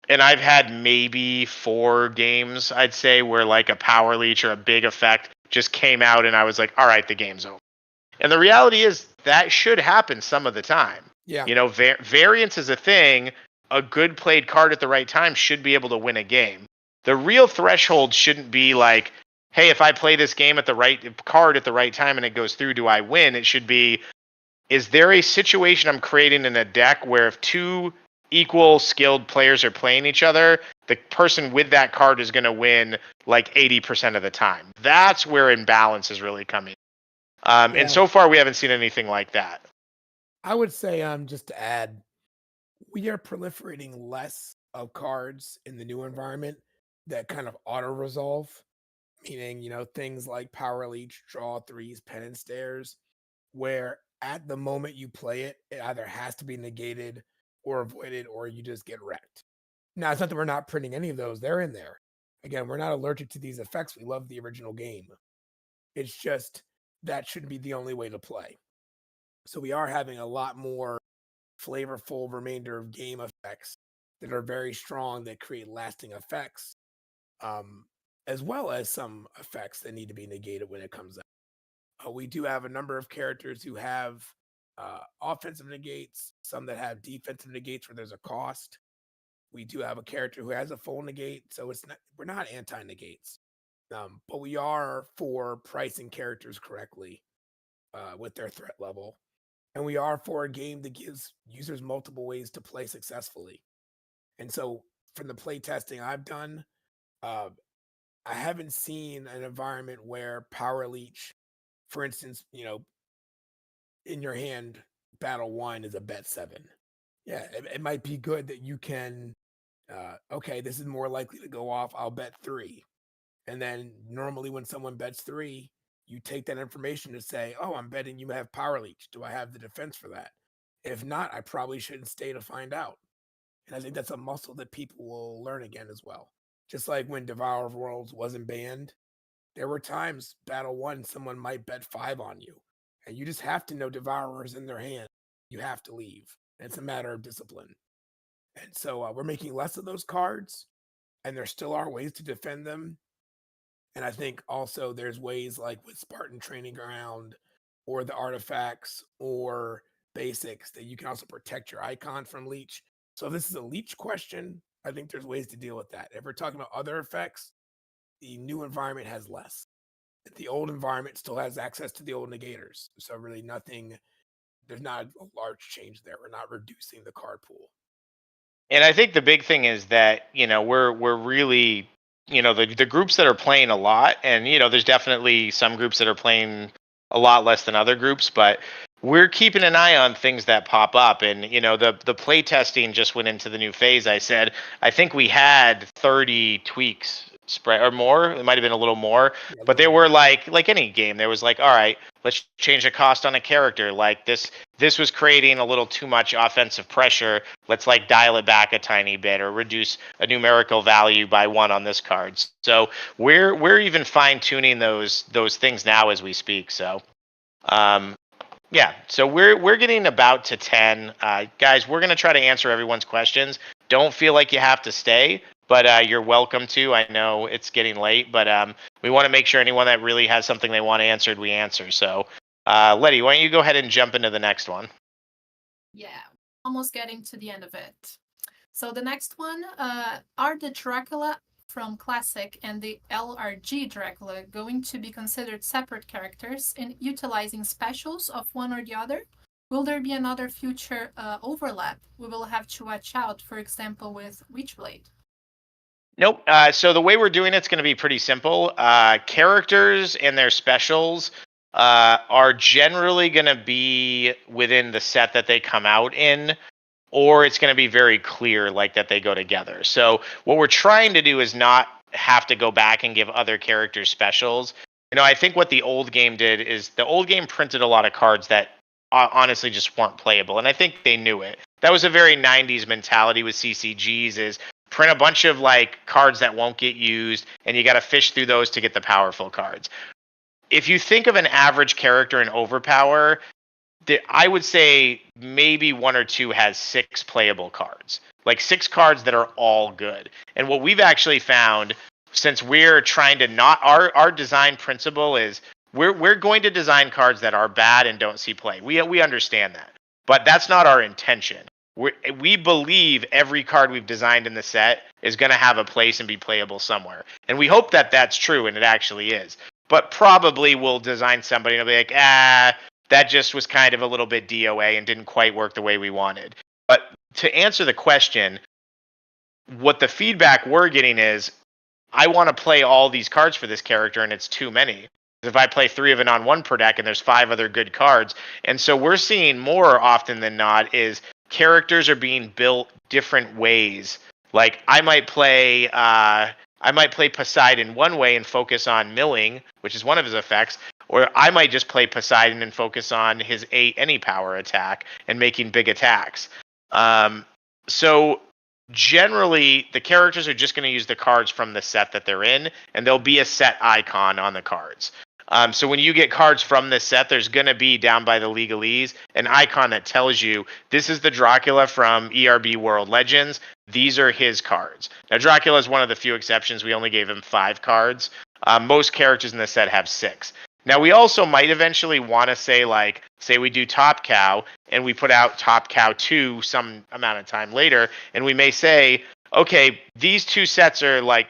And I've had maybe 4 games, I'd say, where like a Power Leech or a big effect just came out and I was like, all right, the game's over. And the reality is that should happen some of the time. Yeah. You know, variance is a thing. A good played card at the right time should be able to win a game. The real threshold shouldn't be like, hey, if I play this game at the right card at the right time and it goes through, do I win? It should be, is there a situation I'm creating in a deck where if 2 equal skilled players are playing each other, the person with that card is going to win like 80% of the time? That's where imbalance is really coming. And so far, we haven't seen anything like that. I would say, just to add, we are proliferating less of cards in the new environment that kind of auto resolve, meaning, things like Power Leech, Draw 3s, Pen and Stairs, where at the moment you play it, it either has to be negated or avoided, or you just get wrecked. Now, it's not that we're not printing any of those, they're in there. Again, we're not allergic to these effects. We love the original game. It's just that shouldn't be the only way to play. So we are having a lot more flavorful remainder of game effects that are very strong, that create lasting effects, as well as some effects that need to be negated when it comes out. We do have a number of characters who have offensive negates, some that have defensive negates where there's a cost. We do have a character who has a full negate, so we're not anti-negates. But we are for pricing characters correctly with their threat level. And we are for a game that gives users multiple ways to play successfully. And so from the play testing I've done, I haven't seen an environment where Power Leech, for instance, in your hand, battle 1 is a bet 7. Yeah, it might be good that you can, okay, this is more likely to go off, I'll bet 3. And then normally when someone bets 3, you take that information to say, oh, I'm betting you have Power Leech. Do I have the defense for that? If not, I probably shouldn't stay to find out. And I think that's a muscle that people will learn again as well. Just like when Devour of Worlds wasn't banned, there were times, battle 1, someone might bet 5 on you. And you just have to know Devourer's in their hand. You have to leave. And it's a matter of discipline. And so we're making less of those cards, and there still are ways to defend them. And I think also there's ways like with Spartan Training Ground or the artifacts or basics that you can also protect your icon from Leech. So if this is a Leech question, I think there's ways to deal with that. If we're talking about other effects, the new environment has less. The old environment still has access to the old negators. So really there's not a large change there. We're not reducing the card pool. And I think the big thing is that, we're really, the groups that are playing a lot, and, there's definitely some groups that are playing a lot less than other groups, but we're keeping an eye on things that pop up. And, the play testing just went into the new phase. I think we had 30 tweaks spread or more. It might have been a little more, but there were like any game, there was like, all right, let's change the cost on a character. Like this was creating a little too much offensive pressure. Let's like dial it back a tiny bit or reduce a numerical value by 1 on this card. So we're even fine tuning those things now as we speak. So, yeah, so we're getting about to 10. Guys, we're going to try to answer everyone's questions. Don't feel like you have to stay, but you're welcome to. I know it's getting late, but we want to make sure anyone that really has something they want answered, we answer. So, Letty, why don't you go ahead and jump into the next one? Yeah, almost getting to the end of it. So the next one, are the Dracula from Classic and the LRG Dracula going to be considered separate characters in utilizing specials of one or the other? Will there be another future overlap we will have to watch out, for example, with Witchblade? Nope. So the way we're doing it's going to be pretty simple. Characters and their specials are generally going to be within the set that they come out in, or it's going to be very clear like that they go together. So what we're trying to do is not have to go back and give other characters specials. I think what the old game did is the old game printed a lot of cards that honestly just weren't playable, and I think they knew it. That was a very 90s mentality with CCGs is print a bunch of like cards that won't get used, and you got to fish through those to get the powerful cards. If you think of an average character in Overpower, I would say maybe one or two has 6 playable cards, like 6 cards that are all good. And what we've actually found, since we're trying to not our design principle is we're going to design cards that are bad and don't see play. We understand that, but that's not our intention. We believe every card we've designed in the set is going to have a place and be playable somewhere, and we hope that that's true, and it actually is. But probably we'll design somebody and it'll be like, that just was kind of a little bit DOA and didn't quite work the way we wanted. But to answer the question, what the feedback we're getting is, I want to play all these cards for this character and it's too many. If I play 3 of it on 1 per deck and there's 5 other good cards. And so we're seeing more often than not is characters are being built different ways. Like I might play Poseidon one way and focus on milling, which is one of his effects, or I might just play Poseidon and focus on his 8 any power attack and making big attacks. So generally, the characters are just going to use the cards from the set that they're in, and there'll be a set icon on the cards. So when you get cards from this set, there's going to be down by the legalese an icon that tells you this is the Dracula from ERB World Legends. These are his cards. Now, Dracula is one of the few exceptions. We only gave him 5 cards. Most characters in the set have 6. Now, we also might eventually want to say, like, say we do Top Cow and we put out Top Cow 2 some amount of time later, and we may say, okay, these 2 sets are like,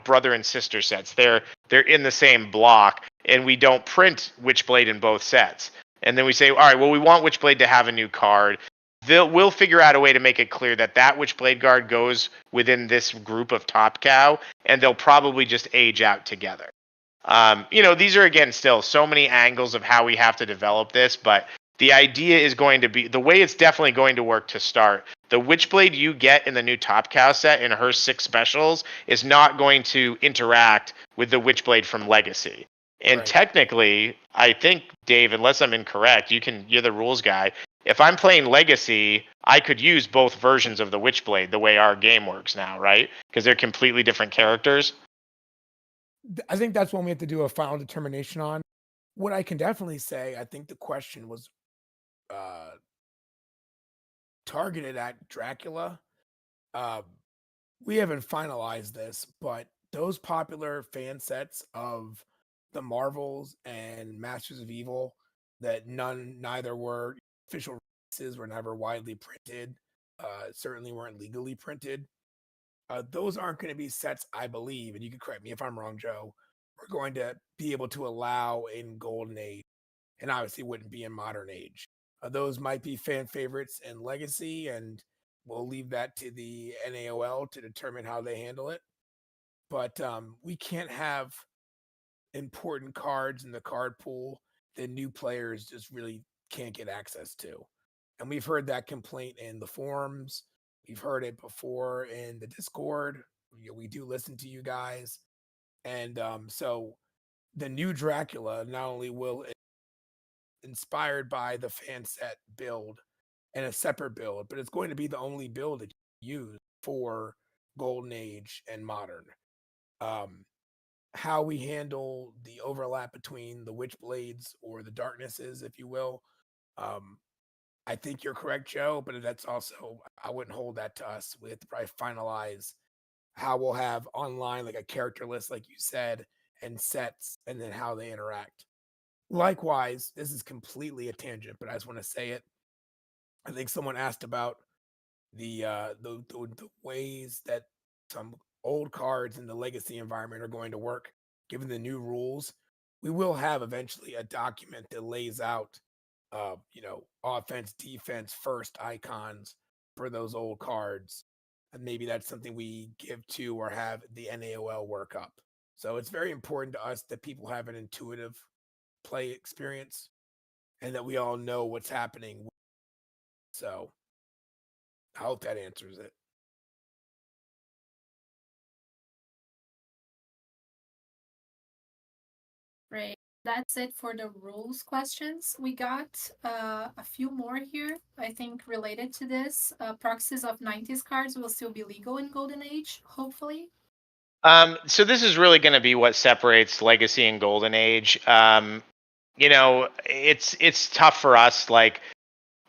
brother and sister sets. They're in the same block, and we don't print Witchblade in both sets. And then we say, all right, well, we want Witchblade to have a new card. We'll figure out a way to make it clear that Witchblade card goes within this group of Top Cow, and they'll probably just age out together. These are, again, still so many angles of how we have to develop this, but the idea is going to be, the way it's definitely going to work to start, the Witchblade you get in the new Top Cow set in her 6 specials is not going to interact with the Witchblade from Legacy. And Technically, I think, Dave, unless I'm incorrect, you're the rules guy. If I'm playing Legacy, I could use both versions of the Witchblade the way our game works now, right? Because they're completely different characters. I think that's one we have to do a final determination on. What I can definitely say, I think the question was targeted at Dracula. We haven't finalized this, but those popular fan sets of the Marvels and Masters of Evil that neither were official releases, were never widely printed, certainly weren't legally printed. Those aren't going to be sets, I believe, and you can correct me if I'm wrong, Joe. We're going to be able to allow in Golden Age, and obviously wouldn't be in Modern Age. Those might be fan favorites in Legacy, and we'll leave that to the NAOL to determine how they handle it. But we can't have important cards in the card pool that new players just really can't get access to. And we've heard that complaint in the forums. We've heard it before in the Discord. We do listen to you guys. And so the new Dracula not only will inspired by the fan set build and a separate build, but it's going to be the only build that you use for Golden Age and Modern. How we handle the overlap between the Witchblades or the Darknesses, if you will, I think you're correct, Joe, but that's also, I wouldn't hold that to us. We have to probably finalize how we'll have online, like a character list, like you said, and sets, and then how they interact. Likewise, this is completely a tangent, but I just want to say it. I think someone asked about the ways that some old cards in the legacy environment are going to work, given the new rules. We will have eventually a document that lays out, offense, defense, first icons for those old cards, and maybe that's something we give to or have the NAOL work up. So it's very important to us that people have an intuitive play experience and that we all know what's happening. So I hope that answers it. Great. That's it for the rules questions. We got a few more here, I think, related to this. Proxies of 90s cards will still be legal in Golden Age, hopefully. So this is really going to be what separates Legacy and Golden Age. It's tough for us. Like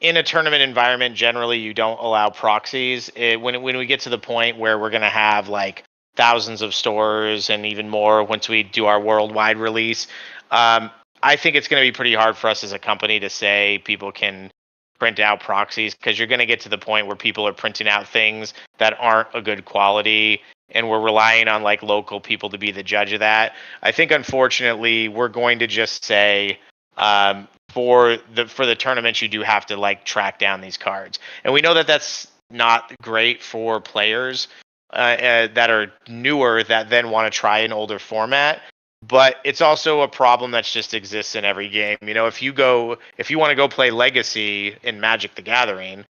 in a tournament environment, generally you don't allow proxies. When we get to the point where we're going to have like thousands of stores and even more once we do our worldwide release, I think it's going to be pretty hard for us as a company to say people can print out proxies, because you're going to get to the point where people are printing out things that aren't a good quality, and we're relying on like local people to be the judge of that. I think unfortunately we're going to just say, for the tournaments you do have to like track down these cards, and we know that that's not great for players that are newer that then want to try an older format. But it's also a problem that just exists in every game. If you want to go play Legacy in Magic the Gathering,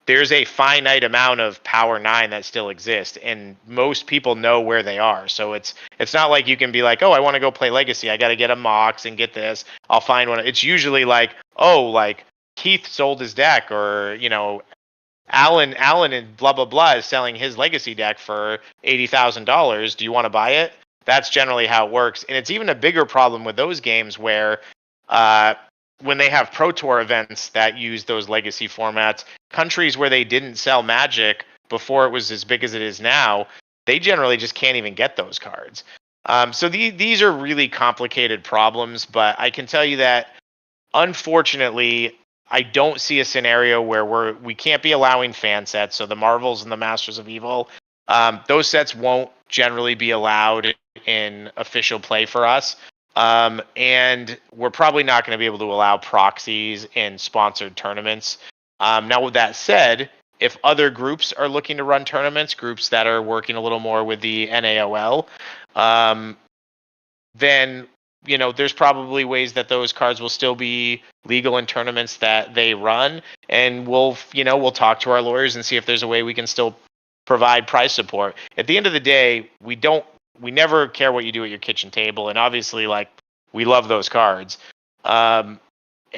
there's a finite amount of Power 9 that still exists, and most people know where they are. So it's not like you can be like, oh, I want to go play Legacy, I got to get a Mox and get this, I'll find one. It's usually like, oh, like Keith sold his deck, or Alan and blah blah blah is selling his Legacy deck for $80,000. Do you want to buy it? That's generally how it works, and it's even a bigger problem with those games where, when they have Pro Tour events that use those Legacy formats, countries where they didn't sell Magic before it was as big as it is now, they generally just can't even get those cards. So these are really complicated problems, but I can tell you that unfortunately, I don't see a scenario where we can't be allowing fan sets. So the Marvels and the Masters of Evil, those sets won't generally be allowed in official play for us. And we're probably not going to be able to allow proxies in sponsored tournaments. Now, with that said, if other groups are looking to run tournaments, groups that are working a little more with the NAOL, then there's probably ways that those cards will still be legal in tournaments that they run, and we'll talk to our lawyers and see if there's a way we can still provide price support. At the end of the day, we never care what you do at your kitchen table, and obviously, like, we love those cards, and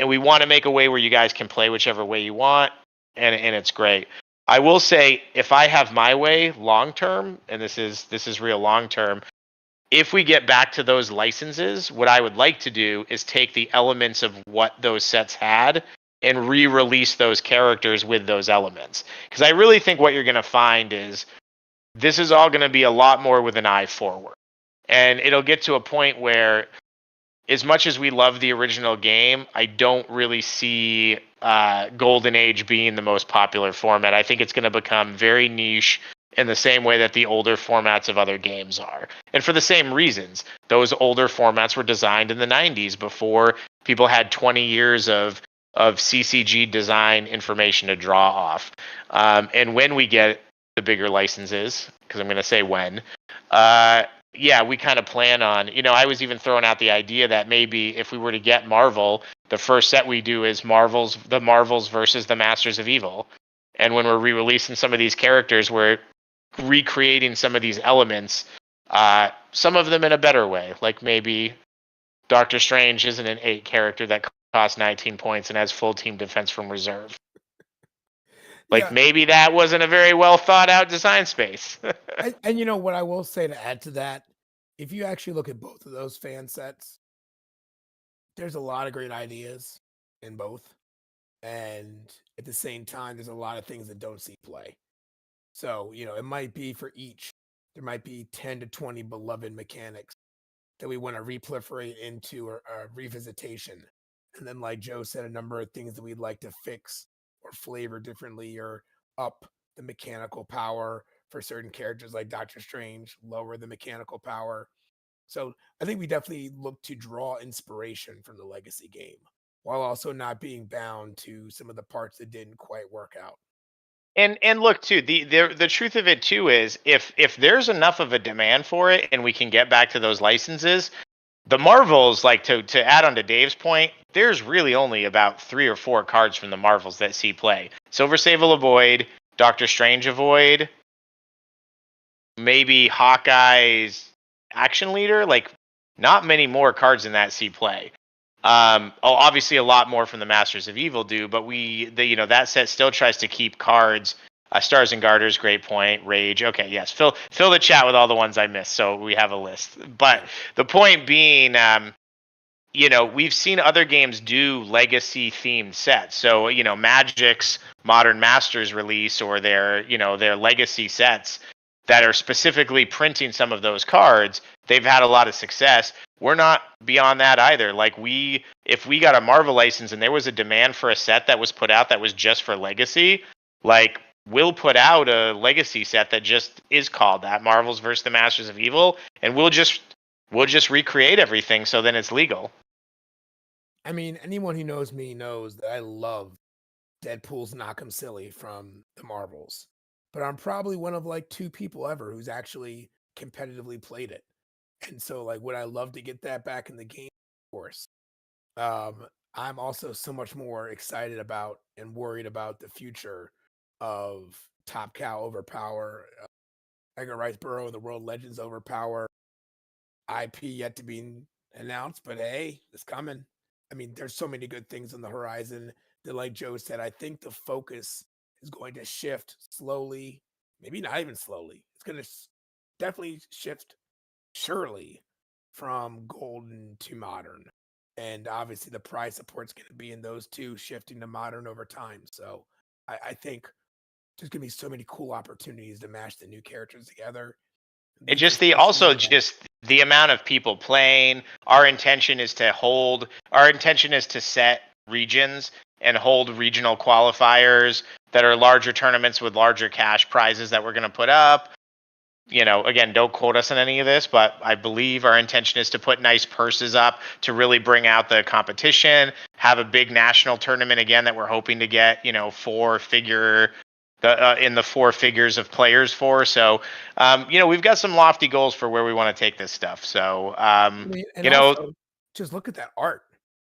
we want to make a way where you guys can play whichever way you want, and it's great. I will say, if I have my way long term, and this is real long term, if we get back to those licenses, what I would like to do is take the elements of what those sets had and re-release those characters with those elements. Because I really think what you're going to find is this is all going to be a lot more with an eye forward. And it'll get to a point where, as much as we love the original game, I don't really see Golden Age being the most popular format. I think it's going to become very niche in the same way that the older formats of other games are. And for the same reasons. Those older formats were designed in the 90s before people had 20 years of CCG design information to draw off. And when we get the bigger licenses, because I'm going to say when, we kind of plan on, I was even throwing out the idea that maybe if we were to get Marvel, the first set we do is the Marvels versus the Masters of Evil. And when we're re-releasing some of these characters, we're recreating some of these elements, some of them in a better way. Like maybe Doctor Strange isn't an 8 character that costs 19 points and has full team defense from reserve. Like, maybe that wasn't a very well thought out design space. and what I will say to add to that, if you actually look at both of those fan sets, there's a lot of great ideas in both. And at the same time, there's a lot of things that don't see play. So, it might be for each, there might be 10 to 20 beloved mechanics that we want to reproliferate into a revisitation. And then, like Joe said, a number of things that we'd like to fix or flavor differently, or up the mechanical power for certain characters like Doctor Strange, lower the mechanical power. So I think we definitely look to draw inspiration from the Legacy game, while also not being bound to some of the parts that didn't quite work out. And look too, the truth of it too is, if there's enough of a demand for it and we can get back to those licenses, the Marvels, like, to add on to Dave's point, there's really only about 3 or 4 cards from the Marvels that see play. Silver Sable Avoid, Doctor Strange Avoid, maybe Hawkeye's Action Leader. Like, not many more cards in that see play. Obviously a lot more from the Masters of Evil do, but that set still tries to keep cards. Stars and Garters, great point. Rage, okay, yes. Fill the chat with all the ones I missed, so we have a list. But the point being, we've seen other games do legacy themed sets. So Magic's Modern Masters release or their legacy sets that are specifically printing some of those cards, they've had a lot of success. We're not beyond that either. Like if we got a Marvel license and there was a demand for a set that was put out that was just for legacy, like we'll put out a legacy set that just is called that, Marvel's versus the Masters of Evil, and we'll just recreate everything so then it's legal. I mean, anyone who knows me knows that I love Deadpool's Knock 'em Silly from the Marvels. But I'm probably one of like 2 people ever who's actually competitively played it. And so like would I love to get that back in the game? Of course. I'm also so much more excited about and worried about the future of Top Cow Overpower, Edgar Rice Burroughs and the World Legends Overpower, IP yet to be announced, but hey, it's coming. I mean, there's so many good things on the horizon that, like Joe said, I think the focus is going to shift slowly, maybe not even slowly. It's going to definitely shift, surely, from golden to modern. And obviously, the prize support's going to be in those two shifting to modern over time. So I think there's going to be so many cool opportunities to mash the new characters together. And just the amount of people playing. Our intention is to set regions and hold regional qualifiers that are larger tournaments with larger cash prizes that we're going to put up. Again, don't quote us on any of this, but I believe our intention is to put nice purses up to really bring out the competition, have a big national tournament again that we're hoping to get, 4-figure in the 4 figures of players for. So, we've got some lofty goals for where we want to take this stuff. So, also, just look at that art.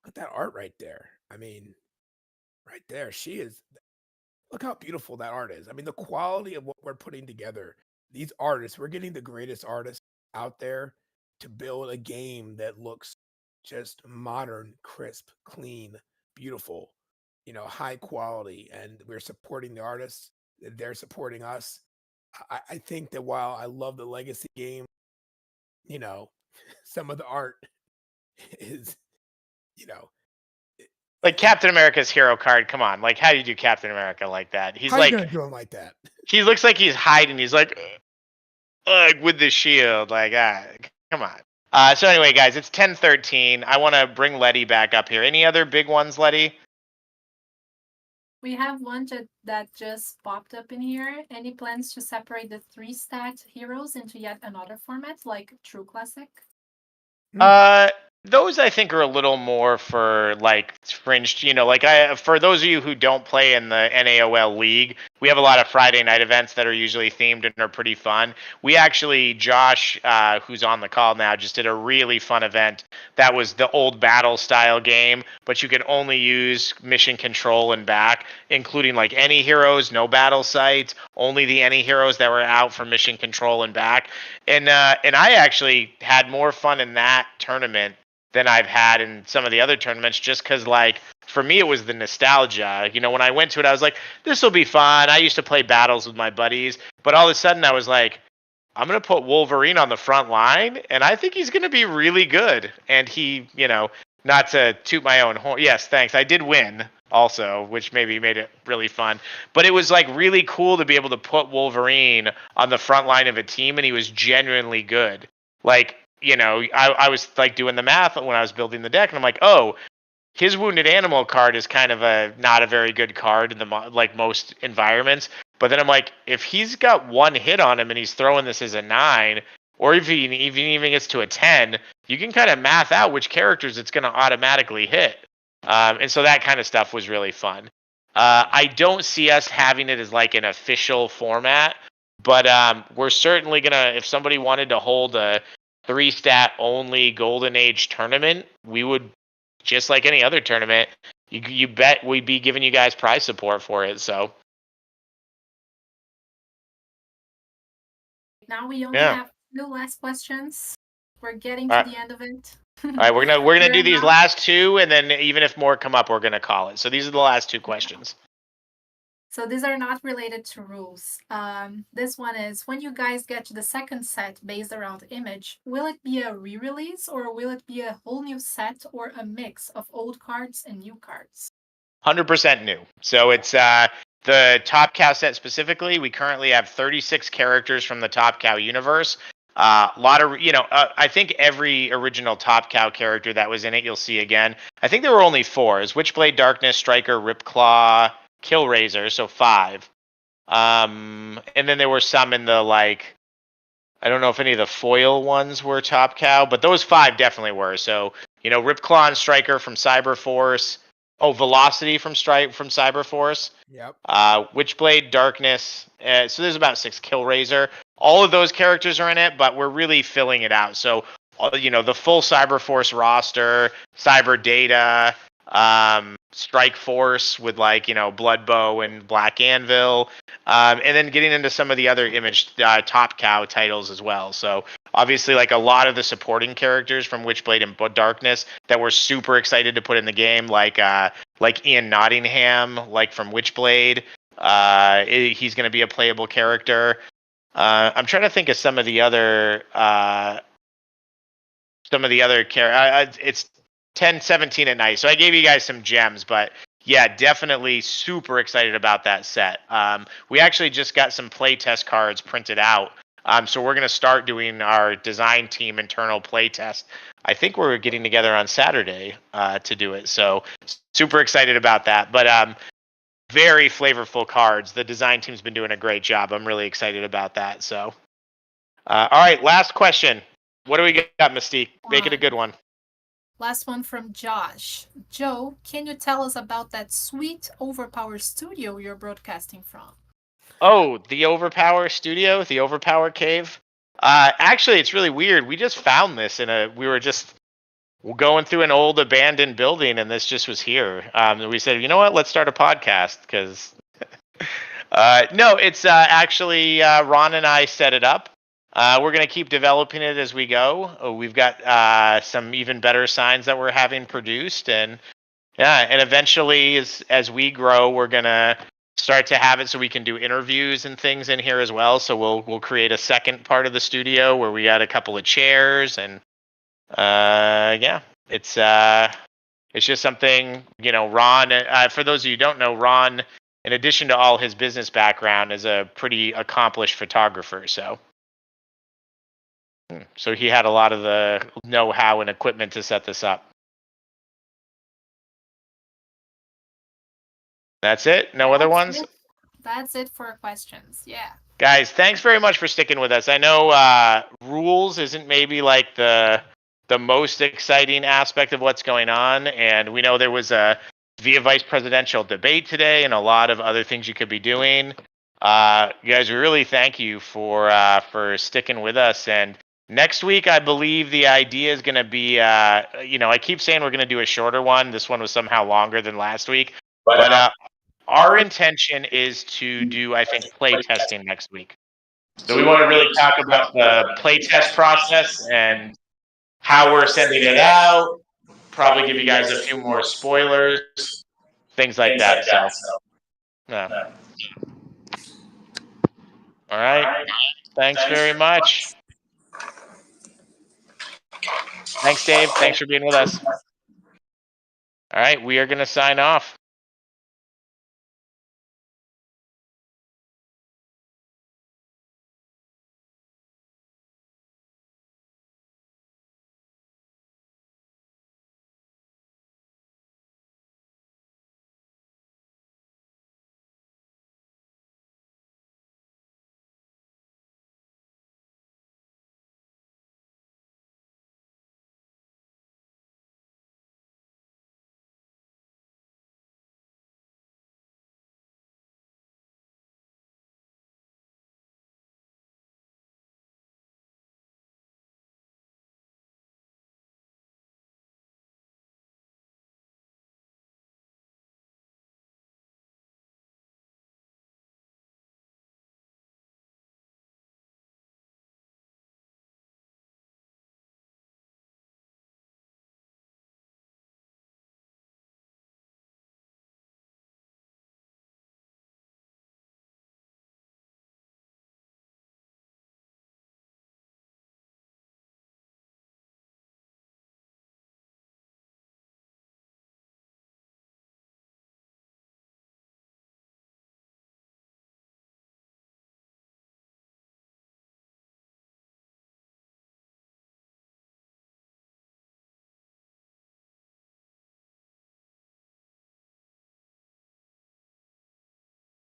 Look at that art right there. I mean, right there, she is. Look how beautiful that art is. I mean, the quality of what we're putting together. These artists, we're getting the greatest artists out there to build a game that looks just modern, crisp, clean, beautiful, high quality, and we're supporting the artists. They're supporting us. I think that while I love the legacy game, some of the art is, like Captain America's hero card. Come on, like how do you do Captain America like that? He's how like, you gonna do him like that? He looks like he's hiding. He's like with the shield. Like, come on. So anyway, guys, it's 10:13. I want to bring Letty back up here. Any other big ones, Letty? We have one that just popped up in here. Any plans to separate the 3-stat heroes into yet another format, like True Classic? Those I think are a little more for like fringe, for those of you who don't play in the NAOL League, we have a lot of Friday night events that are usually themed and are pretty fun. We actually, Josh, who's on the call now, just did a really fun event that was the old battle style game, but you could only use mission control and back, including like any heroes, no battle sites, only the any heroes that were out for mission control and back. And I actually had more fun in that tournament than I've had in some of the other tournaments, just because, like, for me, it was the nostalgia. When I went to it, I was like, this will be fun. I used to play battles with my buddies, but all of a sudden I was like, I'm going to put Wolverine on the front line, and I think he's going to be really good. And he, not to toot my own horn. Yes, thanks. I did win also, which maybe made it really fun. But it was, like, really cool to be able to put Wolverine on the front line of a team, and he was genuinely good. Like, I was like doing the math when I was building the deck, and I'm like, oh, his Wounded Animal card is kind of not a very good card in the most environments. But then I'm like, if he's got one hit on him and he's throwing this as a 9, or if he even gets to a 10, you can kind of math out which characters it's going to automatically hit. And so that kind of stuff was really fun. I don't see us having it as like an official format, but we're certainly gonna, if somebody wanted to hold a 3-stat only Golden Age tournament, we would, just like any other tournament, you bet we'd be giving you guys prize support for it. So now we only have 2 last questions. We're getting to the end of it. All right, we're gonna do these last two, and then even if more come up, we're gonna call it. So these are the last two questions. So these are not related to rules. This one is, when you guys get to the second set based around image, will it be a re-release or will it be a whole new set or a mix of old cards and new cards? 100% new. So it's the Top Cow set specifically. We currently have 36 characters from the Top Cow universe. A lot of, I think every original Top Cow character that was in it, you'll see again. I think there were only 4. Is Witchblade, Darkness, Striker, Ripclaw, Killraiser, so 5. And then there were some in the, like, I don't know if any of the foil ones were Top Cow, but those 5 definitely were. So, Ripclaw and Striker from Cyberforce. Oh, Velocity from Cyberforce. Yep. Witchblade, Darkness. So there's about 6. Killraiser. All of those characters are in it, but we're really filling it out. So, the full Cyberforce roster, Cyber Data, Strike Force with Bloodbow and Black Anvil, and then getting into some of the other Image Top Cow titles as well. So obviously, a lot of the supporting characters from Witchblade and Darkness that we're super excited to put in the game, like Ian Nottingham, from Witchblade. He's going to be a playable character. I'm trying to think of some of the other characters. It's 10-17 at night. So I gave you guys some gems, but yeah, definitely super excited about that set. We actually just got some playtest cards printed out. So we're going to start doing our design team internal playtest. I think we're getting together on Saturday to do it. So super excited about that. But very flavorful cards. The design team's been doing a great job. I'm really excited about that. So, all right, last question. What do we got, Mystique? Make it a good one. Last one from Josh. Joe, can you tell us about that sweet OverPower studio you're broadcasting from? Oh, the OverPower studio, the OverPower cave. Actually, it's really weird. We just found this we were just going through an old abandoned building, and this just was here. We said, you know what? Let's start a podcast because. No, it's actually Ron and I set it up. We're going to keep developing it as we go. We've got some even better signs that we're having produced, and eventually, as we grow, we're going to start to have it so we can do interviews and things in here as well. So we'll create a second part of the studio where we got a couple of chairs, and it's just something, Ron. For those of you who don't know, Ron, in addition to all his business background, is a pretty accomplished photographer. So he had a lot of the know-how and equipment to set this up. That's it? No other ones? That's it for questions. Yeah. Guys, thanks very much for sticking with us. I know rules isn't maybe the most exciting aspect of what's going on, and we know there was a via vice presidential debate today and a lot of other things you could be doing. You guys, we really thank you for sticking with us. And next week, I believe the idea is going to be, I keep saying we're going to do a shorter one. This one was somehow longer than last week. But our intention is to do, I think, play testing next week. So we want to really talk about the play test process and how we're sending it out. Probably give you guys a few more spoilers, things like that. So, yeah. All right. Thanks very much. Thanks, Dave. Thanks for being with us. All right, we are going to sign off.